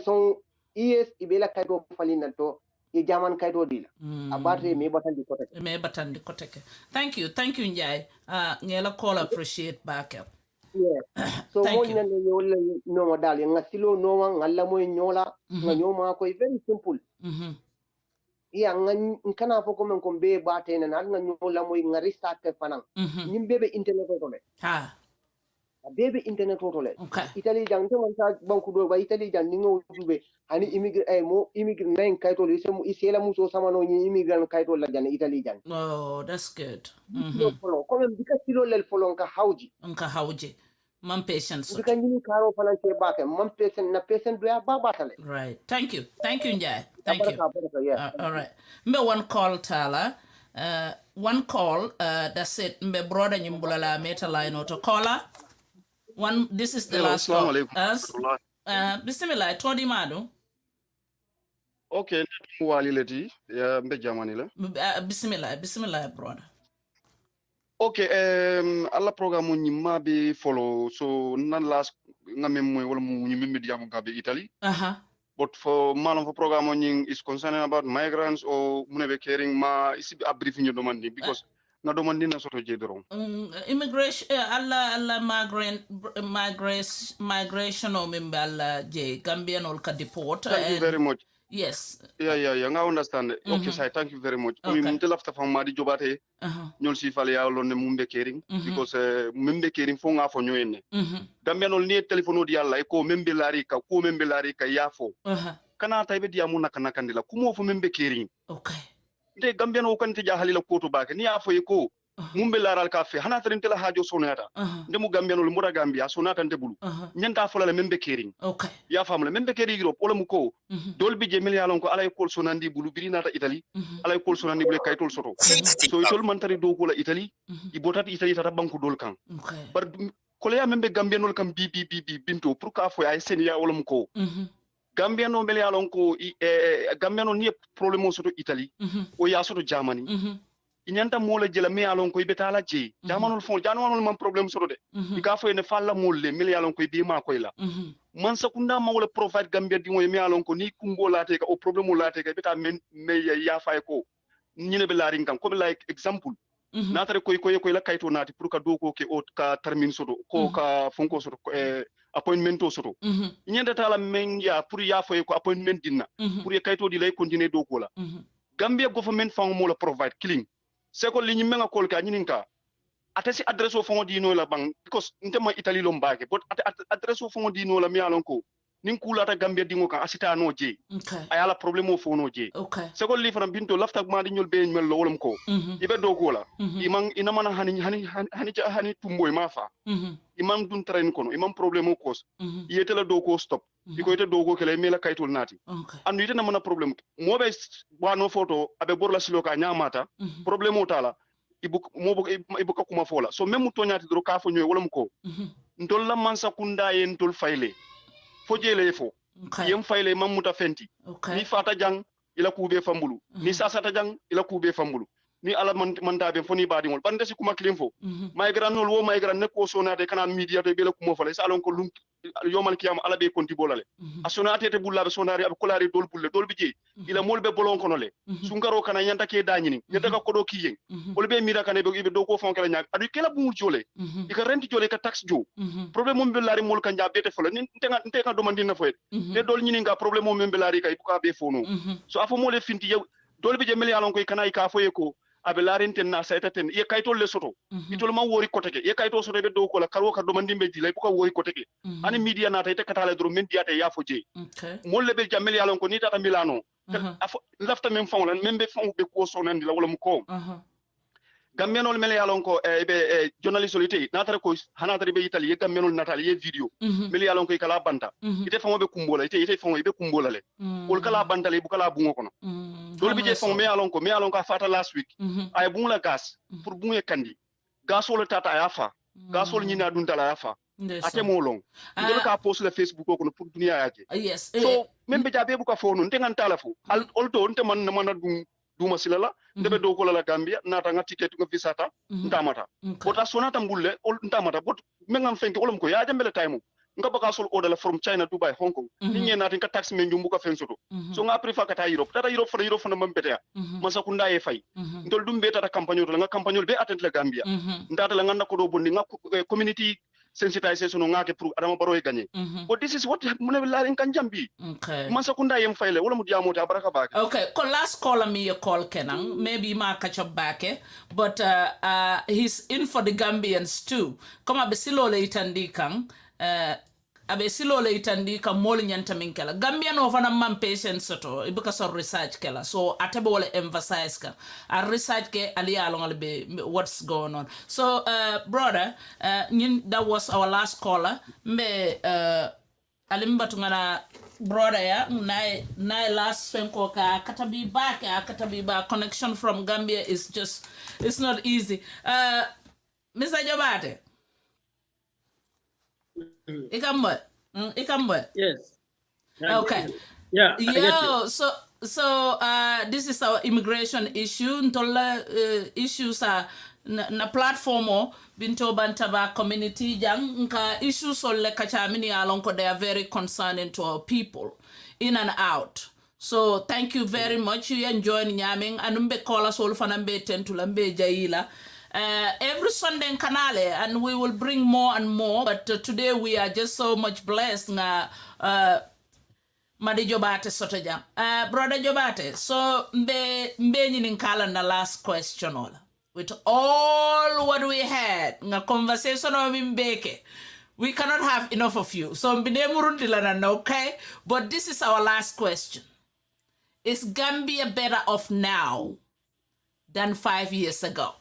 some years ibe la kaito falina to ye German kaito dila. Abatre me batandi koteke. Thank you Njai. Ngela call appreciate backup. Yeah. So mo you. nyande yola no modal nga silo no ngalla moy nyola nga nyoma ko very simple. Yeah nga kana fo ko men ko be bate na nga nyola moy nga restart fanan. Nim bebe internet to le. Ha. Bebe internet to le. Okay. Italy jang to man ta banku do ba Italy jang ni ngo jube hani immigrant nine kaito le semu isela muso sama no ni immigrant kaito la jang Italy jang. Oh, that's good. Ko men bika silo lel folon ka hawji. Man patient. Bika ni karo falan ke bake man patient do ya babatale. Right. Thank you Njai. Thank you. Yeah. All right. Me one call Tala. One call that's it. Me brother nyimbulala meta line auto caller. This is the last call. Bismillah, Todi Madu. Okay, wali leti ya mbe jamani la. Bismillah, brother. Okay, alla programme nyimma be follow so nan last ngame moy wala mu nyimmi media mo gabe Italy. But for man of program nying is concerning about migrants or munebe caring ma isi a briefing you demanding because na demanding na soto jedoro. Immigration alla migration o membe alla je Gambian ol ka deport. Thank you very much. Yes. Yeah, I understand. Okay, sir, thank you very much. Okay. Mtel after from Madi Jobarteh, ñol si fale ya lon ne mumbe caring because mumbe caring fo nga fo ñoyenne. Gambia nol ni telephone di yalla ko membe lari ka ya fo. Kana taybe di amu naka kandila kumo fo membe caring. Okay. De Gambia no kan tija halila ko to bake ni ya fo ko mumbe laral ka fe hana tan tela hajo sonata. Ndemu Gambia nol mura Gambia sonata ndebulu. Nyanta fo la membe caring. Okay. Ya famle membe caring Europe wala mu ko dolbi je mil yalon ko alay kol sonandi bulu biri nata Italy alay kol sonandi bulu kaytol soto so itol mantari do ko la Italy ibotat Italy tata banku dol kan bar ko ya membe gambianol kam bi binto pour ka fo ay sen ya wala mu ko gambiano mel yalon ko gambiano ni problème soto Italy o ya soto Germany inyanta mola jela me yalon ko ibetala je jamanol fon jamanol man problème soto de ika fo ne falla molle mel yalon ko bi ma koy la man sakunda ma wala provide Gambia di moy me yalon ko ni kumbo late ka o problème late ka beta men me ya fay ko ñine be laring kan ko like example natare koy la kayto nati pour ka do ko ke o ka termine soto ko ka fonko soto appointment soto ñende tala men ya pour ya fay ko appointment dinna pour ya kayto di lay continuer do ko la Gambia government fa mo la provide killing c'est ko li ñi menga kol ka ñinin ka atasi adresse o fond di no la bang because ntema Italy lo mbake but adresse o fond di no la mi alon ko nin kulata Gambia dingo kan asita no je ayala problème o fond no je c'est ko li fana binto lafta ma di ñol be mel lo wolum ko ibe do ko la imang ina mana hani tumboy ma fa imam dun train kono imam problème o kos yete la do ko stop iko yete do ko kele mela kaytol nati andu yete na mana problème mo be wano photo abe borla silo ka nyamata problème o tala ibuka kuma fola so même to nyati dro ka fo ñoy wala ko ndol la man sakunda yen tol fayle fo jele fo yem fayle mam muta fenti ni fata jang ila kube fambulu ni sasata jang ila kube fambulu ni ala man dabe fo ni badi ngol bande si kuma klim fo migrant nol wo migrant ne ko sonade kana media to bela kuma fala salon ko lum yomal kiyam ala be konti bolale asonate te bullabe sonari ab kolari dol bi je ila molbe bolon kono le sungaro kana nyanta ke dañini nyanta ka kodo kiyen bolbe mira kana be do ko fon kala nyak adu kala bu jole ika renti jole ka tax jo problème mo be lari mol kan jabete fala ni ntenga do mandina fo te dol nyini nga problème mo be lari kay buka be fono so afo mo le finti yow dol bi je mel yalon koy kana ka foye ko abe larinten na saytaten ye kaytol le soto itol ma wori koteke ye kayto soto be do ko la karo ka do mandimbe dilay buka wori koteke ani media na tay te katale dro men diate ya fo je molle be jamel yalon ko ni tata milano lafta men fon lan men be fon be ko sonandi la wala mu ko gambianol mele yalon ko be journalist olite natare ko hanatare be Italy gambianol natali ye video mele yalon ko kala banta ite famo be kumbola ite famo be kumbola le ol kala banta le bu kala bungo kono dol bi je famo me yalon ko fata last week ay bungla gas pour bunge kandi gasol tata ayafa gasol nyina dun tala ayafa ate mo long ndol ka post le Facebook ko no pour dunia yaje yes so membe jabe bu ka fo non tengan tala fo alto onte man dum duma silala ndebe do ko la Gambia nata nga ticket nga visata ntamata bota sonata mbulle ntamata bot mengam fenke olum ko ya jambele taymu nga baka sol order from China, Dubai, Hong Kong ninge nati ka tax men jumbu ka fensoto so nga prefer kata Europe tata Europe fana mambetea masa kunda e fay ndol dum beta ta campagne nga campagne be attend la Gambia ndata la nganda ko do bondi nga community sensitization ngake pour adama baro e gagner but this is what mune la en kan jambi masa kunda yem fayle wala mu diamo ta baraka bake okay ko last caller me your call kenang maybe ma catch up back but he's in for the Gambians too kama besilo le itandi kang abe silo le itandi ka mol nyanta min kala Gambia no fana man patience soto ibuka so research kala so atebe wala emphasize ka a research ke ali along be what's going on so brother that was our last caller me alimba tungana brother ya na last fenko ka katabi back connection from Gambia is just it's not easy Mr. Jobarteh Ikambo. Yes. Okay. Yeah. Yo, so this is our immigration issue. Ntola issues are na platform binto bantaba community jang nka issues ole kachamini alonko they are very concerning to our people in and out. So thank you very much. You enjoy nyaming anumbe kola sol fanambe tentulambe jaila. Every Sunday in Canale, and we will bring more and more. But today we are just so much blessed. Madi Jobarteh sotoja. Brother Jobarteh, so mbe in calendar last question all. With all what we had, nga conversation of mbeke, we cannot have enough of you. So mbine murundilana, okay? But this is our last question. Is Gambia better off now than 5 years ago?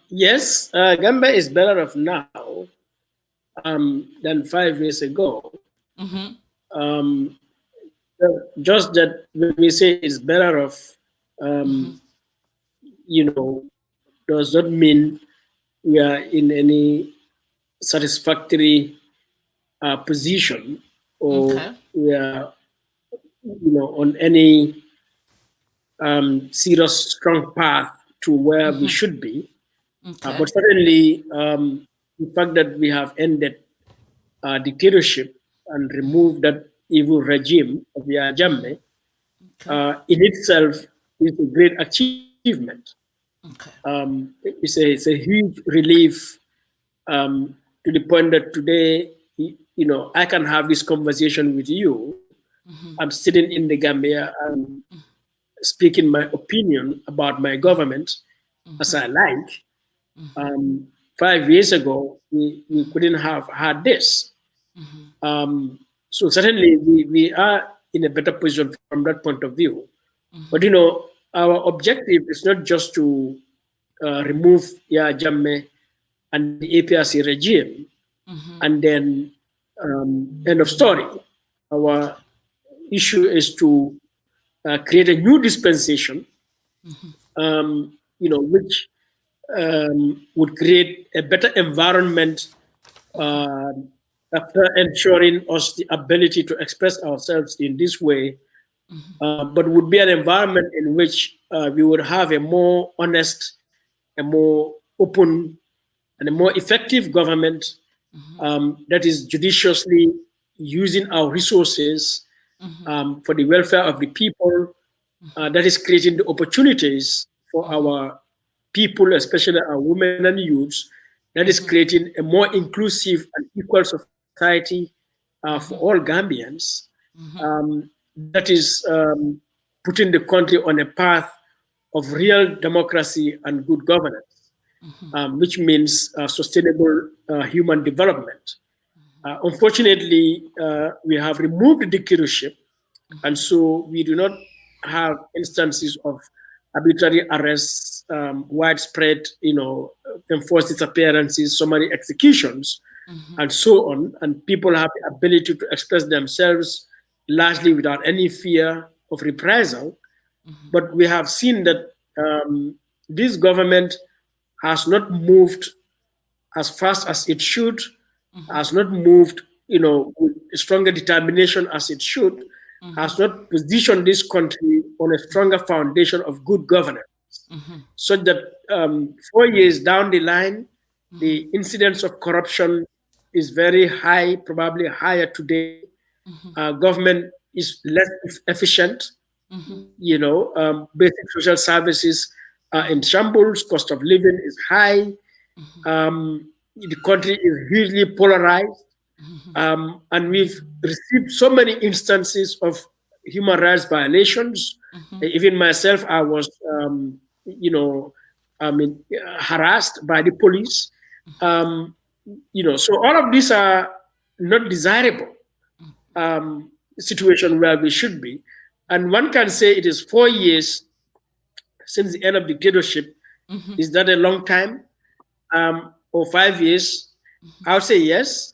Yes, Gambia is better off now than 5 years ago. Just that when we say it's better off, does not mean we are in any satisfactory position or we are, on any serious, strong path to where we should be. But certainly, the fact that we have ended dictatorship and removed that evil regime of Yahya Jammeh in itself is a great achievement. It's a huge relief to the point that today, I can have this conversation with you. I'm sitting in the Gambia and speaking my opinion about my government as I like. 5 years ago, we couldn't have had this. So certainly we are in a better position from that point of view. But our objective is not just to remove Yahya Jammeh and the APRC regime and then end of story. Our issue is to create a new dispensation, which would create a better environment after ensuring us the ability to express ourselves in this way, but would be an environment in which we would have a more honest, a more open, and a more effective government that is judiciously using our resources for the welfare of the people, that is creating the opportunities for our people, especially our women and youths, that is creating a more inclusive and equal society for all Gambians, that is putting the country on a path of real democracy and good governance, which means sustainable human development. Unfortunately, we have removed the dictatorship, and so we do not have instances of arbitrary arrests, widespread, enforced disappearances, summary executions, and so on. And people have the ability to express themselves largely without any fear of reprisal. But we have seen that this government has not moved as fast as it should, has not moved, with stronger determination as it should, has not positioned this country on a stronger foundation of good governance, so that 4 years down the line, the incidence of corruption is very high, probably higher today. Government is less efficient. Basic social services are in shambles. Cost of living is high. The country is hugely polarized, and we've received so many instances of human rights violations. Even myself, I was, harassed by the police. So all of these are not desirable situation where we should be. And one can say it is 4 years since the end of dictatorship. Is that a long time? Or 5 years? I would say yes.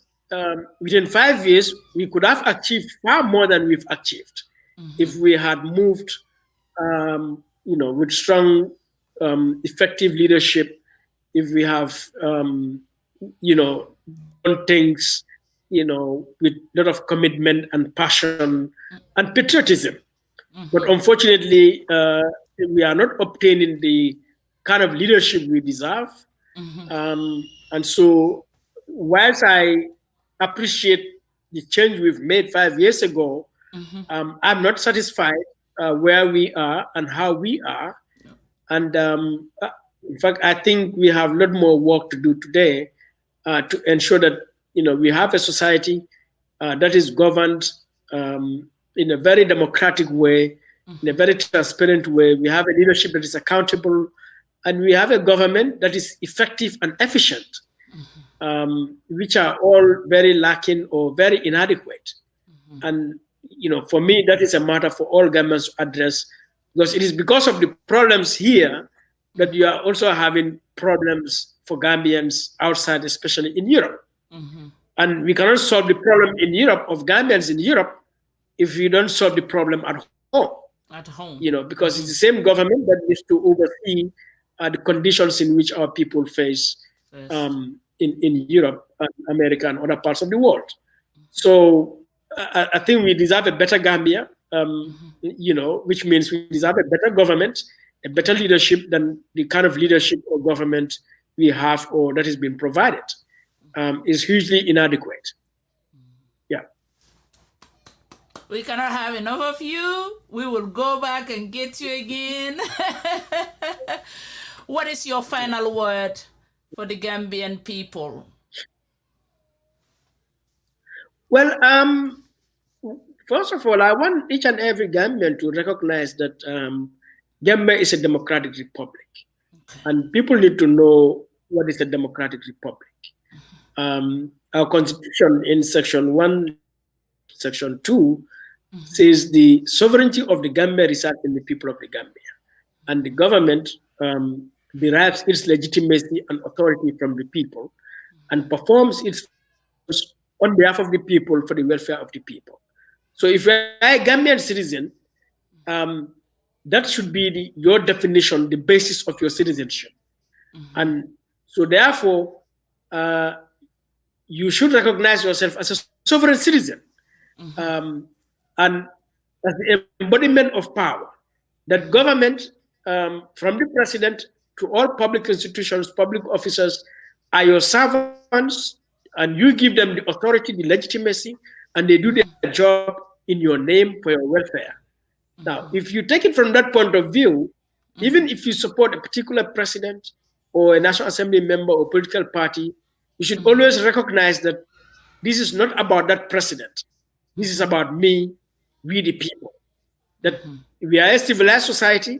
Within 5 years, we could have achieved far more than we've achieved if we had moved, with strong, effective leadership. If we have, done things, with a lot of commitment and passion and patriotism. But unfortunately, we are not obtaining the kind of leadership we deserve. And so, whilst I appreciate the change we've made 5 years ago, I'm not satisfied where we are and how we are. And in fact, I think we have a lot more work to do today to ensure that we have a society that is governed in a very democratic way, in a very transparent way. We have a leadership that is accountable, and we have a government that is effective and efficient, which are all very lacking or very inadequate. And for me, that is a matter for all governments to address, because it is because of the problems here that you are also having problems for Gambians outside, especially in Europe. And we cannot solve the problem in Europe of Gambians in Europe if we don't solve the problem at home. Because it's the same government that needs to oversee the conditions in which our people face in Europe, America, and other parts of the world. So I think we deserve a better Gambia, which means we deserve a better government, a better leadership than the kind of leadership or government we have or that has been provided. Is hugely inadequate. Yeah. We cannot have enough of you. We will go back and get you again. What is your final word for the Gambian people? Well, first of all, I want each and every Gambian to recognize that Gambia is a democratic republic. And people need to know what is a democratic republic. Our constitution in section 1, section 2 says the sovereignty of the Gambia resides in the people of the Gambia, and the government derives its legitimacy and authority from the people and performs its functions on behalf of the people for the welfare of the people. So if you're a Gambian citizen, that should be your definition, the basis of your citizenship. And so therefore, you should recognize yourself as a sovereign citizen, and as the embodiment of power. That government, from the president to all public institutions, public officers, are your servants, and you give them the authority, the legitimacy, and they do their job in your name for your welfare. Now, if you take it from that point of view, even if you support a particular president or a National Assembly member or political party, you should always recognize that this is not about that president. This is about me, we the people. That we are a civilized society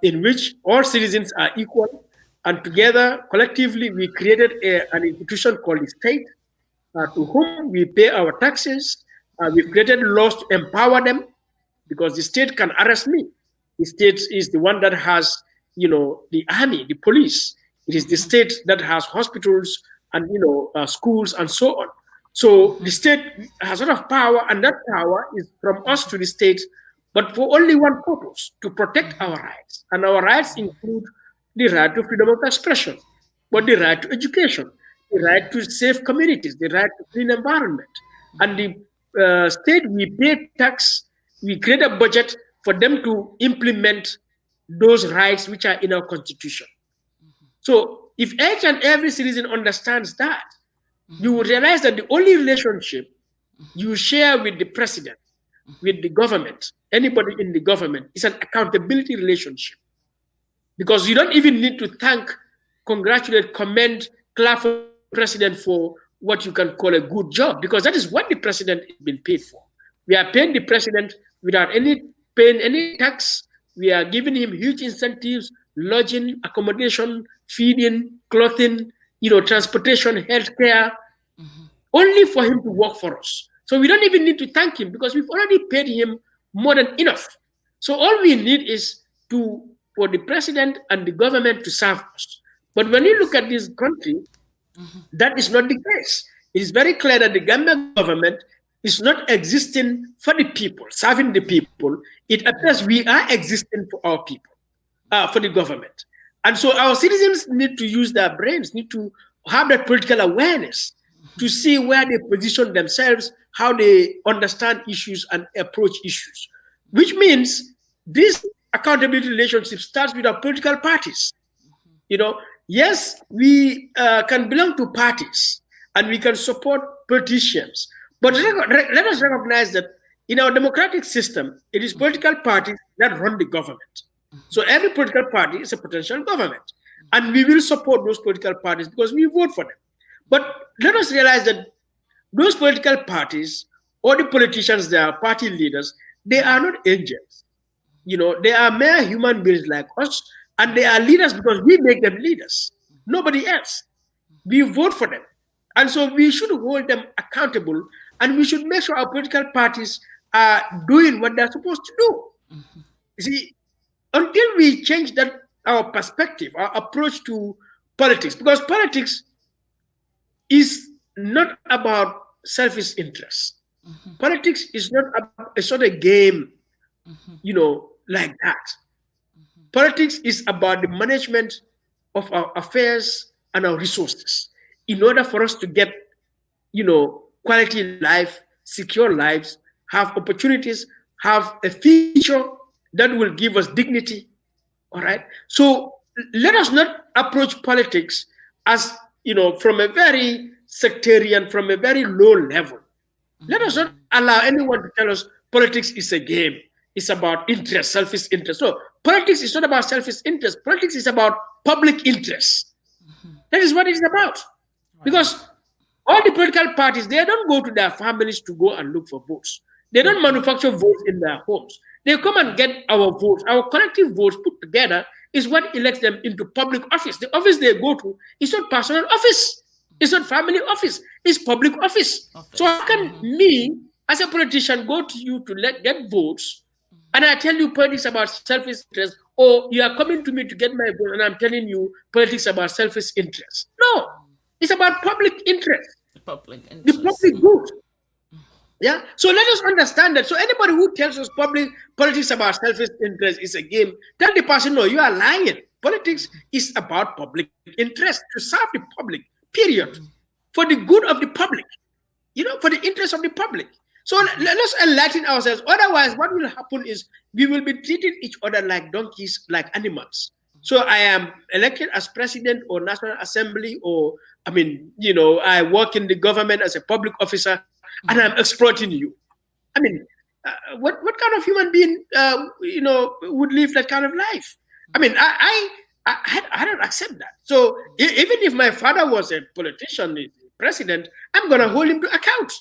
in which all citizens are equal, and together, collectively, we created an institution called the state, to whom we pay our taxes. We've created laws to empower them, because the state can arrest me. The state is the one that has, the army, the police. It is the state that has hospitals and, schools and so on. So the state has a lot of power, and that power is from us to the state, but for only one purpose: to protect our rights. And our rights include the right to freedom of expression, but the right to education, the right to safe communities, the right to clean environment. And the state, we pay tax, we create a budget for them to implement those rights which are in our constitution. So if each and every citizen understands that, you will realize that the only relationship you share with the president, with the government, anybody in the government, is an accountability relationship. Because you don't even need to thank, congratulate, commend, clap for the president for what you can call a good job, because that is what the president has been paid for. We are paying the president without paying any tax. We are giving him huge incentives: lodging, accommodation, feeding, clothing, transportation, healthcare, only for him to work for us. So we don't even need to thank him, because we've already paid him more than enough. So all we need is for the president and the government to serve us. But when you look at this country, that is not the case. It is very clear that the Gambian government is not existing for the people, serving the people. It appears we are existing for our people, for the government. And so our citizens need to use their brains, need to have that political awareness to see where they position themselves, how they understand issues and approach issues, which means this accountability relationship starts with our political parties. Yes, we can belong to parties and we can support politicians, but let us recognize that in our democratic system, it is political parties that run the government. So every political party is a potential government, and we will support those political parties because we vote for them. But let us realize that those political parties or the politicians, they are party leaders, they are not angels. They are mere human beings like us, and they are leaders because we make them leaders. Nobody else. We vote for them. And so we should hold them accountable, and we should make sure our political parties are doing what they're supposed to do. You see, until we change our perspective, our approach to politics, because politics is not about selfish interests. Politics is not a sort of game, like that. Politics is about the management of our affairs and our resources in order for us to get, quality life, secure lives, have opportunities, have a future that will give us dignity. All right. So let us not approach politics as, from a very sectarian, from a very low level. Let us not allow anyone to tell us politics is a game. It's about interest, selfish interest. So politics is not about selfish interest. Politics is about public interest. That is what it is about. Because all the political parties, they don't go to their families to go and look for votes. They don't manufacture votes in their homes. They come and get our votes. Our collective votes put together is what elects them into public office. The office they go to is not personal office. It's not family office. It's public office. So how can me, as a politician, go to you to get votes, and I tell you politics about selfish interest, or you are coming to me to get my vote and I'm telling you politics about selfish interest? No, it's about public interest. The public good. Yeah. So let us understand that. So anybody who tells us politics about selfish interest is a game, tell the person, no, you are lying. Politics is about public interest, to serve the public, period. For the good of the public, for the interest of the public. So let us enlighten ourselves. Otherwise, what will happen is we will be treating each other like donkeys, like animals. So I am elected as president or National Assembly, or, I work in the government as a public officer, and I'm exploiting you. What kind of human being, would live that kind of life? I don't accept that. So even if my father was a politician, president, I'm going to hold him to account.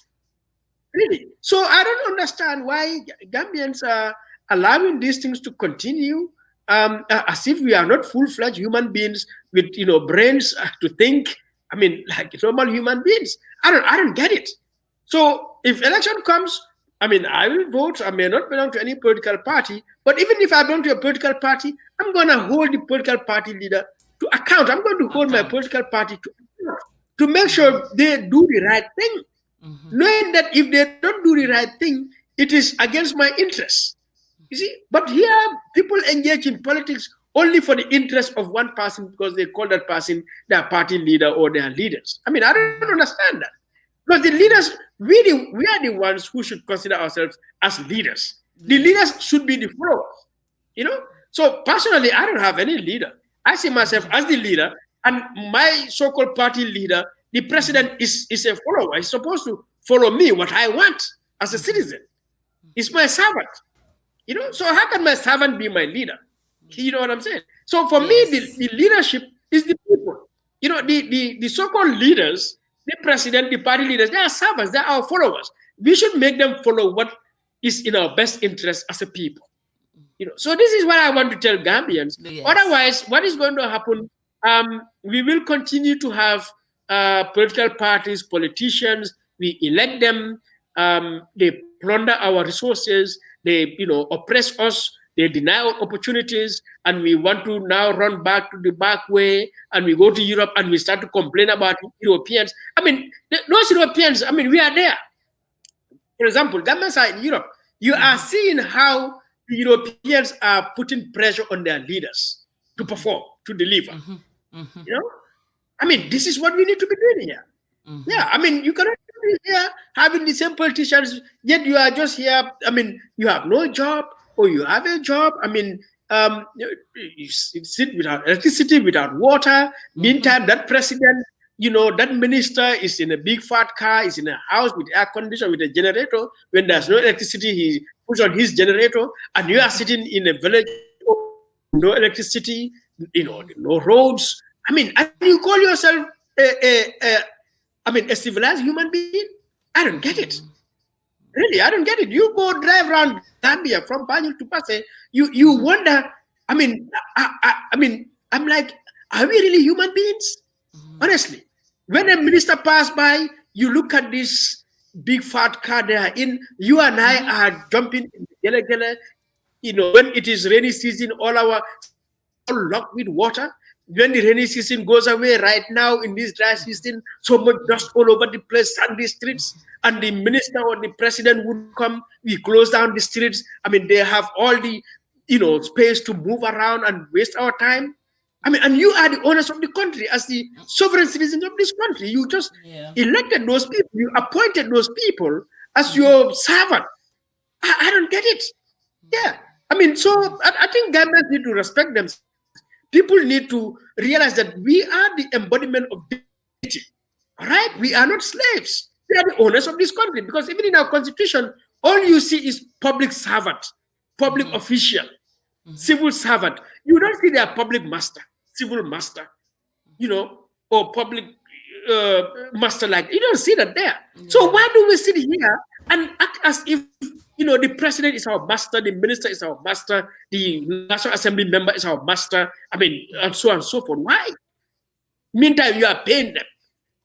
Really. So I don't understand why Gambians are allowing these things to continue as if we are not full-fledged human beings with, brains to think. Like normal human beings. I don't get it. So if election comes, I mean, I will vote. I may not belong to any political party, but even if I belong to a political party, I'm going to hold the political party leader to account. I'm going to hold my political party to account to make sure they do the right thing, knowing that if they don't do the right thing, it is against my interests. You see, but here people engage in politics only for the interest of one person because they call that person their party leader or their leaders. I mean, I don't understand that. Because the leaders, we are the ones who should consider ourselves as leaders. The leaders should be the followers. You know? So personally, I don't have any leader. I see myself as the leader, and my so-called party leader, the president, is a follower. He's supposed to follow me, what I want as a citizen. He's my servant. You know, so how can my servant be my leader? You know what I'm saying? So for me, the leadership is the people. You know, the so-called leaders, the president, the party leaders, they are servants, they are our followers. We should make them follow what is in our best interest as a people. You know, so this is what I want to tell Gambians. Otherwise, what is going to happen? We will continue to have political parties, politicians. We elect them. They plunder our resources. They, oppress us. They deny our opportunities, and we want to now run back to the back way, and we go to Europe and we start to complain about Europeans. I mean, those Europeans, I mean, we are there. For example, Gambians are in Europe. You are seeing how the Europeans are putting pressure on their leaders to perform, to deliver. You know, I mean, this is what we need to be doing here. Yeah, I mean, you cannot be here having the same politicians, yet you are just here. I mean, you have no job or you have a job. I mean, you sit without electricity, without water. Meantime, that president, that minister is in a big fat car, is in a house with air conditioner, with a generator. When there's no electricity, he puts on his generator, and you are sitting in a village, no electricity, no roads. I mean, and you call yourself a civilized human being? I don't get it. Really, I don't get it. You go drive around Gambia from Banjul to Passe, you wonder. I mean, I'm like, are we really human beings? Honestly, when a minister passed by, you look at this big fat car they are in. You and I are jumping in the gele. When it is rainy season, all our all locked with water. When the rainy season goes away, right now in this dry season, so much dust all over the place, sandy streets, and the minister or the president would come, we close down the streets. I mean, they have all the, space to move around and waste our time. I mean, and you are the owners of the country as the sovereign citizens of this country. You just elected those people, you appointed those people as your servant. I don't get it. Yeah. I mean, so I think Gambians need to respect themselves. People need to realize that we are the embodiment of dignity. All right? We are not slaves. We are the owners of this country. Because even in our constitution, all you see is public servant, public official, civil servant. You don't see their public master, civil master, or public master like. You don't see that there. So why do we sit here and act as if the president is our master, the minister is our master, the National Assembly member is our master, I mean, and so on and so forth. Why? Meantime, you are paying them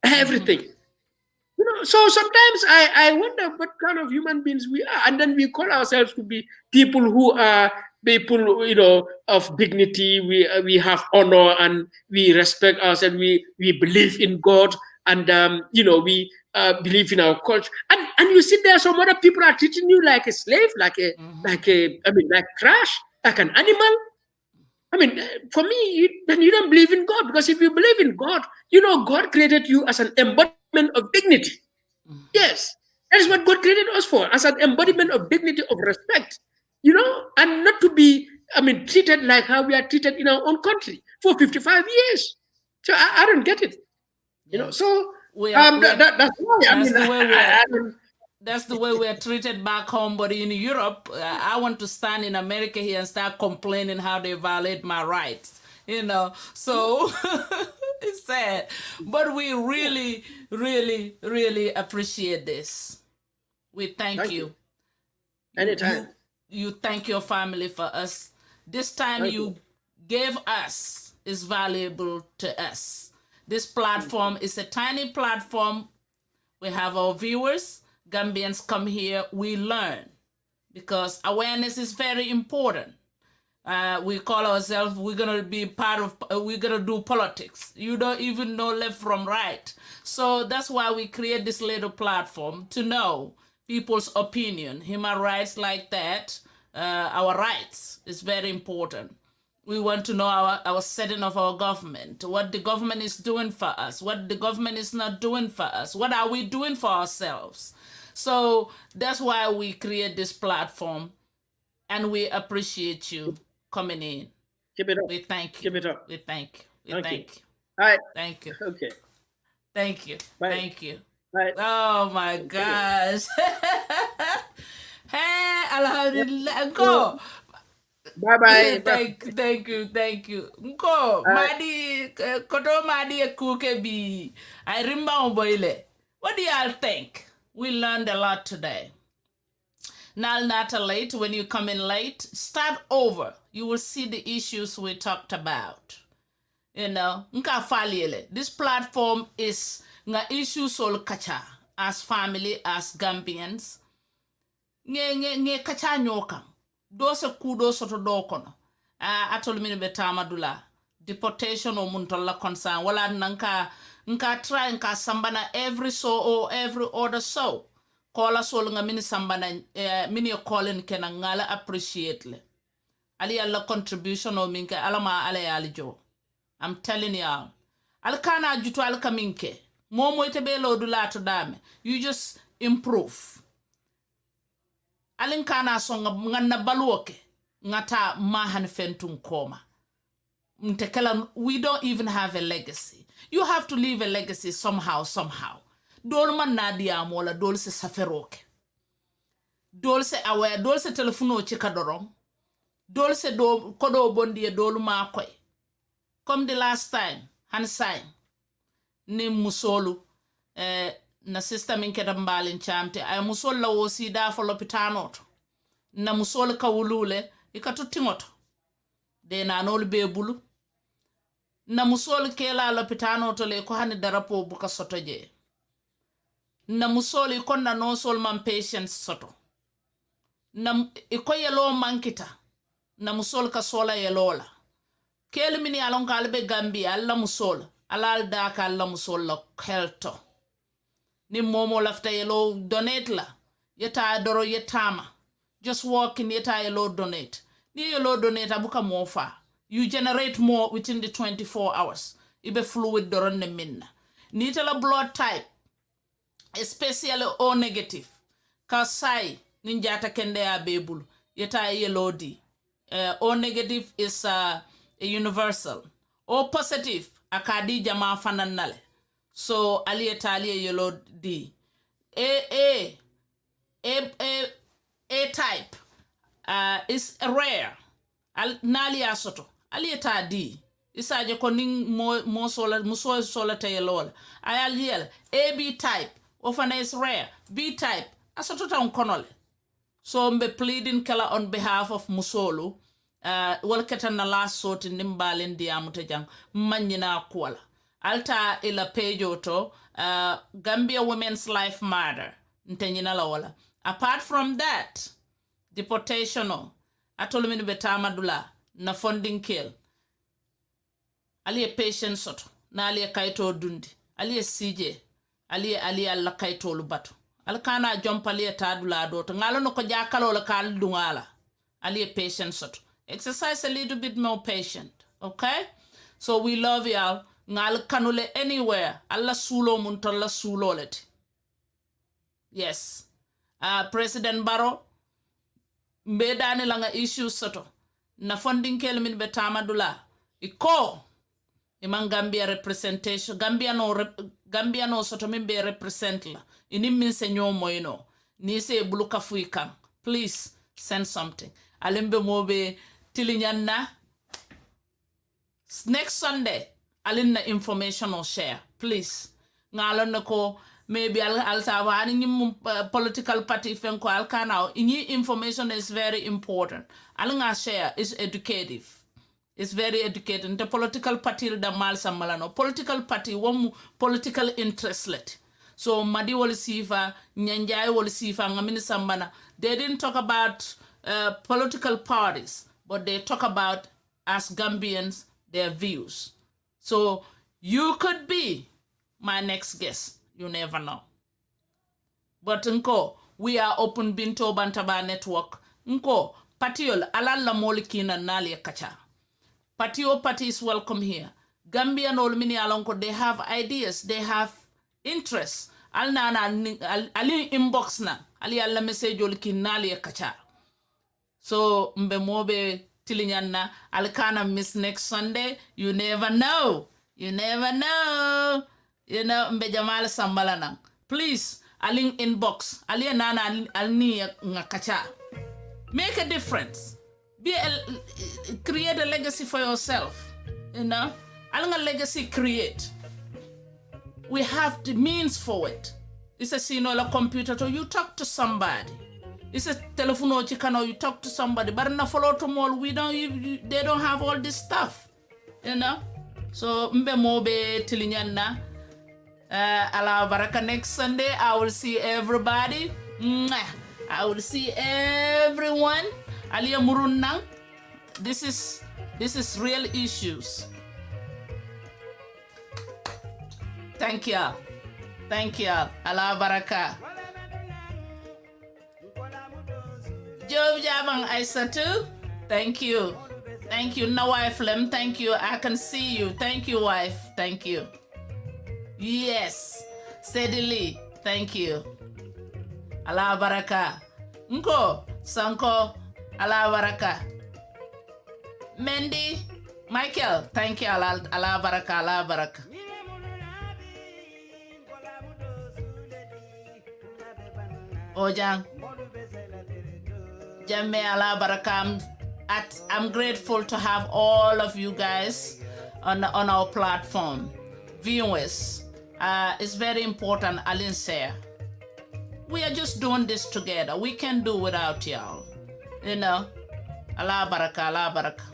everything. So sometimes I wonder what kind of human beings we are. And then we call ourselves to be people who are people, of dignity. We have honor and we respect ourselves. We believe in God, and we believe in our culture. And you sit there, some other people are treating you like a slave, like trash, like an animal. I mean, for me, then you don't believe in God, because if you believe in God, God created you as an embodiment of dignity. Yes, that is what God created us for, as an embodiment of dignity, of respect, and not to be, treated like how we are treated in our own country for 55 years. So I don't get it, So that's the way we are treated back home. But in Europe, I want to stand in America here and start complaining how they violate my rights. So it's sad. But we really, really, really appreciate this. We thank you. Anytime. You thank your family for us. This time you gave us is valuable to us. This platform is a tiny platform. We have our viewers. Gambians come here, we learn, because awareness is very important. We call ourselves, we're gonna be part of, we're gonna do politics. You don't even know left from right. So that's why we create this little platform to know people's opinion, human rights like that, our rights is very important. We want to know our setting of our government, what the government is doing for us, what the government is not doing for us, what are we doing for ourselves. So that's why we create this platform, and we appreciate you coming in. Keep it up. We thank you. Keep it up. We thank you. We Thank you. thank you. All right. Thank you. Okay. Thank you. Bye. Thank you. Bye. Oh my gosh. Hey, alhamdulillah. Go. Bye-bye. Thank you. Go. Madi, koto Madi kuke bi. I remember boile. What do y'all think? We learned a lot today. Now, not late. When you come in late, start over. You will see the issues we talked about. You know, nka faliele. This platform is nga issues sol kacha as family, as Gambians. Nge kacha nyoka. Dose kudo soto do kono. Atol mini betama dula. Deportation o muntola concern. Wala nka try nka sambana every so or every other so. Kola sol nga mini sambana mini calling kena ngala appreciate le. Ali alla contribution o minke alama ala alijo. I'm telling y'all. Alkana jutu alka minke. Momo itebe lo dula to dame. You just improve. Alinkana songa ngana baluoke ngata mahan fentun koma. Mtekela, we don't even have a legacy. You have to leave a legacy somehow. Dolma nadia mola dolse saferoke. Dolse aware, dolse telefono chikadorong. Dolse do kodo bondi dolma koi. Come the last time, Hansai, ni musolu, na sister minketa mbali nchamte, ay musol la wosi da fo lopitanoto. Na musol ka wulule, ikatu tingoto. De na nol bebulu. Na musol kela lopitanoto le ko hani darapo buka soto je. Na musol ikonna no sol man patience soto. Na iko yelo mankita. Na musol ka sola yelola. Kel mini alon kalbe Gambia alla musol alal daka alla musol la kelto ni momo lafta yelo donate la yeta doro yetama just walk in yeta yelo donate ni yelo donate abuka mofa you generate more within the 24 hours ibe fluid doron ne minna ni tela blood type especially O negative ka sai ninjata kende ya bebulu yeta yelo di O negative is a universal. O positive akadi jama fananale. So alieta alie yellow D. A type is rare. Nali asoto. Alieta D. Isaje koning mo sola muso sola te yellow. Ayaliel AB type often is rare. B type asoto ta unkonole. So mbe pleading kala on behalf of Musolu. Walketa na last sort nimbalen diamute jang manyina kuala alta ila pejo to Gambia Women's Life Matter ntenyina la wala. Apart from that, deportation atolumini betama dula na funding kill aliye patient soto na aliye kaito dundi aliye CJ aliye alla kaito lubatu alkana jompa aliye tadula doto ngalo no ko jakalo la kal dungala aliye patient soto. Exercise a little bit more patient, okay? So we love y'all. Ngal kanule anywhere. Allah sulo muntalla sulo let. Yes. President Barrow mbedani langa issues soto. Na funding kel min betama dula. Iko iman Gambia representation. Gambia no soto min be represent la. Ini min senyo moino. Ni se buluka fuikang. Please send something. Alimbe mobe Tilinyanna. Next Sunday, alinna information or share. Please. Ngalon ko maybe I'll have any political party fenko alkanao. Any information is very important. Alinga share is educative. It's very educative. The political party da mal samalano. Political party one political interest let. So Madi wol sifa, Nyanjai wol sifa, ngamini sambana. They didn't talk about political parties, but they talk about as Gambians, their views. So you could be my next guest. You never know. But nko, we are open Binto Bantaba network. Nko, patiol alala molikina nali kacha. Patio party is welcome here. Gambian olmini alonko, they have ideas, they have interests. Alna ali inbox na, ali alla message olikin nali kacha. So mbe mobe tilinyanna alkana miss next Sunday. You never know. You never know. You know mbe jamal sambalana. Please aling inbox. Ali nana alni ngakacha. Make a difference. Create a legacy for yourself. You know? Aling a legacy create. We have the means for it. It's a computer to you talk to somebody. It's a telephone or you talk to somebody, but na follow to mall, they don't have all this stuff, you know. So mbe mobe tilinyana. Ala baraka next Sunday. I will see everybody. I will see everyone. Alia murunang. This is real issues. Thank you. Thank you. Ala baraka. Job Jabang Aisatu, thank you. Thank you. No wife Lem, thank you. I can see you. Thank you, wife. Thank you. Yes. Steadily, thank you. Allah baraka. Nko, Sanko, Allah baraka. Mendy, Michael, thank you. Allah baraka, Allah baraka. Ojang. Jamme ala barakam. I'm grateful to have all of you guys on our platform. Viewers, it's very important, Alin say. We are just doing this together. We can do without y'all. You know? Allah baraka, Allah baraka.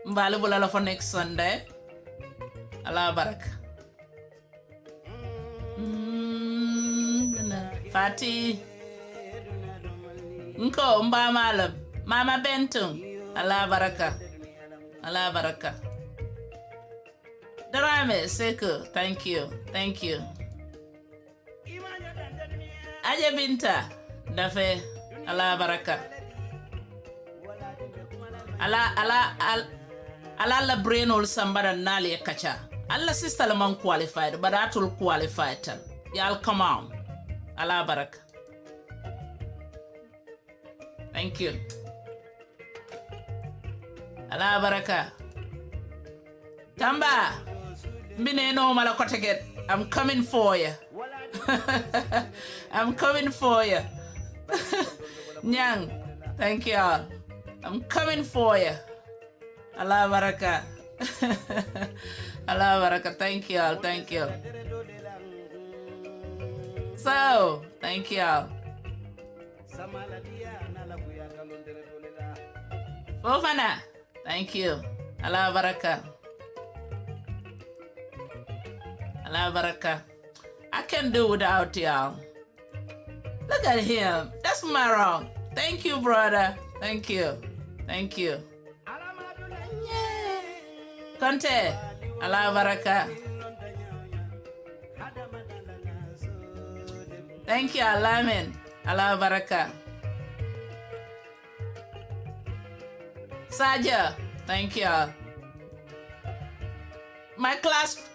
Mbali bulala for next Sunday. Allah baraka. Fati Nko mba malam Mama Bentung Allah baraka Allah baraka Darame Seko, thank you Aja Binta Dafe Allah baraka Allah la brain ol sambara nali kacha Allah sister la man qualified but atul qualified y'all come on Allah baraka. Thank you. Allah baraka. Tamba. Mine no malakoteget. I'm coming for you. I'm coming for you. Nyang. Thank you all. I'm coming for you. Allah baraka. Allah baraka. Thank you all. Thank you. So, thank y'all. Fofana, thank you. Allah baraka. Allah baraka. I can do without y'all. Look at him. That's my wrong. Thank you, brother. Thank you. Thank you. Conte, Allah baraka. Thank you, Alamin. Allah baraka. Saja, thank you.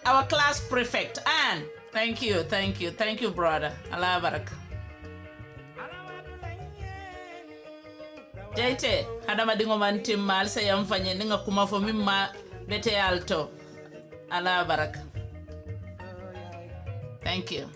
Our class prefect, Anne, thank you, brother. Allah baraka. Jete, hada madingo mantim mal sa yamfanye ninga kumafo mimma bete alto. Allah baraka. Thank you.